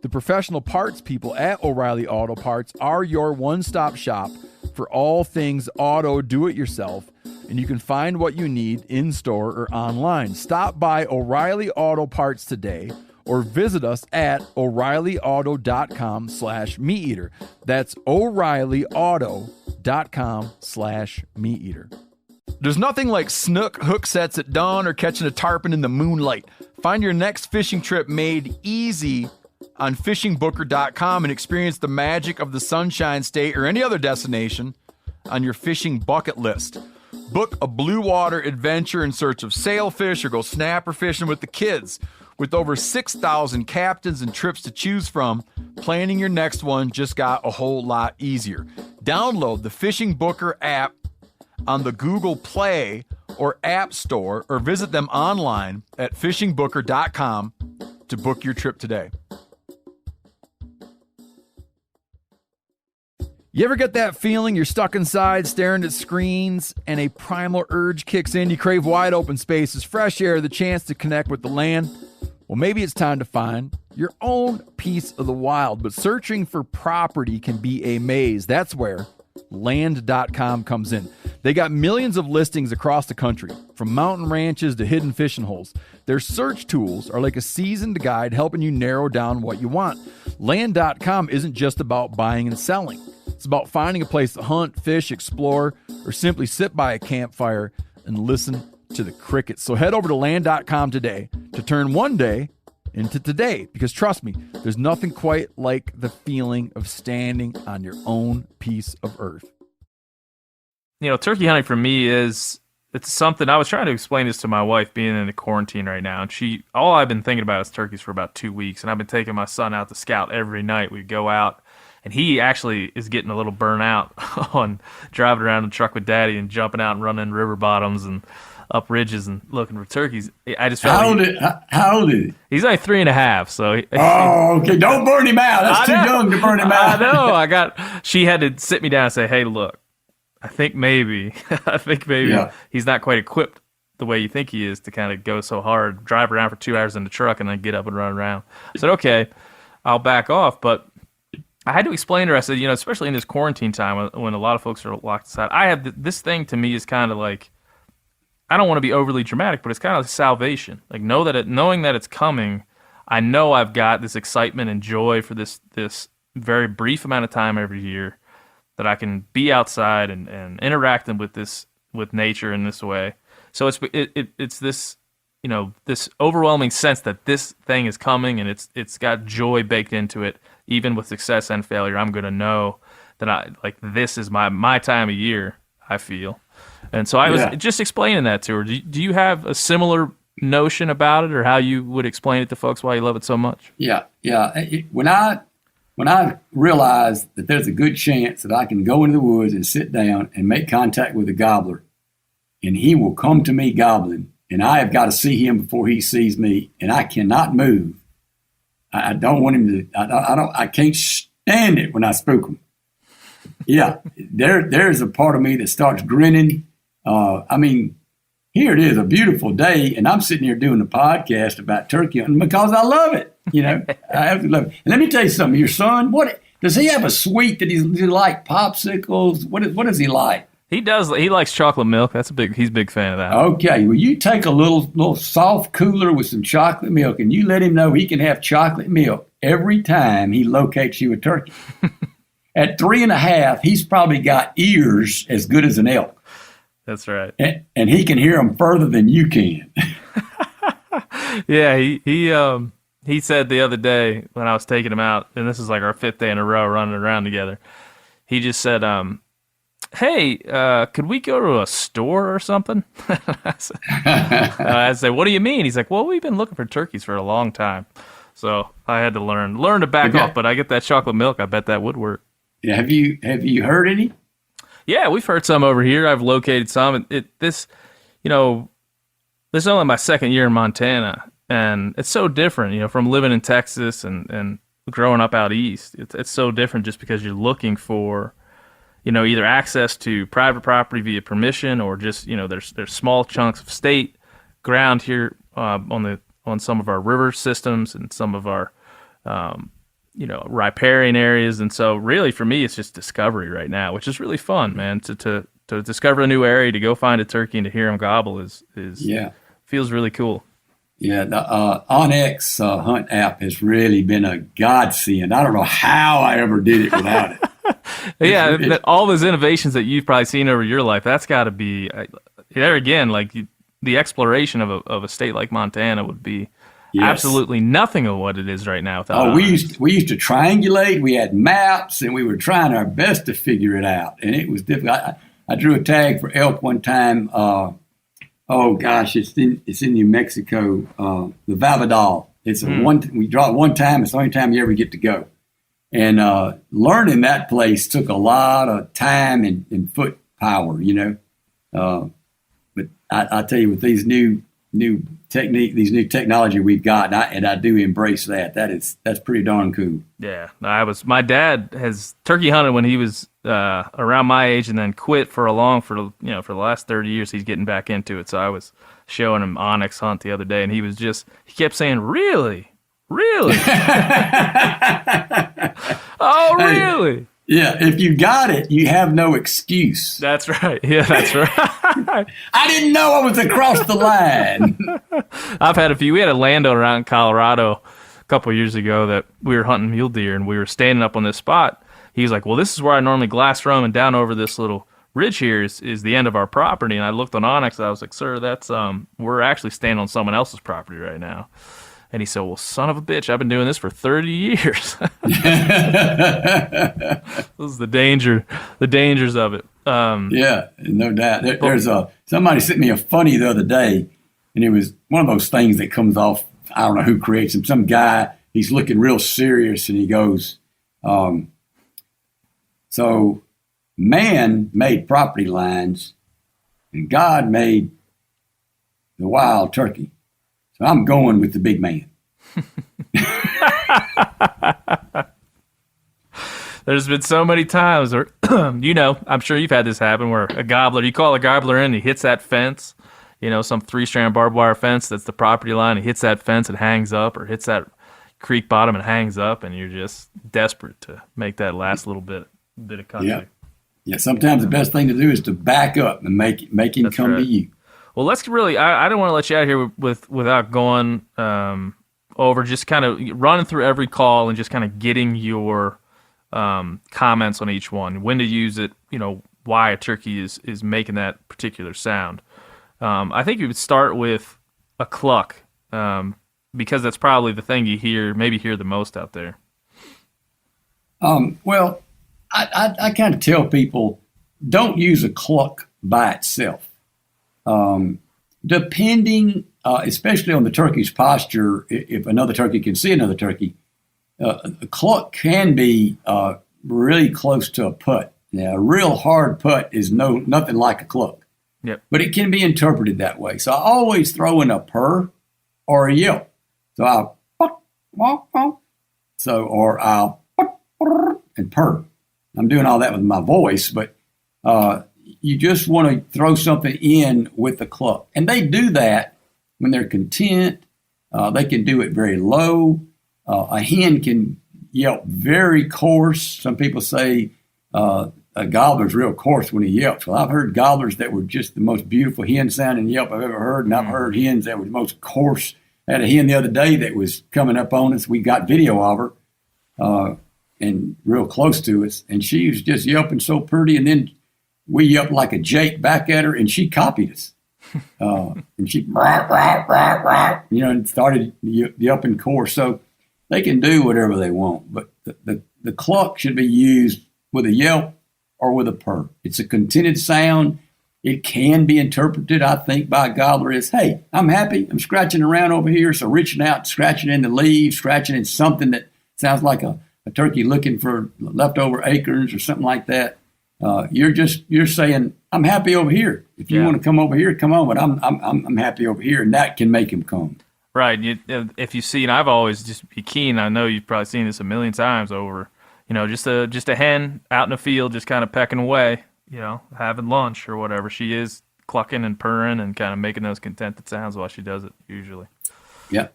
The professional parts people at O'Reilly Auto Parts are your one-stop shop for all things auto do-it-yourself, and you can find what you need in-store or online. Stop by O'Reilly Auto Parts today or visit us at O'ReillyAuto.com/MeatEater. That's O'ReillyAuto.com/MeatEater. There's nothing like snook hook sets at dawn or catching a tarpon in the moonlight. Find your next fishing trip made easy on fishingbooker.com and experience the magic of the Sunshine State or any other destination on your fishing bucket list. Book a blue water adventure in search of sailfish or go snapper fishing with the kids. With over 6,000 captains and trips to choose from, planning your next one just got a whole lot easier. Download the Fishing Booker app on the Google Play or App Store or visit them online at fishingbooker.com to book your trip today. You ever get that feeling you're stuck inside staring at screens and a primal urge kicks in? You crave wide open spaces, fresh air, the chance to connect with the land? Well, maybe it's time to find your own piece of the wild, but searching for property can be a maze. That's where Land.com comes in. They got millions of listings across the country, from mountain ranches to hidden fishing holes. Their search tools are like a seasoned guide helping you narrow down what you want. Land.com isn't just about buying and selling. It's about finding a place to hunt, fish, explore, or simply sit by a campfire and listen to the crickets. So head over to Land.com today to turn one day into today, because trust me, there's nothing quite like the feeling of standing on your own piece of earth. You know, turkey hunting for me it's something. I was trying to explain this to my wife being in the quarantine right now, and all I've been thinking about is turkeys for about 2 weeks, and I've been taking my son out to scout every night. We go out, and he actually is getting a little burnt out on driving around in the truck with Daddy and jumping out and running river bottoms and up ridges and looking for turkeys. I just felt how old is he? He's like 3.5. So okay, don't burn him out. That's too young to burn him out. I know. She had to sit me down and say, "Hey, look, I think maybe he's not quite equipped the way you think he is to kind of go so hard, drive around for 2 hours in the truck, and then get up and run around." I said, "Okay, I'll back off." But I had to explain to her. I said, especially in this quarantine time when a lot of folks are locked inside, I have this thing to me is kind of like, I don't want to be overly dramatic, but it's kind of like salvation. Like knowing that it's coming, I know I've got this excitement and joy for this very brief amount of time every year that I can be outside and interacting with nature in this way. So it's this this overwhelming sense that this thing is coming and it's got joy baked into it, even with success and failure. I'm going to know that this is my time of year, I feel. And so I was just explaining that to her. Do you have a similar notion about it, or how you would explain it to folks why you love it so much? Yeah. When I realize that there's a good chance that I can go into the woods and sit down and make contact with a gobbler, and he will come to me gobbling, and I have got to see him before he sees me, and I cannot move. I don't want him to. I can't stand it when I spook him. Yeah, there's a part of me that starts grinning. I mean, here it is, a beautiful day, and I'm sitting here doing a podcast about turkey hunting because I love it. You know, I absolutely love it. And let me tell you something. Your son, what does he have a sweet that he like? Popsicles? What does he like? He does. He likes chocolate milk. He's a big fan of that. Okay, well, you take a little soft cooler with some chocolate milk, and you let him know he can have chocolate milk every time he locates you a turkey. At 3.5, he's probably got ears as good as an elk. That's right. And he can hear them further than you can. Yeah, he said the other day when I was taking him out, and this is like our 5th day in a row running around together. He just said, "Hey, could we go to a store or something?" I said, "What do you mean?" He's like, "Well, we've been looking for turkeys for a long time." So I had to learn to back off, but I get that chocolate milk. I bet that would work. Yeah, have you heard any? Yeah, we've heard some over here. I've located some. This is only my 2nd year in Montana, and it's so different, from living in Texas and growing up out east. It's so different just because you're looking for, either access to private property via permission or just, there's small chunks of state ground here on some of our river systems and some of our riparian areas. And so really for me, it's just discovery right now, which is really fun, man, to discover a new area, to go find a turkey and to hear them gobble is feels really cool. Yeah. The Onyx Hunt app has really been a godsend. I don't know how I ever did it without it. All those innovations that you've probably seen over your life, that's got to be there again, like the exploration of a state like Montana would be absolutely nothing of what it is right now. Without we used to triangulate. We had maps, and we were trying our best to figure it out, and it was difficult. I drew a tag for elk one time. It's in New Mexico. The Valladolid. It's we draw it one time. It's the only time you ever get to go. And learning that place took a lot of time and foot power, But I tell you, with these new technique, these new technology we've got, and I do embrace that. That's pretty darn cool. Yeah, my dad has turkey hunted when he was around my age, and then quit for the last 30 years. He's getting back into it. So I was showing him Onyx Hunt the other day, and he kept saying, "Really? Really? Oh, really?" Yeah, if you got it, you have no excuse. That's right. Yeah, that's right. I didn't know I was across the line. I've had a few. We had a landowner out in Colorado a couple of years ago that we were hunting mule deer, and we were standing up on this spot. He was like, "Well, this is where I normally glass roam, and down over this little ridge here is the end of our property." And I looked on Onyx, and I was like, "Sir, that's we're actually standing on someone else's property right now." And he said, "Well, son of a bitch, I've been doing this for 30 years. This is the dangers of it. Yeah, no doubt. There's somebody sent me a funny the other day, and it was one of those things that comes off, I don't know who creates them. Some guy, he's looking real serious, and he goes, so man made property lines, and God made the wild turkey. So I'm going with the big man." There's been so many times where, I'm sure you've had this happen where you call a gobbler in, he hits that fence, some 3-strand barbed wire fence that's the property line. He hits that fence and hangs up, or hits that creek bottom and hangs up, and you're just desperate to make that last little bit of country. Yeah. Sometimes the best thing to do is to back up and make him That's come right. to you. Well, let's really. I don't want to let you out here without going over just kind of running through every call and just kind of getting your comments on each one. When to use it. Why a turkey is making that particular sound. I think you would start with a cluck because that's probably the thing you hear the most out there. Well, I kind of tell people, don't use a cluck by itself. Depending, especially on the turkey's posture, if another turkey can see another turkey, a cluck can be really close to a putt. Now, a real hard putt is nothing like a cluck. Yep. But it can be interpreted that way. So I always throw in a purr or a yelp. So I'll and purr. I'm doing all that with my voice, but you just want to throw something in with the cluck. And they do that when they're content. They can do it very low. A hen can yelp very coarse. Some people say a gobbler's real coarse when he yelps. Well, I've heard gobblers that were just the most beautiful hen sounding yelp I've ever heard, and I've heard hens that were the most coarse. I had a hen the other day that was coming up on us. We got video of her and real close to us, and she was just yelping so pretty, and then we yelped like a jake back at her, and she copied us. And she, and started yelping coarse. So they can do whatever they want, but the cluck should be used with a yelp or with a purr. It's a contented sound. It can be interpreted, I think, by a gobbler as, hey, I'm happy. I'm scratching around over here. So reaching out, scratching in the leaves, scratching in something that sounds like a turkey looking for leftover acorns or something like that. You're saying, I'm happy over here. If you want to come over here, come on. But I'm happy over here, and that can make him come. Right. If you see, and I've always just be keen. I know you've probably seen this a million times over. Just a hen out in the field, just kind of pecking away. Having lunch or whatever. She is clucking and purring and kind of making those contented sounds while she does it usually. Yeah.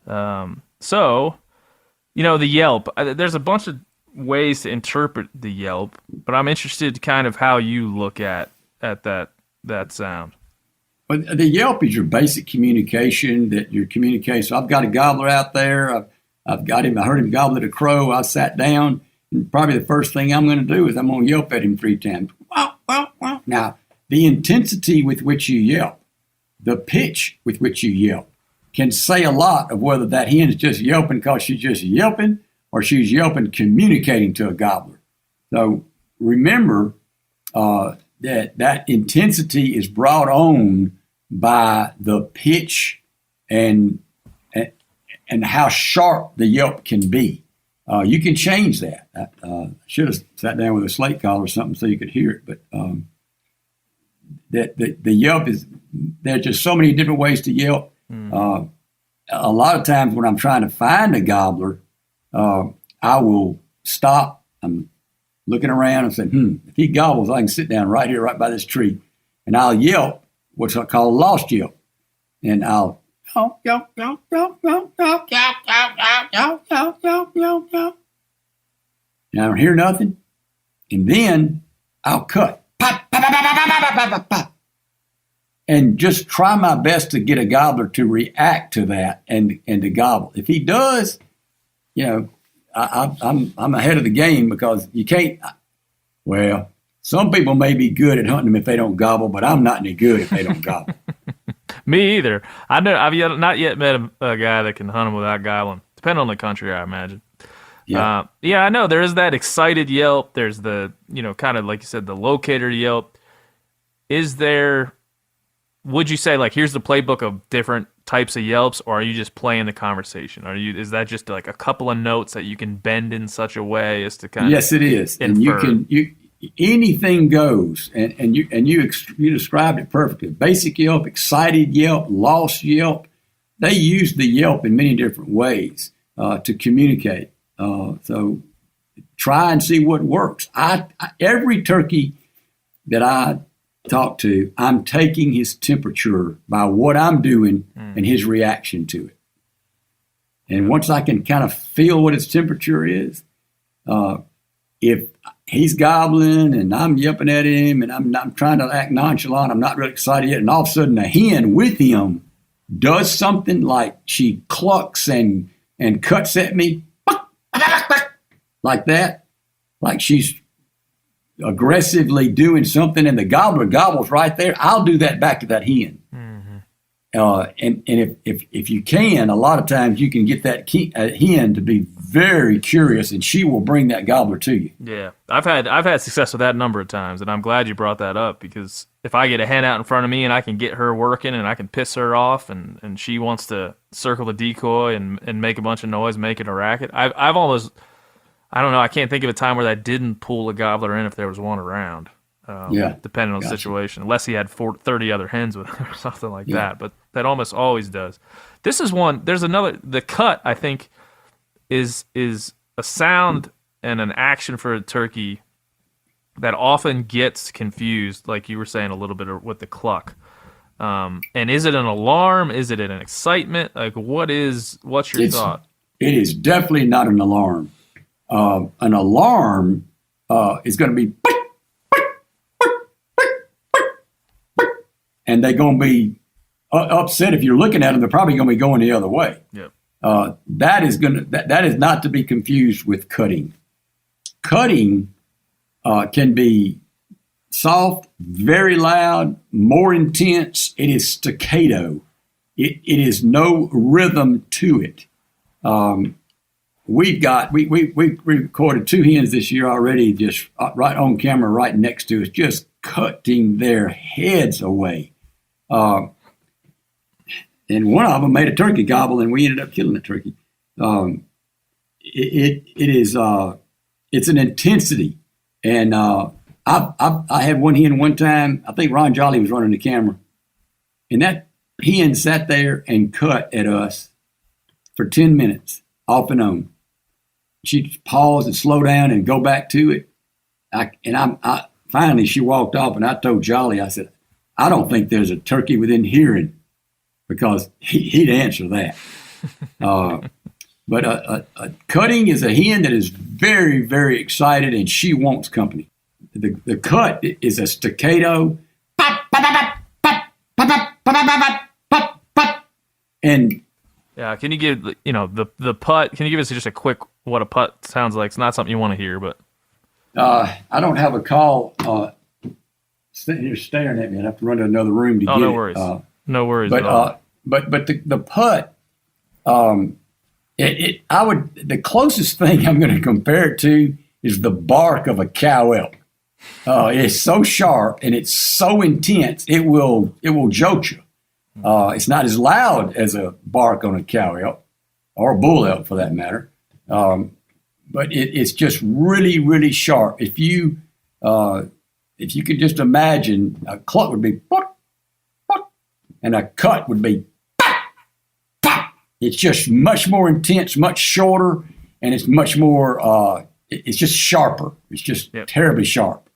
So, the yelp. There's a bunch of ways to interpret the yelp, but I'm interested kind of how you look at that sound. Well, the yelp is your basic communication that you're communicating. So I've got a gobbler out there. I've got him. I heard him gobble at a crow. I sat down, and probably the first thing I'm going to do is I'm going to yelp at him 3 times. Wow, wow, wow. Now, the intensity with which you yelp, the pitch with which you yelp, can say a lot of whether that hen is just yelping because she's just yelping or she's yelping communicating to a gobbler. So remember that intensity is brought on by the pitch and how sharp the yelp can be. You can change that. I should have sat down with a slate collar or something so you could hear it. But the yelp is, there's just so many different ways to yelp. A lot of times when I'm trying to find a gobbler, I will stop. I'm looking around and saying, if he gobbles, I can sit down right here, right by this tree, and I'll yelp, what's I call a lost yelp. And I'll yelp, yelp, yelp, yelp, yelp, yelp, yelp, yelp, yelp, yelp, yelp, yelp, yelp. And I don't hear nothing. And then I'll cut. Pop, pop, pop, pop, pop, pop, pop, pop. And just try my best to get a gobbler to react to that and to gobble. If he does, I'm ahead of the game because you can't. Well, some people may be good at hunting them if they don't gobble, but I'm not any good if they don't gobble. Me either. I've not yet met a guy that can hunt them without gobbling. Depending on the country, I imagine. Yeah. I know there is that excited yelp. There's the kind of like you said, the locator yelp. Would you say, like, here's the playbook of different types of yelps, or are you just playing the conversation? Is that just like a couple of notes that you can bend in such a way as to kind of Yes, it is. infer? And anything goes, and you described it perfectly. Basic yelp, excited yelp, lost yelp. They use the yelp in many different ways to communicate. So try and see what works. Every turkey that I talk to, I'm taking his temperature by what I'm doing and his reaction to it. And once I can kind of feel what his temperature is, if he's gobbling and I'm yelping at him and I'm trying to act nonchalant, I'm not really excited yet, and all of a sudden a hen with him does something like she clucks and cuts at me like that, like she's aggressively doing something, and the gobbler gobbles right there, I'll do that back to that hen. And if you can, a lot of times you can get that hen to be very curious, and she will bring that gobbler to you. Yeah, I've had success with that a number of times, and I'm glad you brought that up, because if I get a hen out in front of me and I can get her working and I can piss her off, and she wants to circle the decoy and make a bunch of noise, making a racket, I've almost, I don't know, I can't think of a time where that didn't pull a gobbler in if there was one around. depending on the situation, unless he had 30 other hens with him or something like that. But that almost always does. This is one. There's another. The cut, I think, is a sound and an action for a turkey that often gets confused, like you were saying a little bit with the cluck. And is it an alarm? Is it an excitement? Like, what's your thought? It is definitely not an alarm. An alarm is going to be, and they're going to be upset. If you're looking at them, they're probably going to be going the other way. Yep. That is not to be confused with cutting. Cutting can be soft, very loud, more intense. It is staccato. It is no rhythm to it. We recorded 2 hens this year already, just right on camera, right next to us, just cutting their heads away. And one of them made a turkey gobble, and we ended up killing the turkey. It's an intensity, and I had one hen one time. I think Ron Jolly was running the camera, and that hen sat there and cut at us for 10 minutes off and on. She'd pause and slow down and go back to it. Finally she walked off, and I told Jolly, I said, I don't think there's a turkey within hearing, because he'd answer that. But cutting is a hen that is very, very excited, and she wants company. The cut is a staccato. And yeah, can you give the putt? Can you give us just a quick what a putt sounds like? It's not something you want to hear, but I don't have a call. Sitting here staring at me, I'd have to run to another room to get it. No worries. No worries. But at all. but the putt, the closest thing I'm going to compare it to is the bark of a cow elk. It's so sharp and it's so intense, it will jolt you. It's not as loud as a bark on a cow elk or a bull elk for that matter, but it's just really, really sharp. If you could just imagine, a cluck would be pop, pop, and a cut would be pop, pop. It's just much more intense, much shorter, and it's much more. It's just sharper. It's just terribly sharp.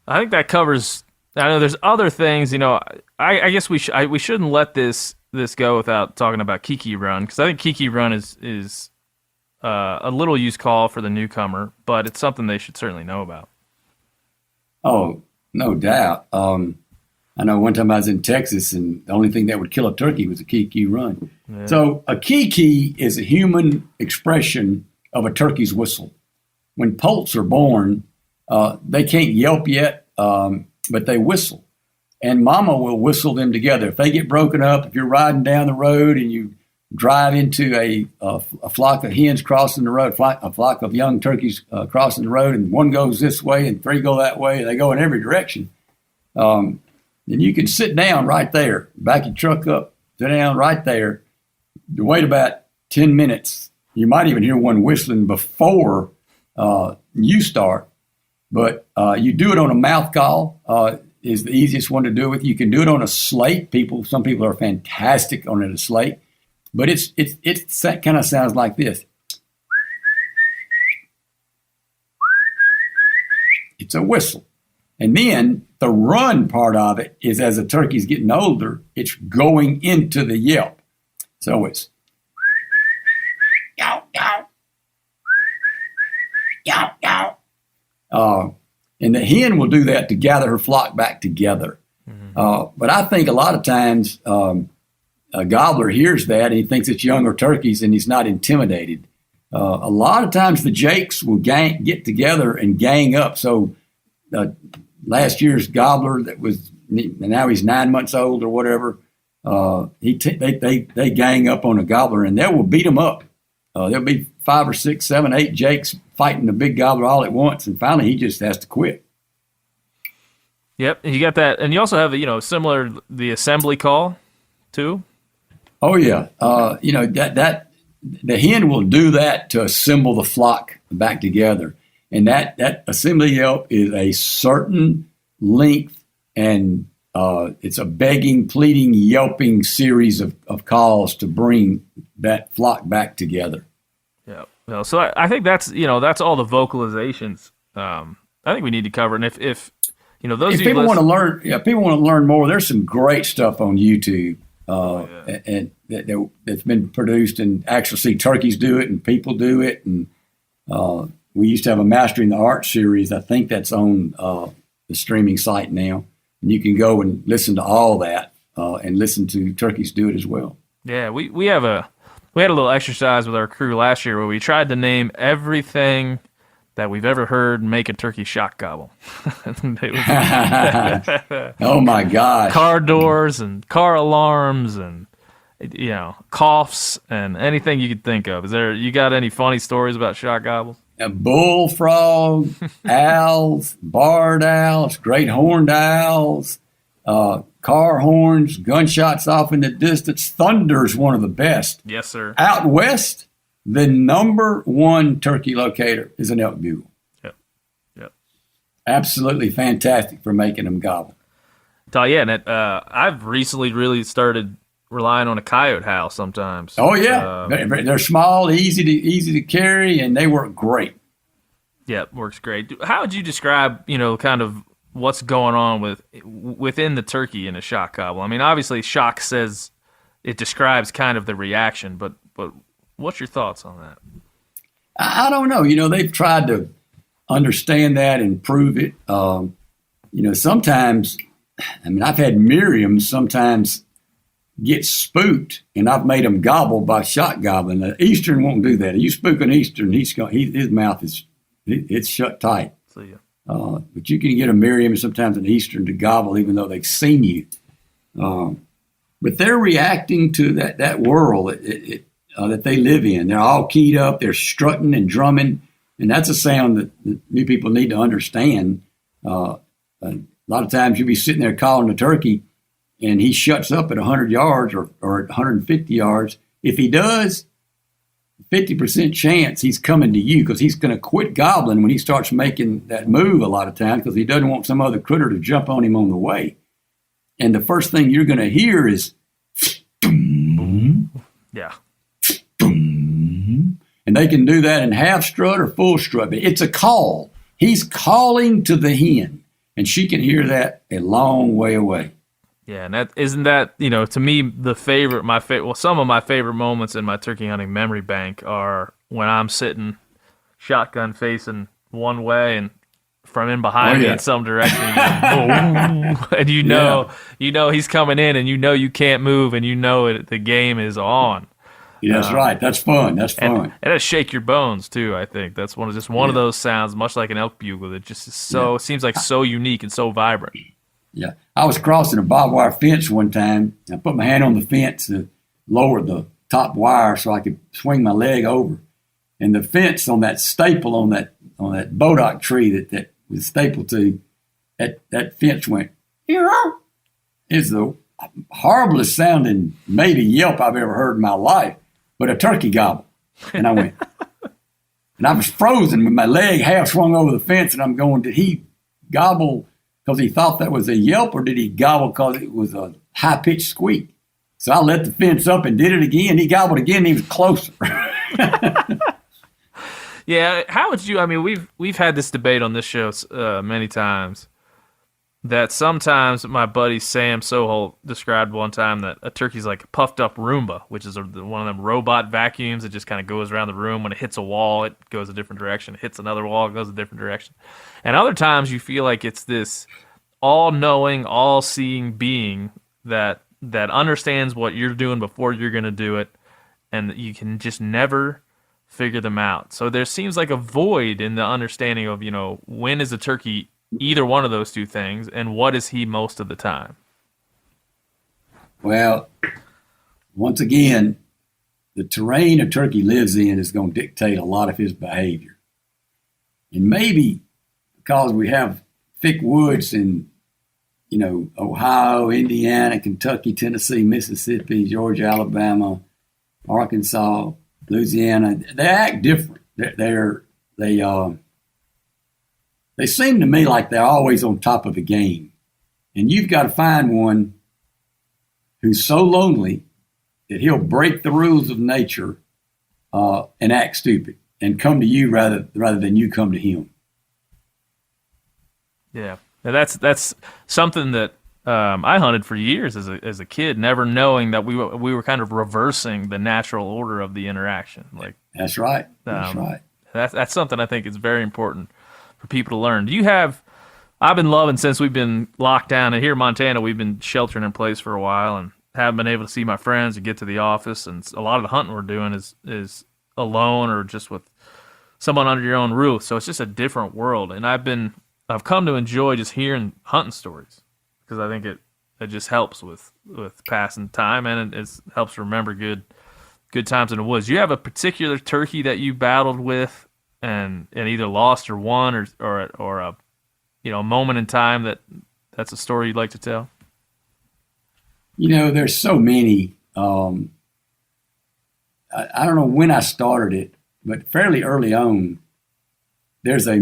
I think that covers. I know there's other things. I guess we shouldn't let this go without talking about Kiki Run, because I think Kiki Run is a little used call for the newcomer, but it's something they should certainly know about. Oh, no doubt. I know one time I was in Texas, and the only thing that would kill a turkey was a Kiki Run. Yeah. So a Kiki is a human expression of a turkey's whistle. When poults are born, they can't yelp yet, but they whistle. And mama will whistle them together. If they get broken up, if you're riding down the road and you drive into a flock of hens crossing the road, a flock of young turkeys crossing the road, and one goes this way and 3 go that way, and they go in every direction, then you can sit down right there, back your truck up, sit down right there, wait about 10 minutes. You might even hear one whistling before you start, but you do it on a mouth call. Is the easiest one to do it with. You can do it on a slate. Some people are fantastic on a slate, but it kind of sounds like this. It's a whistle. And then the run part of it is, as a turkey's getting older, it's going into the yelp. So it's yow, yow, yow, yow. And the hen will do that to gather her flock back together. Mm-hmm. But I think a lot of times a gobbler hears that and he thinks it's younger turkeys and he's not intimidated. A lot of times the jakes will get together and gang up. So last year's gobbler now he's 9 months old or whatever, they gang up on a gobbler and they will beat them up. There'll be 5 or 6, 7, 8 jakes fighting the big gobbler all at once, and finally he just has to quit. Yep, you got that, and you also have similar the assembly call too. Oh yeah, that the hen will do that to assemble the flock back together, And that assembly yelp is a certain length, and it's a begging, pleading, yelping series of calls to bring that flock back together. Yeah. No, so I think that's all the vocalizations. I think we need to cover. And if those if people want to learn more, there's some great stuff on YouTube. And that's been produced, and actually see turkeys do it and people do it. And we used to have a Mastering the Art series. I think that's on the streaming site now. And you can go and listen to all that and listen to turkeys do it as well. Yeah, we had a little exercise with our crew last year where we tried to name everything that we've ever heard make a turkey shock gobble. Oh my gosh. Car doors and car alarms and coughs and anything you could think of. You got any funny stories about shock gobbles? Bullfrog, owls, barred owls, great horned owls, car horns, gunshots off in the distance. Thunder's one of the best. Yes, sir. Out west, the number one turkey locator is an elk bugle. Yep. Absolutely fantastic for making them gobble. Yeah, and I've recently really started relying on a coyote howl sometimes. Oh yeah, they're small, easy to carry, and they work great. Yeah, works great. How would you describe, kind of what's going on within the turkey in a shock gobble? I mean, obviously, shock says it describes kind of the reaction, but what's your thoughts on that? I don't know. They've tried to understand that and prove it. Sometimes, I've had Miriams sometimes get spooked, and I've made them gobble by shock gobbling. The Eastern won't do that. You spook an Eastern, his mouth it's shut tight. See ya. But you can get a Miriam and sometimes an Eastern to gobble, even though they've seen you. But they're reacting to that world that they live in. They're all keyed up. They're strutting and drumming, and that's a sound that new people need to understand. A lot of times you'll be sitting there calling a turkey, and he shuts up at 100 yards or at 150 yards. If he does, 50% chance he's coming to you, because he's going to quit gobbling when he starts making that move a lot of times, because he doesn't want some other critter to jump on him on the way. And the first thing you're going to hear is, yeah. And they can do that in half strut or full strut. It's a call. He's calling to the hen, and she can hear that a long way away. Yeah, and isn't that to me some of my favorite moments in my turkey hunting memory bank are when I'm sitting shotgun facing one way and from in behind me in some direction, and you know he's coming in, and you can't move, and the game is on. Yeah, that's right. That's fun. And it'll shake your bones too. I think that's one of those sounds, much like an elk bugle, that just is it seems like so unique and so vibrant. Yeah, I was crossing a barbed wire fence one time. I put my hand on the fence to lower the top wire so I could swing my leg over. And the fence on that staple on that bodock tree that was stapled to, that fence went, it's the horriblest sounding maybe yelp I've ever heard in my life, but a turkey gobble. And I went, and I was frozen with my leg half swung over the fence, and I'm going, did he gobble because he thought that was a yelp, or did he gobble because it was a high-pitched squeak? So I let the fence up and did it again. He gobbled again, and he was closer. Yeah, how would you? I mean, we've had this debate on this show many times. That sometimes my buddy Sam Sohol described one time that a turkey's like a puffed up Roomba, which is one of them robot vacuums that just kind of goes around the room. When it hits a wall, it goes a different direction. It hits another wall, it goes a different direction. And other times you feel like it's this all-knowing, all-seeing being that understands what you're doing before you're going to do it, and you can just never figure them out. So there seems like a void in the understanding of, when is a turkey either one of those two things, and what is he most of the time? Well, once again, the terrain a turkey lives in is going to dictate a lot of his behavior. And maybe because we have thick woods in, Ohio, Indiana, Kentucky, Tennessee, Mississippi, Georgia, Alabama, Arkansas, Louisiana, they act different. They they seem to me like they're always on top of the game. And you've got to find one who's so lonely that he'll break the rules of nature and act stupid and come to you rather than you come to him. Yeah, now that's something that I hunted for years as a kid, never knowing that we were kind of reversing the natural order of the interaction. Like that's right. That's right. That's something I think is very important for people to learn. Do you have? I've been loving since we've been locked down, and here in Montana we've been sheltering in place for a while, and haven't been able to see my friends and get to the office. And a lot of the hunting we're doing is alone or just with someone under your own roof. So it's just a different world, and I've come to enjoy just hearing hunting stories because I think it just helps with passing time, and it helps remember good times in the woods. Do you have a particular turkey that you battled with and either lost or won or a moment in time that's a story you'd like to tell? There's so many. I don't know when I started it, but fairly early on, there's a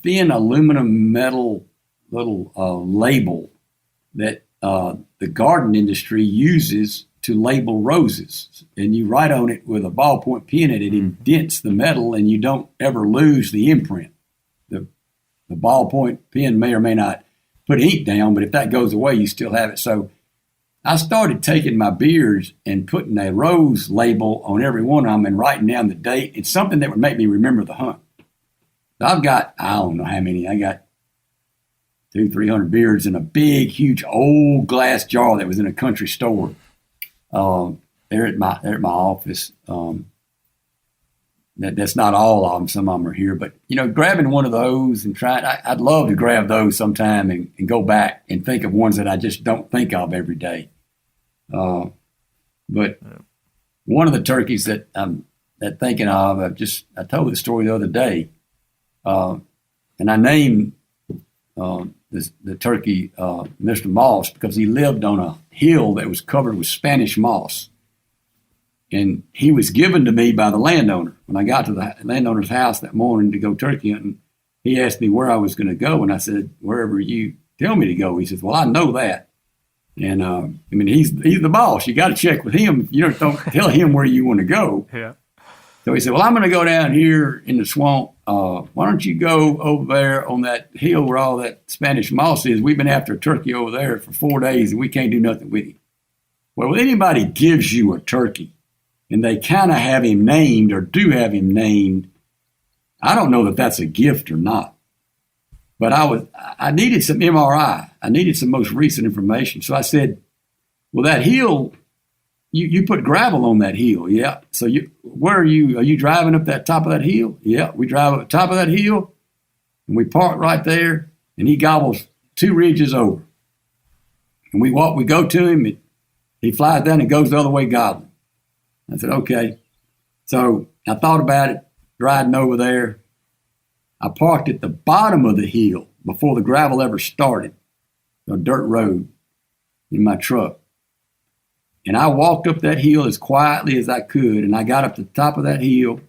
thin aluminum metal little label that the garden industry uses to label roses. And you write on it with a ballpoint pen, and it indents the metal, and you don't ever lose the imprint. The ballpoint pen may or may not put ink down, but if that goes away, you still have it. So I started taking my beers and putting a rose label on every one of them and writing down the date. It's something that would make me remember the hunt. I've got, I don't know how many, I got 200-300 beers in a big, huge old glass jar that was in a country store there at my office. That's not all of them. Some of them are here, but grabbing one of those and trying, I'd love to grab those sometime and go back and think of ones that I just don't think of every day. But one of the turkeys that I'm thinking of, I told the story the other day, and I named the turkey Mr. Moss because he lived on a hill that was covered with Spanish moss. And he was given to me by the landowner. When I got to the landowner's house that morning to go turkey hunting, he asked me where I was going to go. And I said, wherever you tell me to go. He says, well, I know that. And he's the boss. You got to check with him. You don't tell him where you want to go. Yeah. So he said, well, I'm going to go down here in the swamp. Why don't you go over there on that hill where all that Spanish moss is? We've been after a turkey over there for 4 days, and we can't do nothing with him. Well, when anybody gives you a turkey, and they kind of have him named or do have him named, I don't know that that's a gift or not. But I needed some MRI. I needed some most recent information. So I said, well, that hill, you put gravel on that hill, yeah. So where are you? Are you driving up that top of that hill? Yeah, we drive up the top of that hill, and we park right there, and he gobbles 2 ridges over. And we go to him, and he flies down and goes the other way gobbling. I said, okay. So I thought about it, riding over there. I parked at the bottom of the hill before the gravel ever started, a dirt road, in my truck. And I walked up that hill as quietly as I could, and I got up to the top of that hill,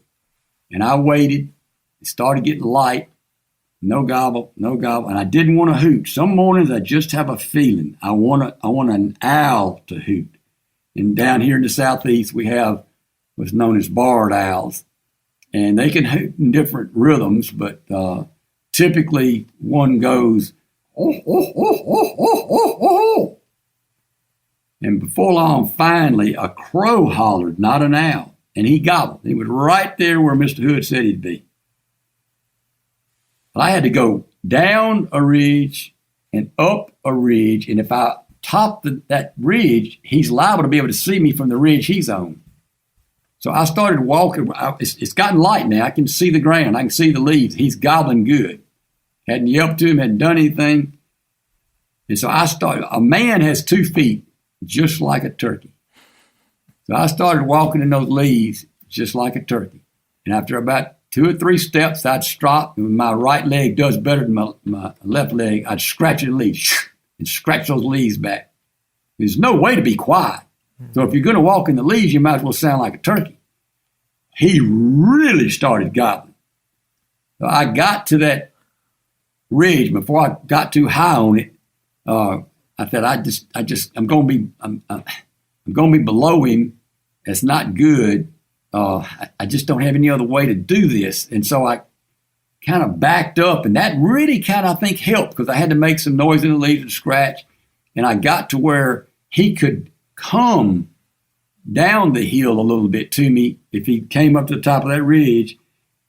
and I waited. It started getting light. No gobble, and I didn't want to hoot. Some mornings I just have a feeling I want an owl to hoot. And down here in the southeast, we have what's known as barred owls. And they can hoot in different rhythms, but typically one goes, oh, oh, oh, oh, oh, oh, oh. And before long, finally, a crow hollered, not an owl. And he gobbled. He was right there where Mr. Hood said he'd be. But I had to go down a ridge and up a ridge. And if I top that ridge, he's liable to be able to see me from the ridge he's on. So I started walking. It's gotten light now. I can see the ground. I can see the leaves. He's gobbling good. Hadn't yelped to him, hadn't done anything. And so I started. A man has 2 feet, just like a turkey. So I started walking in those leaves just like a turkey. And after about 2 or 3 steps, I'd stop. And when my right leg does better than my left leg, I'd scratch the leaves and scratch those leaves back. There's no way to be quiet. So if you're going to walk in the leaves, you might as well sound like a turkey. He really started gobbling. So I got to that ridge. Before I got too high on it, I thought I'm going to be below him. That's not good. I just don't have any other way to do this. And so I kind of backed up, and that really kind of, I think, helped because I had to make some noise in the leaves and scratch. And I got to where he could come down the hill a little bit to me if he came up to the top of that ridge.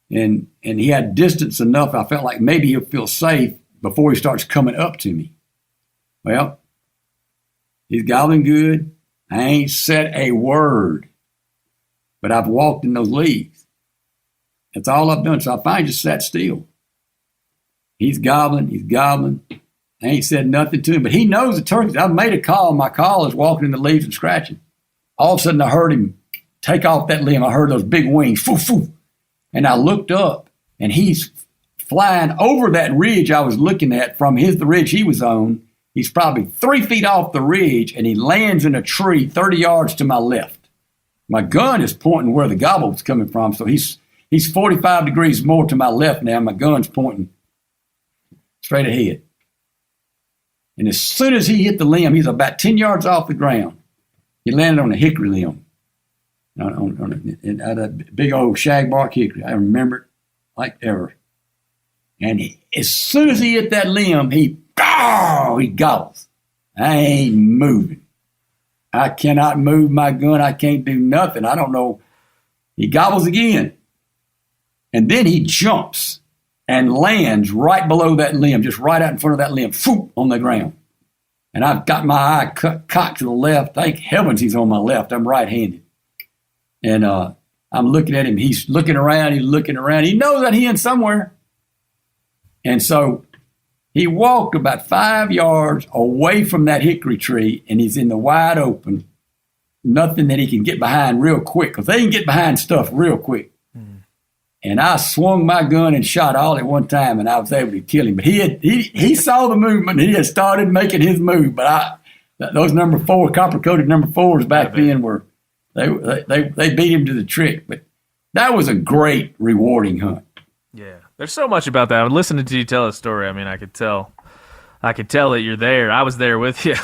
And he had distance enough, I felt like maybe he'll feel safe before he starts coming up to me. Well, he's gobbling good. I ain't said a word, but I've walked in those leaves. That's all I've done. So I finally just sat still. He's gobbling. I ain't said nothing to him, but he knows the turkeys. I've made a call. My call is walking in the leaves and scratching. All of a sudden, I heard him take off that limb. I heard those big wings, foo, foo. And I looked up, and he's flying over that ridge I was looking at from the ridge he was on. He's probably 3 feet off the ridge, and he lands in a tree 30 yards to my left. My gun is pointing where the gobble was coming from, so he's 45 degrees more to my left now. My gun's pointing straight ahead. And as soon as he hit the limb, he's about 10 yards off the ground. He landed on a hickory limb, on a big old shagbark hickory. I remember it like ever. And as soon as he hit that limb, he gobbles. I ain't moving. I cannot move my gun. I can't do nothing. I don't know. He gobbles again. And then he jumps and lands right below that limb, just right out in front of that limb, foop, on the ground. And I've got my eye cocked to the left. Thank heavens he's on my left. I'm right-handed. And I'm looking at him. He's looking around. He knows that he's in somewhere. And so he walked about 5 yards away from that hickory tree, and he's in the wide open. Nothing that he can get behind real quick, because they can get behind stuff real quick. And I swung my gun and shot all at one time, and I was able to kill him. But he saw the movement, and he had started making his move. But those copper-coated number 4s back then were they beat him to the trick. But that was a great, rewarding hunt. Yeah, there's so much about that. I'm listening to you tell the story. I mean, I could tell that you're there. I was there with you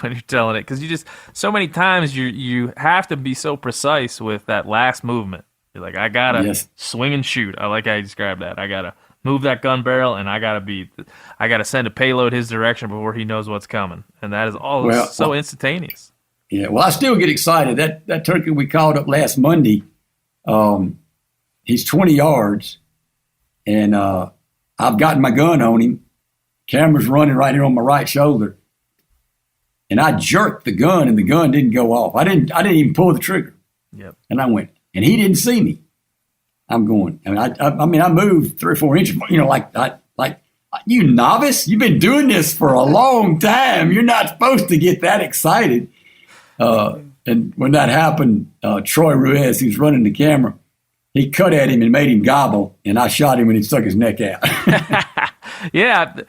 when you're telling it, because you just so many times you have to be so precise with that last movement. You're like, I gotta swing and shoot. I like how you described that. I gotta move that gun barrel, and I gotta send a payload his direction before he knows what's coming. And that is all so instantaneous. Yeah, well, I still get excited. That turkey we called up last Monday, he's 20 yards, and I've gotten my gun on him. Camera's running right here on my right shoulder, and I jerked the gun, and the gun didn't go off. I didn't even pull the trigger. Yep. And I went. And he didn't see me. I'm going. I mean, I moved 3 or 4 inches. Like you novice. You've been doing this for a long time. You're not supposed to get that excited. And when that happened, Troy Ruiz, who's running the camera, he cut at him and made him gobble. And I shot him when he stuck his neck out. Yeah,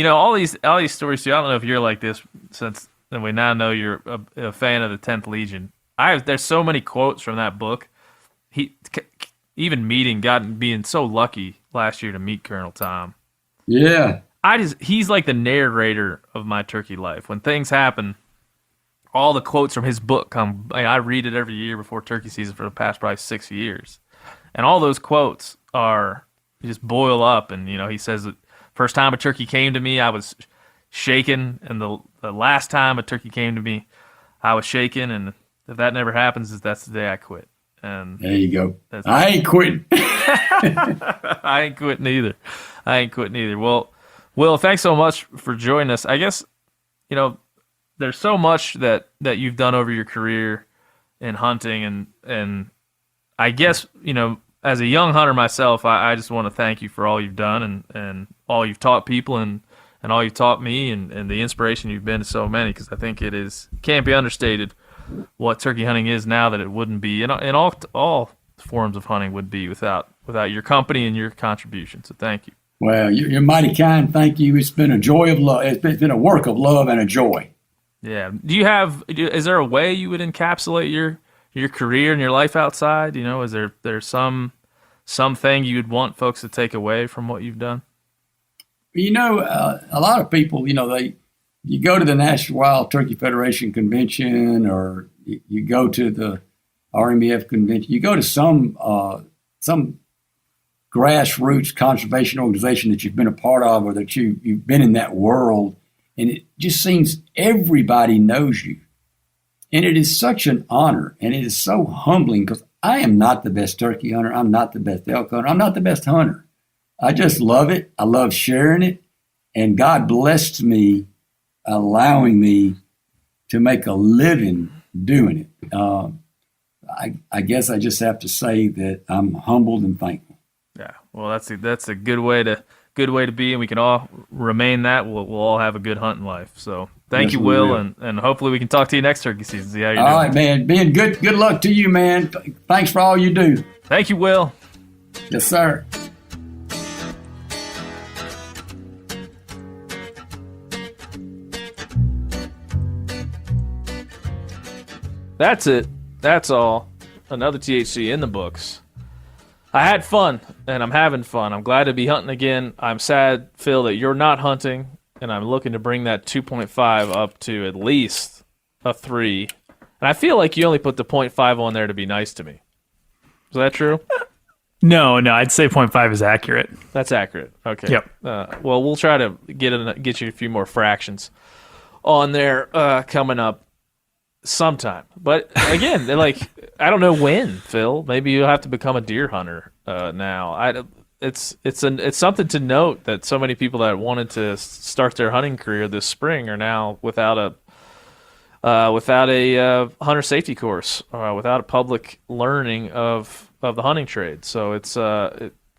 all these stories too. I don't know if you're like this, since we now know you're a fan of the 10th Legion. There's so many quotes from that book. Even being so lucky last year to meet Colonel Tom. Yeah. He's like the narrator of my turkey life. When things happen, all the quotes from his book come. I read it every year before turkey season for the past probably 6 years. And all those quotes just boil up. And, he says that first time a turkey came to me, I was shaken. And the last time a turkey came to me, I was shaken. And if that never happens, that's the day I quit. And there you go. I ain't quitting. I ain't quitting either. Well, Will, thanks so much for joining us. I guess, there's so much that you've done over your career in hunting, and I guess, as a young hunter myself, I just want to thank you for all you've done and all you've taught people and all you've taught me and the inspiration you've been to so many, because I think can't be understated what turkey hunting is now that it wouldn't be, and all forms of hunting would be without your company and your contribution. So thank you. Well, you're mighty kind. Thank you. It's been a joy of love. It's been a work of love and a joy. Yeah. Is there a way you would encapsulate your career and your life outside? Is there something you would want folks to take away from what you've done? A lot of people, you go to the National Wild Turkey Federation convention, or you go to the RMEF convention. You go to some grassroots conservation organization that you've been a part of, or that you've been in that world, and it just seems everybody knows you. And it is such an honor, and it is so humbling, because I am not the best turkey hunter. I'm not the best elk hunter. I'm not the best hunter. I just love it. I love sharing it. And God blessed me, allowing me to make a living doing it. I guess I just have to say that I'm humbled and thankful. Yeah, well, that's a good way to be, and we can all remain that. We'll all have a good hunting life. So thank you, Will, and hopefully we can talk to you next turkey season. See how you're doing. All right, man. Ben, good luck to you, man. Thanks for all you do. Thank you, Will. Yes, sir. That's it. That's all. Another THC in the books. I had fun, and I'm having fun. I'm glad to be hunting again. I'm sad, Phil, that you're not hunting, and I'm looking to bring that 2.5 up to at least a 3. And I feel like you only put the 0.5 on there to be nice to me. Is that true? No, I'd say 0.5 is accurate. That's accurate. Okay. Yep. Well, we'll try to get you a few more fractions on there coming up sometime. But again, I don't know when, Phil. Maybe you'll have to become a deer hunter now. It's something to note that so many people that wanted to start their hunting career this spring are now without a hunter safety course, without a public learning of the hunting trade. So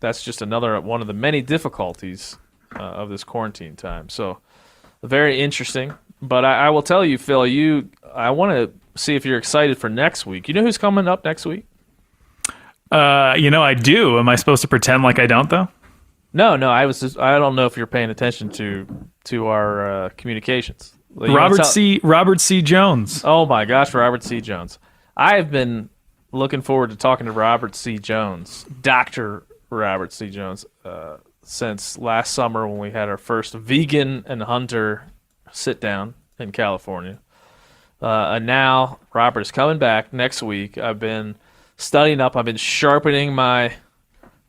that's just another one of the many difficulties of this quarantine time. So very interesting. But I will tell you, Phil, I want to see if you're excited for next week. You know who's coming up next week? I do. Am I supposed to pretend like I don't, though? No. I don't know if you're paying attention to our communications. Robert C. Jones. Oh my gosh, Robert C. Jones. I have been looking forward to talking to Robert C. Jones, Dr. Robert C. Jones, since last summer when we had our first vegan and hunter sit down in California. And now Robert is coming back next week. I've been studying up. I've been sharpening my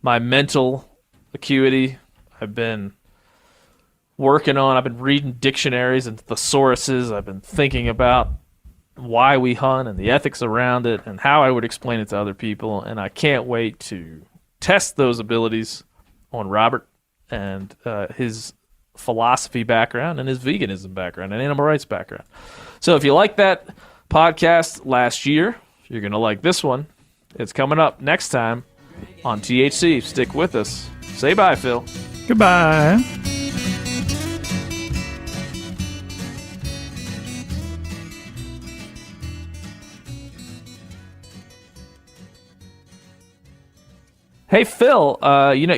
mental acuity. I've been reading dictionaries and thesauruses. I've been thinking about why we hunt and the ethics around it and how I would explain it to other people. And I can't wait to test those abilities on Robert and his philosophy background and his veganism background and animal rights background. So if you like that podcast last year, you're going to like this one. It's coming up next time on THC. Stick with us. Say bye, Phil. Goodbye. Hey, Phil,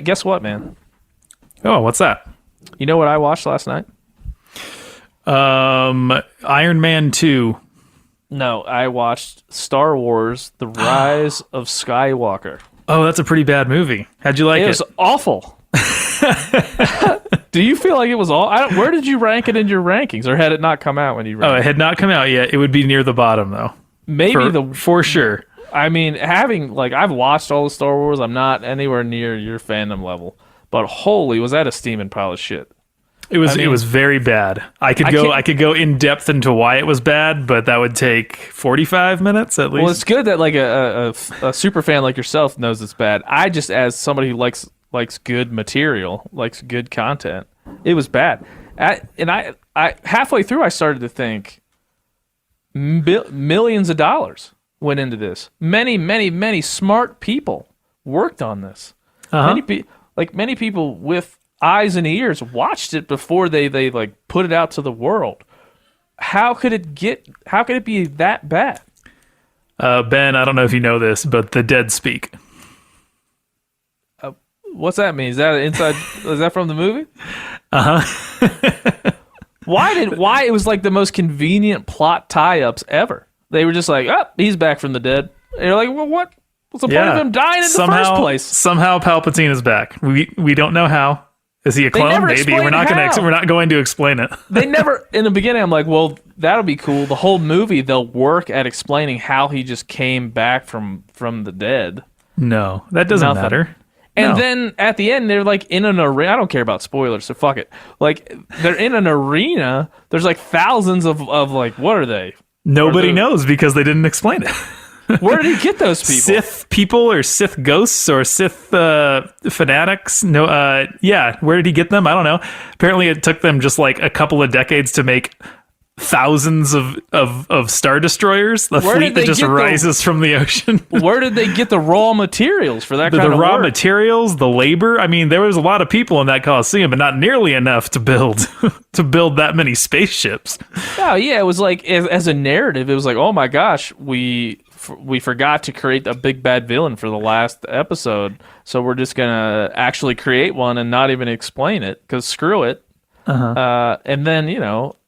guess what, man? Oh, what's that? You know what I watched last night? Iron Man 2. No, I watched Star Wars: The Rise of Skywalker. Oh, that's a pretty bad movie. How'd you like it? It was awful. Do you feel like it was all? Where did you rank it in your rankings, or had it not come out when you ranked it? Oh, it had not come out yet. It would be near the bottom, though. Maybe for sure. I mean, I've watched all the Star Wars. I'm not anywhere near your fandom level, but holy, was that a steaming pile of shit. It was very bad. I could go in depth into why it was bad, but that would take 45 minutes at least. Well, it's good that like a super fan like yourself knows it's bad. I just, as somebody who likes good material, likes good content, it was bad. And I halfway through I started to think millions of dollars went into this. Many smart people worked on this. Uh-huh. Many people with eyes and ears watched it before they like put it out to the world. How could it be that bad? Ben, I don't know if you know this, but the dead speak. What's that mean? Is that inside? Is that from the movie? Uh-huh. Why it was like the most convenient plot tie-ups ever. They were just like, oh, he's back from the dead. And you're like, well, what's the point of him dying in the first place? Somehow Palpatine is back. We don't know how. Is he a They clone? never Maybe explain we're not going to explain it. They never, in the beginning, I'm like, well, that'll be cool. The whole movie, they'll work at explaining how he just came back from the dead. No, that doesn't matter. And No. then at the end, they're like in an arena. I don't care about spoilers, so fuck it. Like, they're in an arena. There's like thousands of like, what are they? Nobody knows because they didn't explain it. Where did he get those people? Sith people or Sith ghosts or Sith fanatics? No, yeah. Where did he get them? I don't know. Apparently, it took them just like a couple of decades to make thousands of Star Destroyers. The Where fleet did they that just get the- rises from the ocean. Where did they get the raw materials for that The kind of raw work? materials, the labor. I mean, there was a lot of people in that Coliseum, but not nearly enough to build that many spaceships. Oh, yeah, it was like, as a narrative, it was like, oh my gosh, we forgot to create a big bad villain for the last episode, so we're just gonna actually create one and not even explain it, because screw it. And then,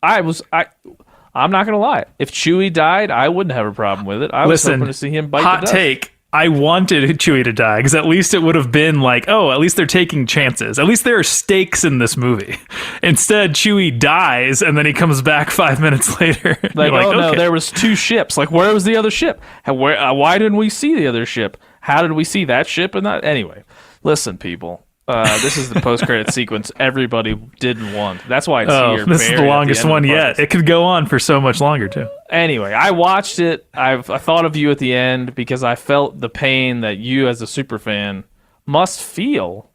I'm not gonna lie, if Chewie died, I wouldn't have a problem with it. I was hoping to see him bite hot the dust. take. I wanted Chewie to die because at least it would have been like, oh, at least they're taking chances. At least there are stakes in this movie. Instead, Chewie dies and then he comes back 5 minutes later. Like, You're no, okay. there was 2 ships. Like, where was the other ship? Why didn't we see the other ship? How did we see that ship and not? Anyway, listen, people. This is the post-credit sequence everybody didn't want. That's why it's here. This is the longest one yet. It It could go on for so much longer, too. Anyway, I watched it. I thought of you at the end because I felt the pain that you, as a super fan, must feel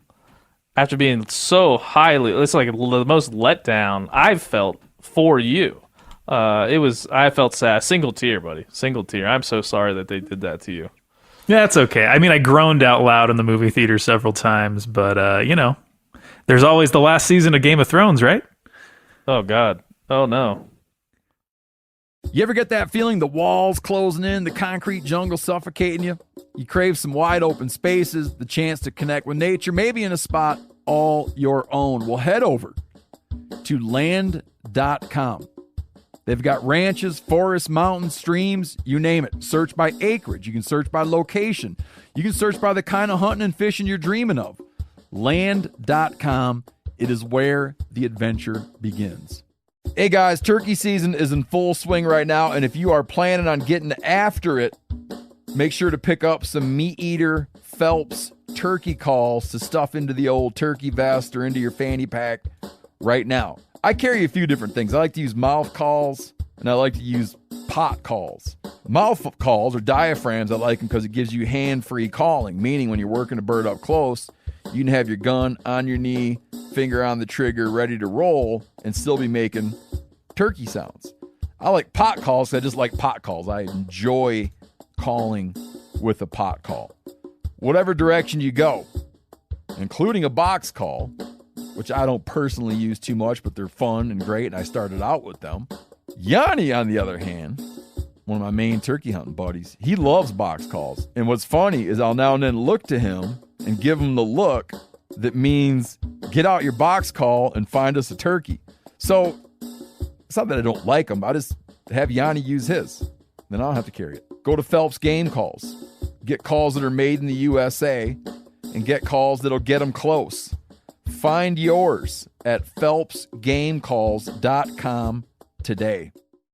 after being so highly. It's like the most letdown I've felt for you. I felt sad. Single tear, buddy. Single tear. I'm so sorry that they did that to you. Yeah, it's okay. I mean, I groaned out loud in the movie theater several times, but, there's always the last season of Game of Thrones, right? Oh, God. Oh, no. You ever get that feeling the walls closing in, the concrete jungle suffocating you? You crave some wide open spaces, the chance to connect with nature, maybe in a spot all your own. Well, head over to land.com. They've got ranches, forests, mountains, streams, you name it. Search by acreage. You can search by location. You can search by the kind of hunting and fishing you're dreaming of. Land.com. It is where the adventure begins. Hey guys, turkey season is in full swing right now, and if you are planning on getting after it, make sure to pick up some Meat Eater Phelps turkey calls to stuff into the old turkey vest or into your fanny pack right now. I carry a few different things. I like to use mouth calls, and I like to use pot calls. Mouth calls or diaphragms, I like them because it gives you hand-free calling, meaning when you're working a bird up close, you can have your gun on your knee, finger on the trigger, ready to roll, and still be making turkey sounds. I like pot calls because I just like pot calls. I enjoy calling with a pot call. Whatever direction you go, including a box call, which I don't personally use too much, but they're fun and great, and I started out with them. Yanni, on the other hand, one of my main turkey hunting buddies, he loves box calls. And what's funny is I'll now and then look to him and give him the look that means get out your box call and find us a turkey. So it's not that I don't like them. I just have Yanni use his. Then I don't have to carry it. Go to Phelps Game Calls. Get calls that are made in the USA and get calls that'll get them close. Find yours at phelpsgamecalls.com today.